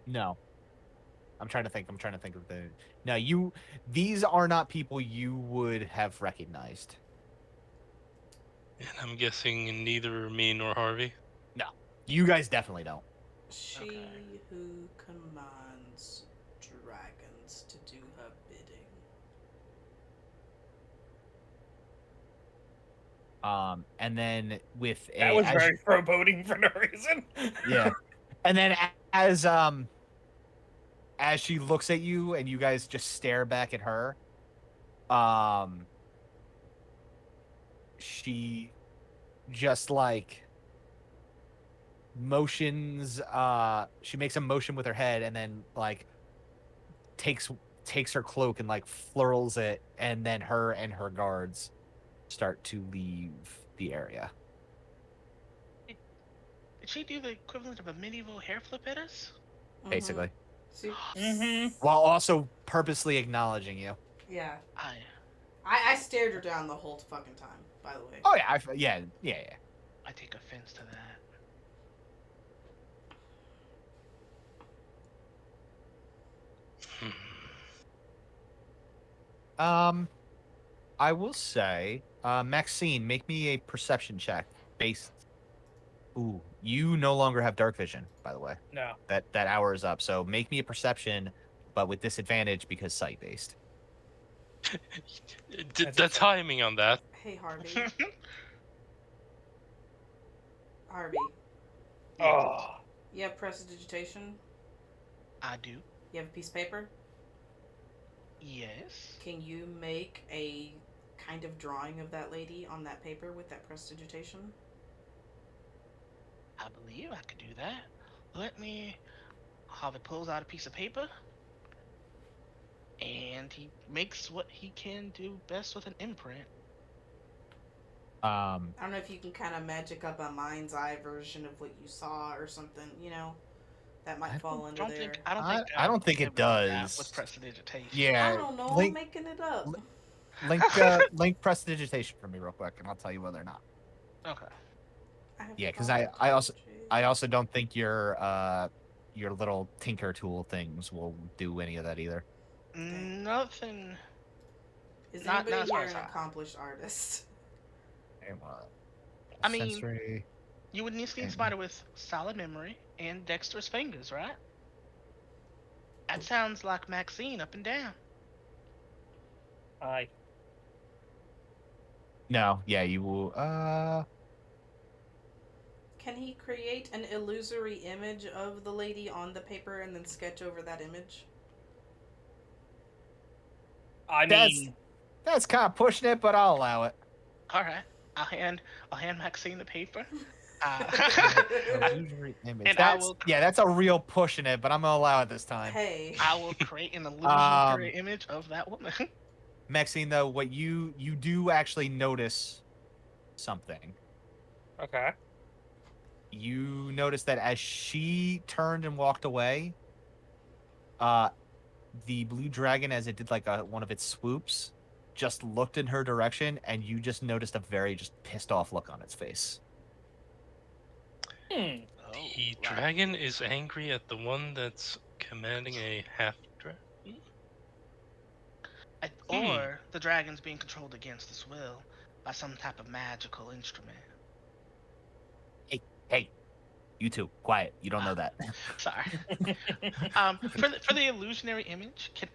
No. I'm trying to think of the. No, these are not people you would have recognized. And I'm guessing neither me nor Harvey. No, you guys definitely don't. She Okay. who commands dragons to do her bidding. And then with a That was very foreboding for no reason. yeah, and then as she looks at you and you guys just stare back at her, she just like motions, she makes a motion with her head and then like takes her cloak and like flurls it, and then her and her guards start to leave the area. Did she do the equivalent of a medieval hair flip at us? Basically, See, while also purposely acknowledging you. yeah. I I stared her down the whole fucking time, by the way. Oh yeah, yeah. I take offense to that. I will say, Maxine, make me a perception check based. Ooh, you no longer have dark vision, by the way. No. That hour is up. So make me a perception, but with disadvantage because sight based. The timing on that. Hey, Harvey. Harvey, Oh. you have prestidigitation? I do. You have a piece of paper? Yes. Can you make a kind of drawing of that lady on that paper with that prestidigitation? I believe I could do that. Let me. Harvey pulls out a piece of paper, and he makes what he can do best with an imprint. I don't know if you can kind of magic up a mind's eye version of what you saw or something, you know? That might fall under there. I don't think. I don't think it ever did that does. with prestidigitation. Yeah. I don't know. I'm Link, making it up. link prestidigitation for me real quick, and I'll tell you whether or not. Okay. Yeah, because I also don't think your little tinker tool things will do any of that either. Nothing. Is not anybody as far here as an I- accomplished artist? I mean, sensory. You would need a spider with solid memory and dexterous fingers, right? That sounds like Maxine up and down. Aye. No, yeah, you will. Can he create an illusory image of the lady on the paper and then sketch over that image? I mean, That's kind of pushing it, but I'll allow it. All right, I'll hand Maxine the paper. Illusory image. And that's a real pushing it, but I'm gonna allow it this time. Hey. I will create an illusory image of that woman. Maxine, though, what you do actually notice something. okay. You notice that as she turned and walked away, the blue dragon, as it did like one of its swoops, just looked in her direction, and you just noticed a very just pissed off look on its face. The dragon is angry at the one that's commanding a half dragon. Or the dragon's being controlled against its will by some type of magical instrument. Hey, you two, quiet. You don't know that. Sorry. For the illusionary image, can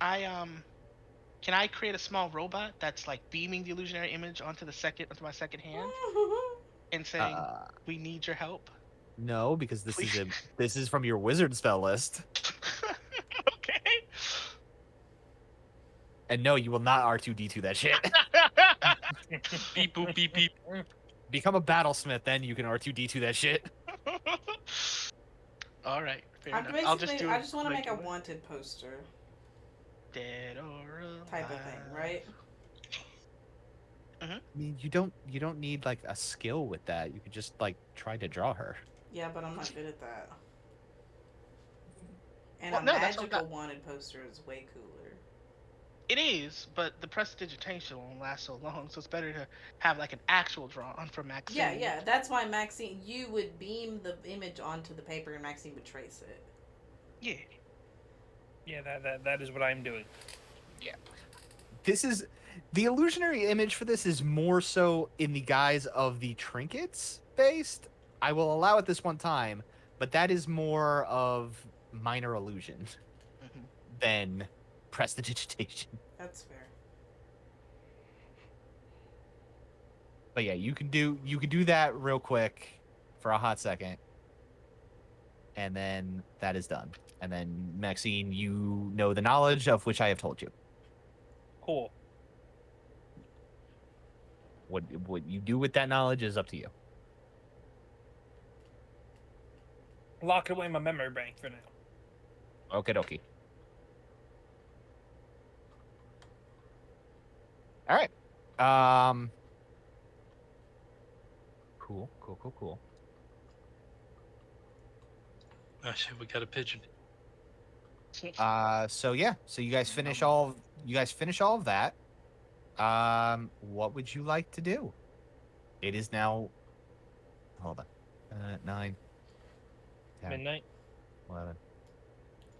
I create a small robot that's like beaming the illusionary image onto my second hand and saying, "We need your help"? No, because this is from your wizard spell list. Okay. And no, you will not R2D2 that shit. Beep boop beep beep. Become a battlesmith, then you can R2D2 that shit. All right, fair enough. I just want to make a wanted poster dead or alive type of thing, right? I mean, you don't need like a skill with that. You could just like try to draw her. Yeah, but I'm not good at that. And Well, a no, that's what magical wanted poster is way cooler. It is, but the prestidigitation won't last so long, so it's better to have like an actual drawing for Maxine. Yeah, that's why Maxine, you would beam the image onto the paper and Maxine would trace it. Yeah. Yeah, that is what I'm doing. Yeah. This is the illusionary image for this is more so in the guise of the trinkets based. I will allow it this one time, but that is more of minor illusion than prestidigitation. That's fair. But yeah, you can do that real quick for a hot second, and then that is done. And then Maxine, you know the knowledge of which I have told you. Cool. What you do with that knowledge is up to you. Lock it away in my memory bank for now. Okie dokie. All right. Cool. Oh shit, we got a pigeon. So you guys finish all of that. What would you like to do? It is now Hold on. 9, 10, Midnight. 11,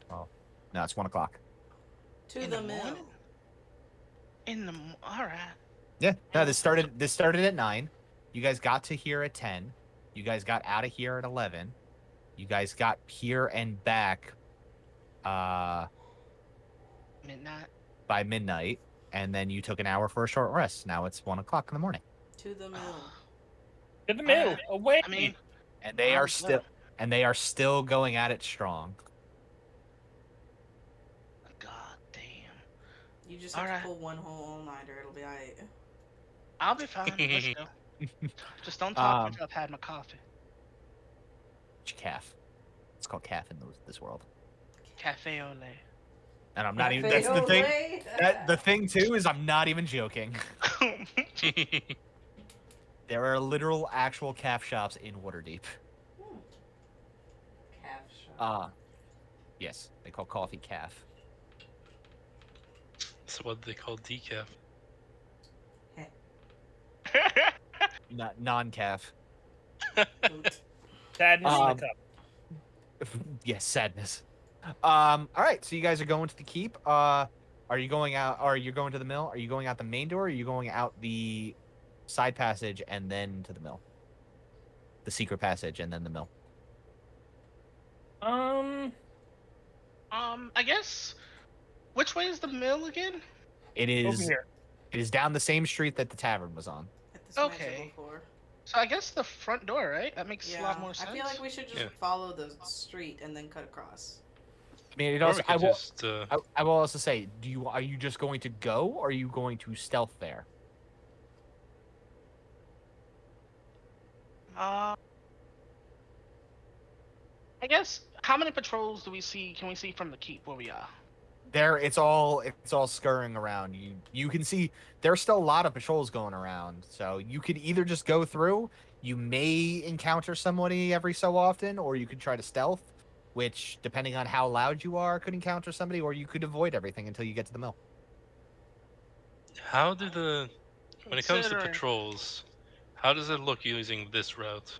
12. No, it's 1 o'clock. To In the the mill. morning? All right. Yeah. No, this started at 9. You guys got to here at 10. You guys got out of here at 11. You guys got here and back Midnight. by midnight, and then you took an hour for a short rest. Now it's 1 o'clock in the morning. To the mill. To the mill. Alright. Away. I mean, And they might are as still well. still going at it strong. God damn. You just have Alright. to pull one whole all-nighter. It'll be alright. I'll be fine. Let's go. Just don't talk until I've had my coffee. Calf. It's called calf in this world. Cafe au And I'm not even. Cafe That's the thing. Olay. The thing too is I'm not even joking. lait. There are literal actual calf shops in Waterdeep. Calf shop. Yes, they call coffee calf. That's what they call decaf. Not non-calf. Boot. Sadness in Um, the cup. Yes, sadness. All right, so you guys are going to the keep. Are you going out? Or are you going to the mill? Are you going out the main door? Or are you going out the side passage and then to the mill? The secret passage and then the mill. I guess. Which way is the mill again? It Over is. here. It is down the same street that the tavern was on. At this Okay. magical floor. So I guess the front door, right? That makes a lot Yeah. more sense. I feel like we should just Yeah. follow the street and then cut across. I mean, it Or also. we could just. I will also say, are you just going to go, or are you going to stealth there? I guess. How many patrols do we see? Can we see from the keep where we are? There, it's all scurrying around. You can see there's still a lot of patrols going around. So you could either just go through. You may encounter somebody every so often, or you could try to stealth, which, depending on how loud you are, could encounter somebody, or you could avoid everything until you get to the mill. How do the. When it comes to Considering- patrols, how does it look using this route?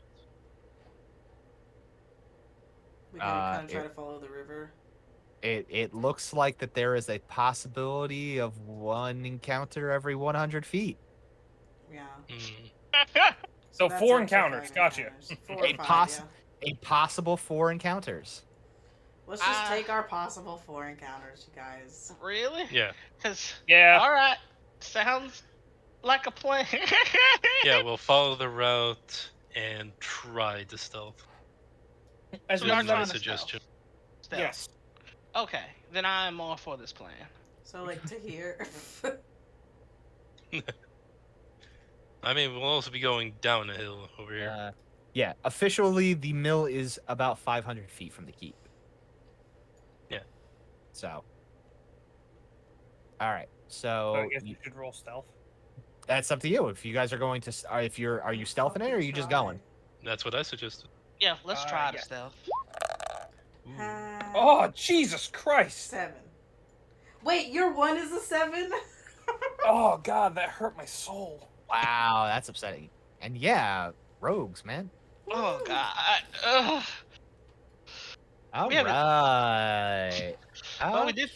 We can kind of try to follow the river. It looks like that there is a possibility of one encounter every 100 feet. Yeah. Hmm. So that's 4 up to encounters. 5 Gotcha. encounters. 4 or A 5, yeah. A possible 4 encounters. Let's just take our possible 4 encounters, you guys. Really? Yeah. Because. Yeah. All right. Sounds like a plan. Yeah, we'll follow the route and try to stealth. As So much we are as trying I'm- to suggestion. Stealth. Yes. Okay, then I'm all for this plan. So, like, to here. I mean, we'll also be going down a hill over here. Yeah, officially the mill is about 500 feet from the keep. Yeah. So. All right. So So I guess you should roll stealth. that's up to you. If you guys are going to, are you stealthing it, or are you just going? That's what I suggested. Yeah, let's try the yeah. stealth. Oh, Jesus Christ! 7. Wait, your 1 is a 7? Oh, God, that hurt my soul. Wow, that's upsetting. And yeah, rogues, man. Oh God. Ugh. All We haven't- right. Well, we did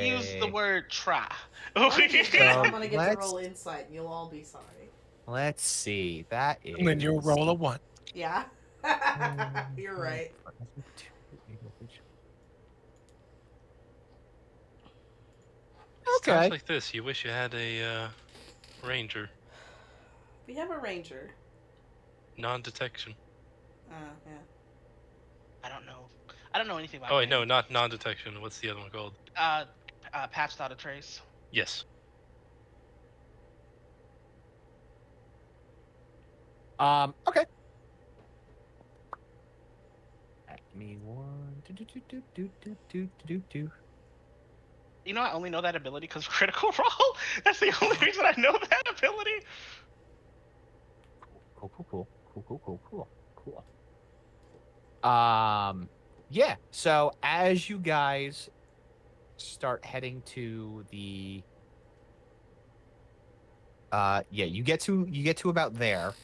use the word try. I'm gonna get to let's- roll insight and you'll all be sorry. Let's see. That is. And then you'll roll a 1. Yeah. You're right. Okay. Sounds like this. You wish you had a ranger. We have a ranger. Non-detection. Yeah. I don't know. I don't know anything about. Oh, wait, no, not non-detection. What's the other one called? Patch without a trace. Yes. Okay. Give me one. Do. You know, I only know that ability because of Critical Role. That's the only reason I know that ability. Cool. Yeah. So as you guys start heading to the, you get to about there.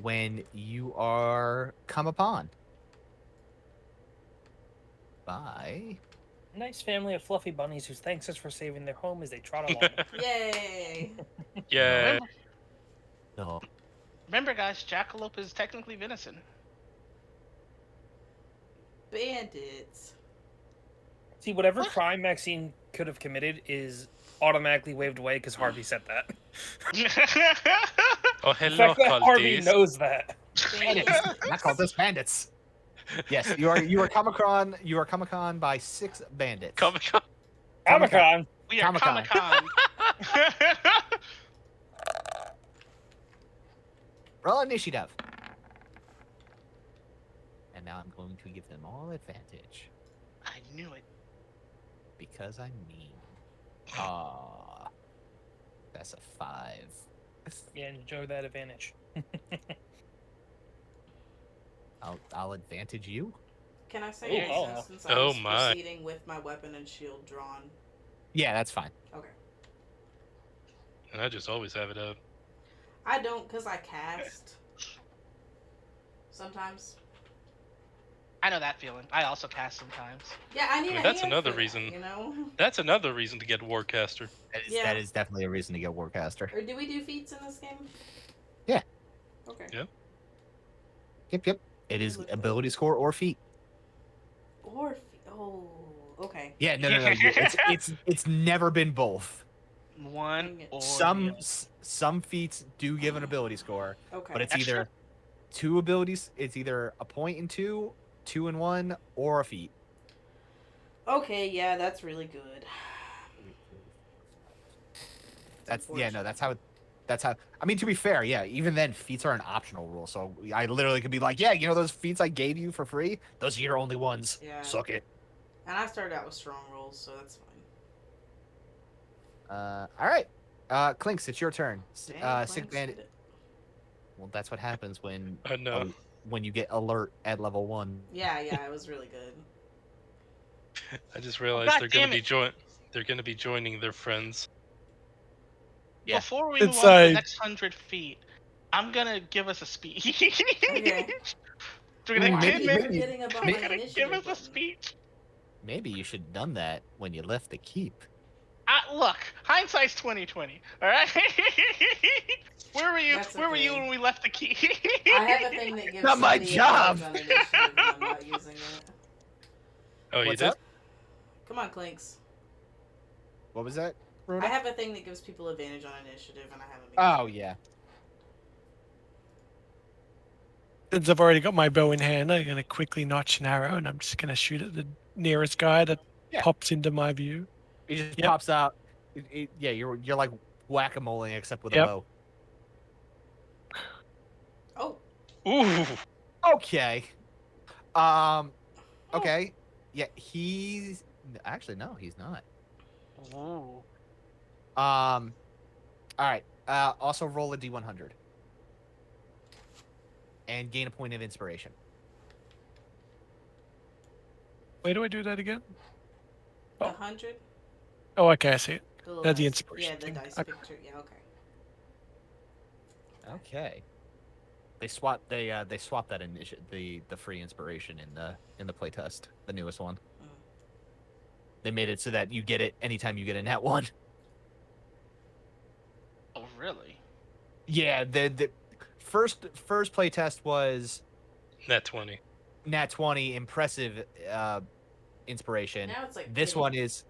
when you are come upon by Nice family of fluffy bunnies who thanks us for saving their home as they trot along. Yay! Yeah. Remember, the remember, guys, jackalope is technically venison. Bandits. See, whatever What? crime Maxine could have committed is automatically waved away because Harvey said that. Oh, The hello, fact that Harvey culties. knows that. bandits. I call this bandits. Yes, you are Comic-Con. You are Comic-Con by 6 bandits. Comic-Con. Comic-Con. We are Comic-Con. Comic-Con. Roll initiative. And now I'm going to give them all advantage I knew it. because I'm mean. That's a 5. Yeah, enjoy that advantage. I'll advantage you. Can I say Oh, anything wow. since I Oh, was my. proceeding with my weapon and shield drawn? Yeah, that's fine. Okay. And I just always have it up. I don't, because I cast. Sometimes. I know that feeling. I also cast sometimes. Yeah, I need I mean, a that's hand another for that, reason. you know? That's another reason to get Warcaster. Yeah. That is definitely a reason to get Warcaster. Or do we do feats in this game? Yeah. Okay. Yeah. Yep. It is Look at ability score or feat. Or oh, okay. Yeah, no. It's never been both. One Dang it. or Some feats do give an ability score, Okay. but it's Extra? either 2 abilities. It's either a point in 2, 2 in 1, or a feat. Okay, yeah, that's really good. That's how. That's how. I mean, to be fair, yeah. Even then, feats are an optional rule. So I literally could be like, yeah, those feats I gave you for free. Those are your only ones. Yeah. Suck it. And I started out with strong rolls, so that's fine. All right. Clinks, it's your turn. Dang, Sick Clanks bandit. did it. Well, that's what happens when I know. when you get alert at level 1. Yeah, it was really good. I just realized God they're gonna damn be it. They're gonna be joining their friends. Yeah. Before we move on to the Inside. next 100 feet, I'm gonna give us a speech. Okay. We're gonna Ooh, Why give, are you maybe- forgetting about we're my gonna initiative give us a button? speech. Maybe you should have done that when you left the keep. Look, hindsight's 2020. All right. Where were you? That's Where were you okay. when we left the key? I have a thing that gives Not my somebody job. advantage on initiative, and I'm not using it. Oh, you What's did? up? Come on, Clinks. What was that, I Rhoda? have a thing that gives people advantage on initiative, and I haven't been Oh using it. yeah. Since I've already got my bow in hand, I'm going to quickly notch an arrow and I'm just going to shoot at the nearest guy that Yeah. pops into my view. It just Yep. pops out. Yeah, you're like whack-a-moling except with a Yep. bow. Oh, Ooh. Okay. Okay. Yeah, he's actually no, he's not. Ooh. All right. Also roll a d100 and gain a point of inspiration. Where do I do that again? the Oh. 100? Oh, okay, I see it. The little The dice. inspiration Yeah, the thing. dice Okay. picture. Yeah, okay. Okay. They swap that the free inspiration in the playtest, the newest one. Mm. They made it so that you get it anytime you get a nat 1. Oh, really? Yeah, the first playtest was Nat 20. nat 20 impressive inspiration. Now it's like This pity. one is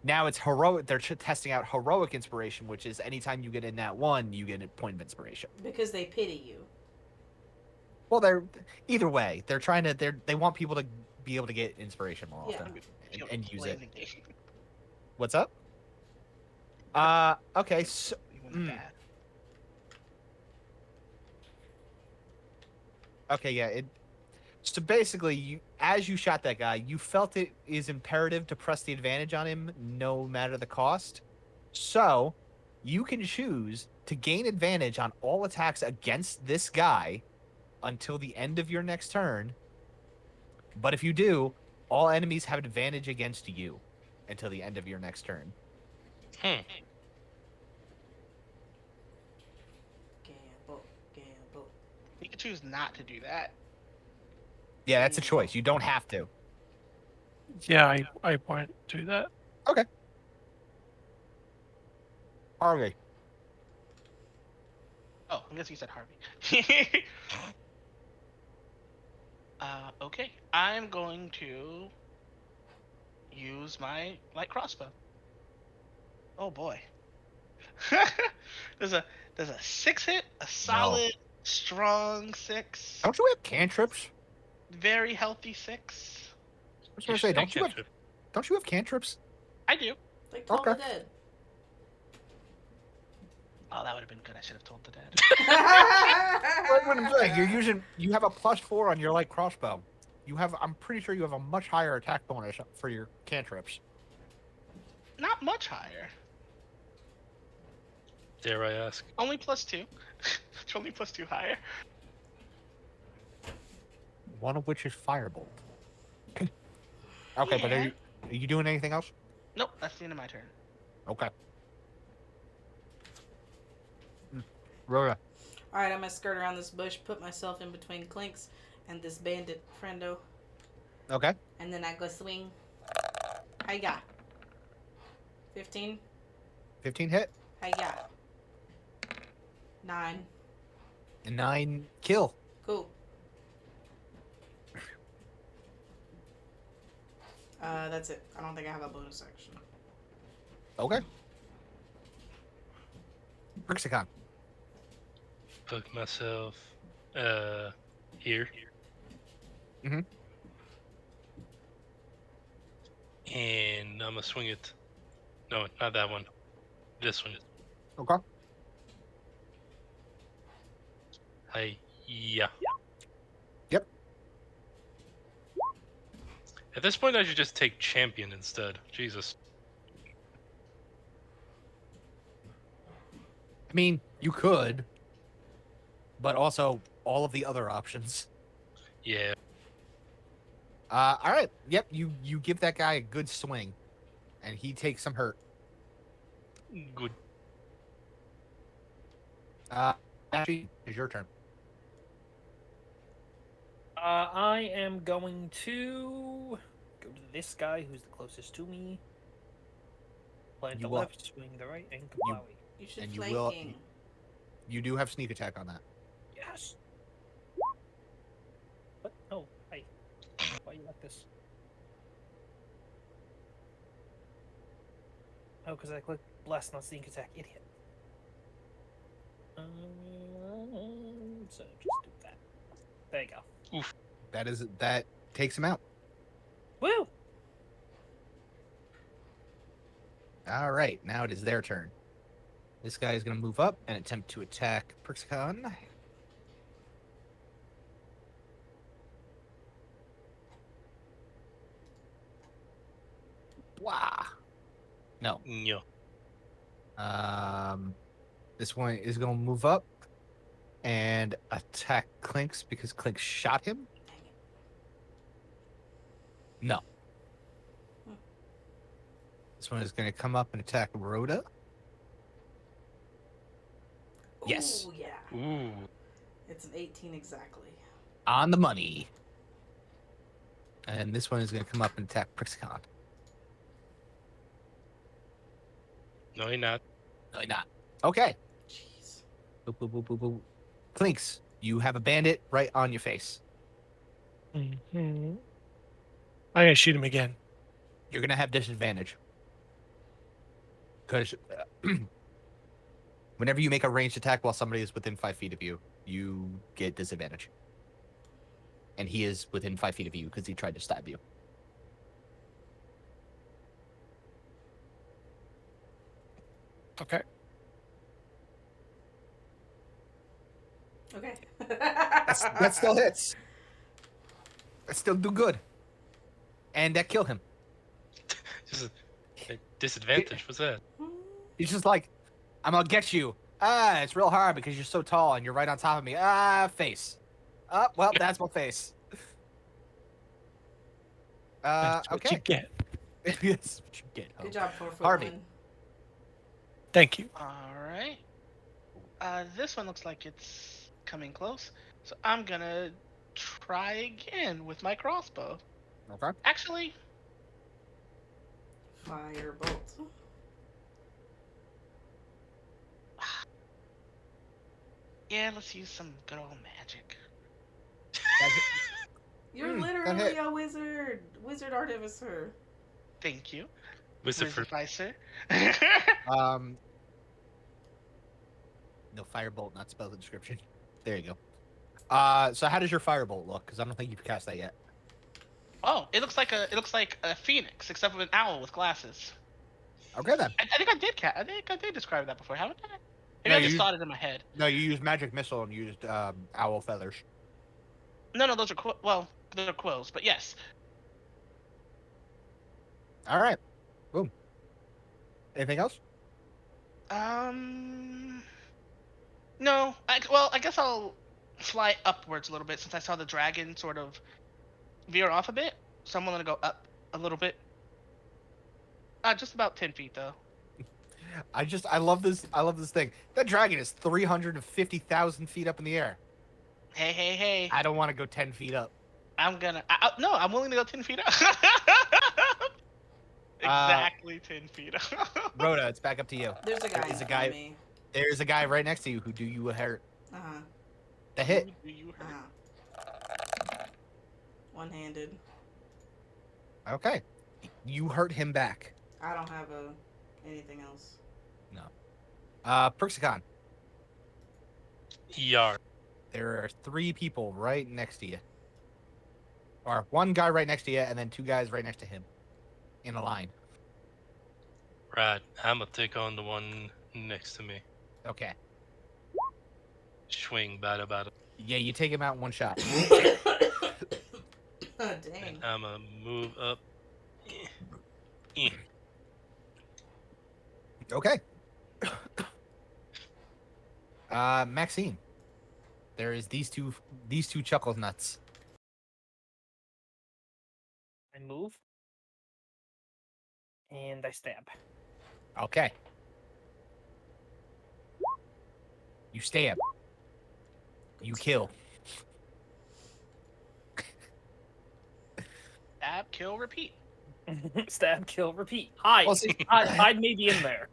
now it's heroic. They're testing out heroic inspiration, which is anytime you get a nat 1, you get a point of inspiration. Because they pity you. Well, they're either way. They're trying to. They want people to be able to get inspiration more Yeah. often You know, and use play it. the game. What's up? Okay. So You went Mm. bad. okay, yeah. So basically, as you shot that guy, you felt it is imperative to press the advantage on him, no matter the cost. So you can choose to gain advantage on all attacks against this guy until the end of your next turn. But if you do, all enemies have advantage against you until the end of your next turn. Gamble, gamble, choose not to do that. Yeah, that's a choice. You don't have to. Yeah, I won't do that. Harley. Oh, I guess you said Harvey. Okay. I'm going to use my light crossbow. Oh boy. there's a 6 hit, a solid, strong 6, Don't you have cantrips? very healthy 6. I was gonna say, don't you have cantrips? I do. Like Toll the Dead. Oh, that would have been good. I should have told the dad. Like what I'm saying, you have a +4 on your light crossbow. I'm pretty sure you have a much higher attack bonus for your cantrips. Not much higher. Dare I ask? Only +2. It's only +2 higher. One of which is firebolt. Okay, but Yeah. are you doing anything else? Nope, that's the end of my turn. Okay. Rhoda. Alright, I'm gonna skirt around this bush, put myself in between Clinks and this bandit friendo. Okay. And then I go swing. Hiya. 15. 15 hit. Hiya. 9. And 9 kill. Cool. That's it. I don't think I have a bonus action. Okay. Brixicon. Put myself here. Mhm. And I'm gonna swing it. No, not that one. This one. Okay. Yeah. Yep. At this point, I should just take champion instead. Jesus. I mean, you could, but also all of the other options. Yeah. All right. Yep. You give that guy a good swing, and he takes some hurt. Good. Actually, it's your turn. I am going to go to this guy who's the closest to me. Plant You the will- left, swing the right, and kabowie. You should And you play will- King. You do have sneak attack on that. Yes. What? Oh, hey. Why you like this? Oh, because I clicked bless, not sneak attack, idiot. So just do that. There you go. That takes him out. Woo! All right, now it is their turn. This guy is going to move up and attempt to attack Prixicon. Blah. No. No. This one is going to move up and attack Clinks because Clinks shot him. No. This one is going to come up and attack Rhoda. Yes. Ooh, yeah. Ooh. It's an 18 exactly. On the money. And this one is going to come up and attack Prixicon. No, you're not. No, you're not. Okay. Jeez. Boop, boop, boop, boop, boop. Clinks, you have a bandit right on your face. Hmm. I'm gonna shoot him again. You're going to have disadvantage. Because whenever you make a ranged attack while somebody is within 5 feet of you, you get disadvantage. And he is within 5 feet of you because he tried to stab you. Okay. Okay. That still hits. That still do good. And that kill him. Just a disadvantage. What's that? He's just like, I'm gonna get you. It's real hard because you're so tall and you're right on top of me. Face. Well, that's my face. That's what Okay. you get. That's what you get. Good job, 4 foot Harvey. one. Thank you. All right. This one looks like it's coming close. So I'm gonna try again with my crossbow. Okay. Actually, Firebolt. yeah, let's use some good old magic. That hit. You're that literally hit. a wizard. Wizard artificer. Thank you, Wizard. Wizardificer. Um. No, firebolt, not spell the description. There you go. So how does your firebolt look? Because I don't think you've cast that yet. Oh, it looks like a phoenix, except with an owl with glasses. Okay then. I think I did I think I did describe that before, haven't I? Maybe No, I just you- thought it in my head. No, you used magic missile and used owl feathers. No, those are well, they're quills, but yes. All right. Boom. Anything else? No. Well, I guess I'll fly upwards a little bit since I saw the dragon sort of veer off a bit. So I'm gonna go up a little bit. Just about 10 feet though. I love this. I love this thing. That dragon is 350,000 feet up in the air. Hey. I don't want to go 10 feet up. No, I'm willing to go 10 feet up. Exactly 10 feet up. Rhoda, it's back up to you. There's a guy. There is a in front guy- of me. There's a guy right next to you who do you hurt. Uh huh. The hit. Who do you hurt? One-handed. Okay. You hurt him back. I don't have anything else. Perxicon, Yar. there are 3 people right next to you. Or 1 guy right next to you, and then 2 guys right next to him. In a line. Right. I'm gonna take on the one next to me. Okay. Swing, bada. Yeah, you take him out in 1 shot. Oh, dang. I'm gonna move up. Eh. Okay. Maxine. There is these two chuckle nuts. I move. And I stab. Okay. You stab. You kill. Stab, kill, repeat. Stab, kill, repeat. Hide. Well, see- Hide maybe in there.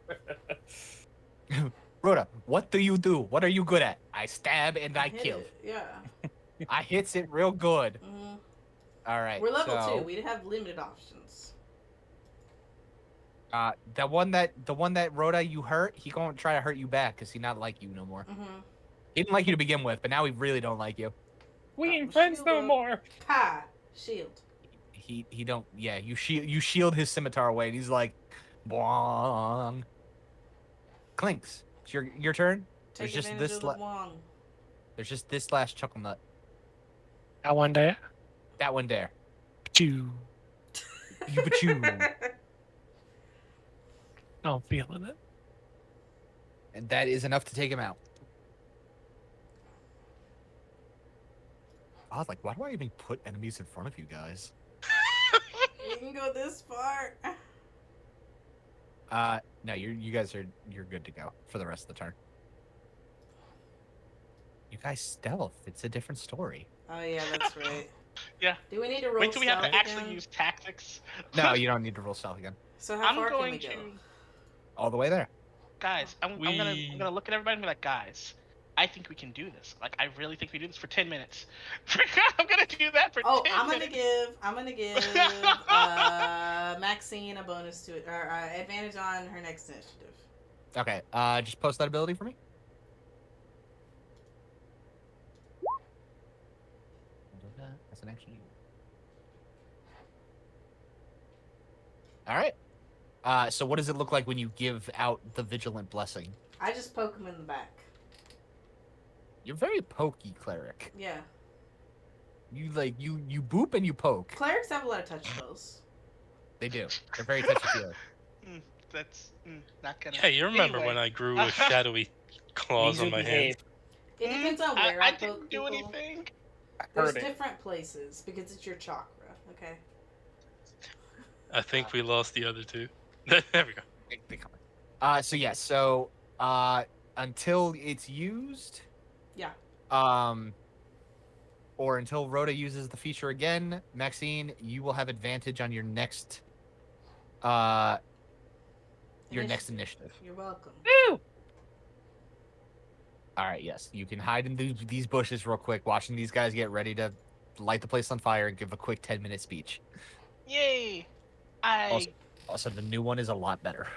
Rhoda, what do you do? What are you good at? I stab and I hit kill. it, Yeah. I hits it real good. hmm All right. We're level so, 2. We have limited options. the one that Rhoda you hurt, he gonna try to hurt you back because he not like you no more. Mm-hmm. He didn't like you to begin with, but now he really don't like you. We ain't Shield friends no up. more. Ha! Shield. He don't. Yeah, you shield his scimitar away, and he's like, "Bong." Clinks. It's your turn. Take There's just advantage this of the wong. There's just this last chuckle nut. That one there. That one there. Choo. You chew. Oh, I'm feeling it. And that is enough to take him out. I was like, why do I even put enemies in front of you guys? You can go this far. No, you guys you're good to go for the rest of the turn. You guys stealth. It's a different story. Oh yeah, that's right. Yeah. Do we need to roll Wait till we have to stealth actually again? use tactics. No, you don't need to roll stealth again. So how I'm far going can we to, go? All the way there. guys. I'm gonna look at everybody and be like, guys, I think we can do this. Like, I really think we do this for 10 minutes. I'm gonna do that for Oh, 10 I'm minutes. gonna give Maxine a bonus to it, or advantage on her next initiative. Okay. Just post that ability for me. That's an action. All right. So what does it look like when you give out the vigilant blessing? I just poke him in the back. You're very pokey, cleric. Yeah, You boop and you poke. clerics have a lot of touch spells. They do. They're very touchy feely. That's not gonna. Yeah, you remember Anyway. when I grew with shadowy claws Needs on to my behave. hand? It depends on I, where I I didn't poke do people. anything. There's Heard it. different places because it's your chakra. Okay. I think we lost the other two. There we go. They come in. So until it's used. Yeah. or until Rhoda uses the feature again, Maxine, you will have advantage on your next initiative. You're welcome. All right, yes, you can hide in these bushes real quick, watching these guys get ready to light the place on fire and give a quick 10-minute speech. Yay! Also, the new one is a lot better.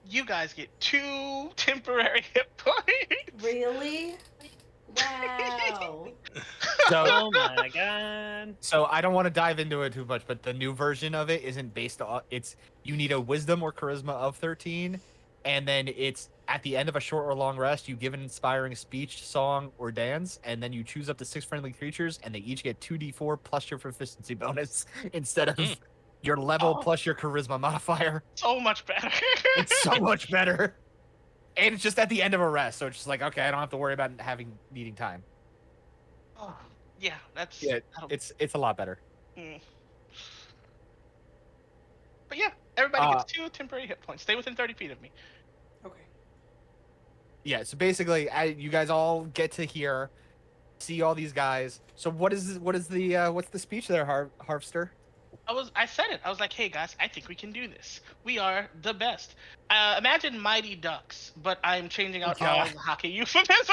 You guys get 2 temporary hit points. Really? Wow. Oh my god. So I don't want to dive into it too much, but the new version of it isn't based on you need a wisdom or charisma of 13, and then it's at the end of a short or long rest, you give an inspiring speech, song, or dance, and then you choose up to 6 friendly creatures, and they each get 2d4 plus your proficiency bonus instead of your level plus your charisma modifier. So much better. It's so much better. And it's just at the end of a rest, so it's just like, okay, I don't have to worry about needing time. Oh, yeah, that's it's a lot better. But yeah, everybody gets 2 temporary hit points. Stay within 30 feet of me. Okay. Yeah, so basically, you guys all get to hear, see all these guys. So what's the speech there, Harvester? I said it. I was like, hey guys, I think we can do this. We are the best. Imagine Mighty Ducks, but I'm changing out all of the hockey euphemisms.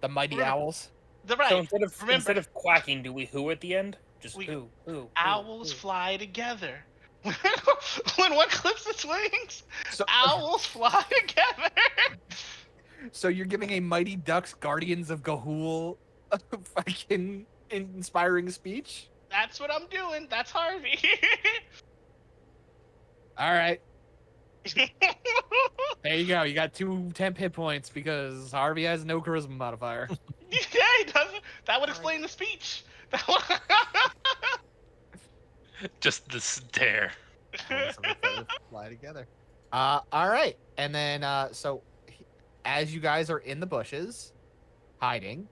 The Mighty Owls. So instead of quacking, do we who at the end? Just who. Owls fly together. When one clips its wings, owls fly together. So you're giving a Mighty Ducks Guardians of Ga'Hoole fucking inspiring speech? That's what I'm doing. That's Harvey. All right. There you go. You got 2 temp hit points because Harvey has no charisma modifier. Yeah, he doesn't. That would explain the speech. Just the stare. Fly together. All right. And then, so as you guys are in the bushes, hiding,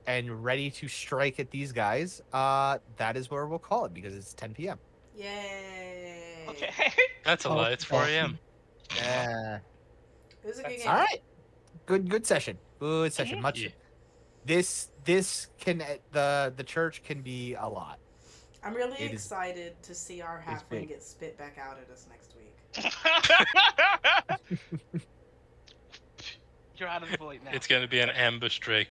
and ready to strike at these guys, that is where we'll call it because it's 10 p.m. Yay. Okay. That's a lie. It's 4 a.m. Yeah. It was a good game. All right. Good session. Good session. Much. Yeah. This can the church can be a lot. I'm really excited to see our halfling get spit back out at us next week. You're out of the void now. It's going to be an ambush Drake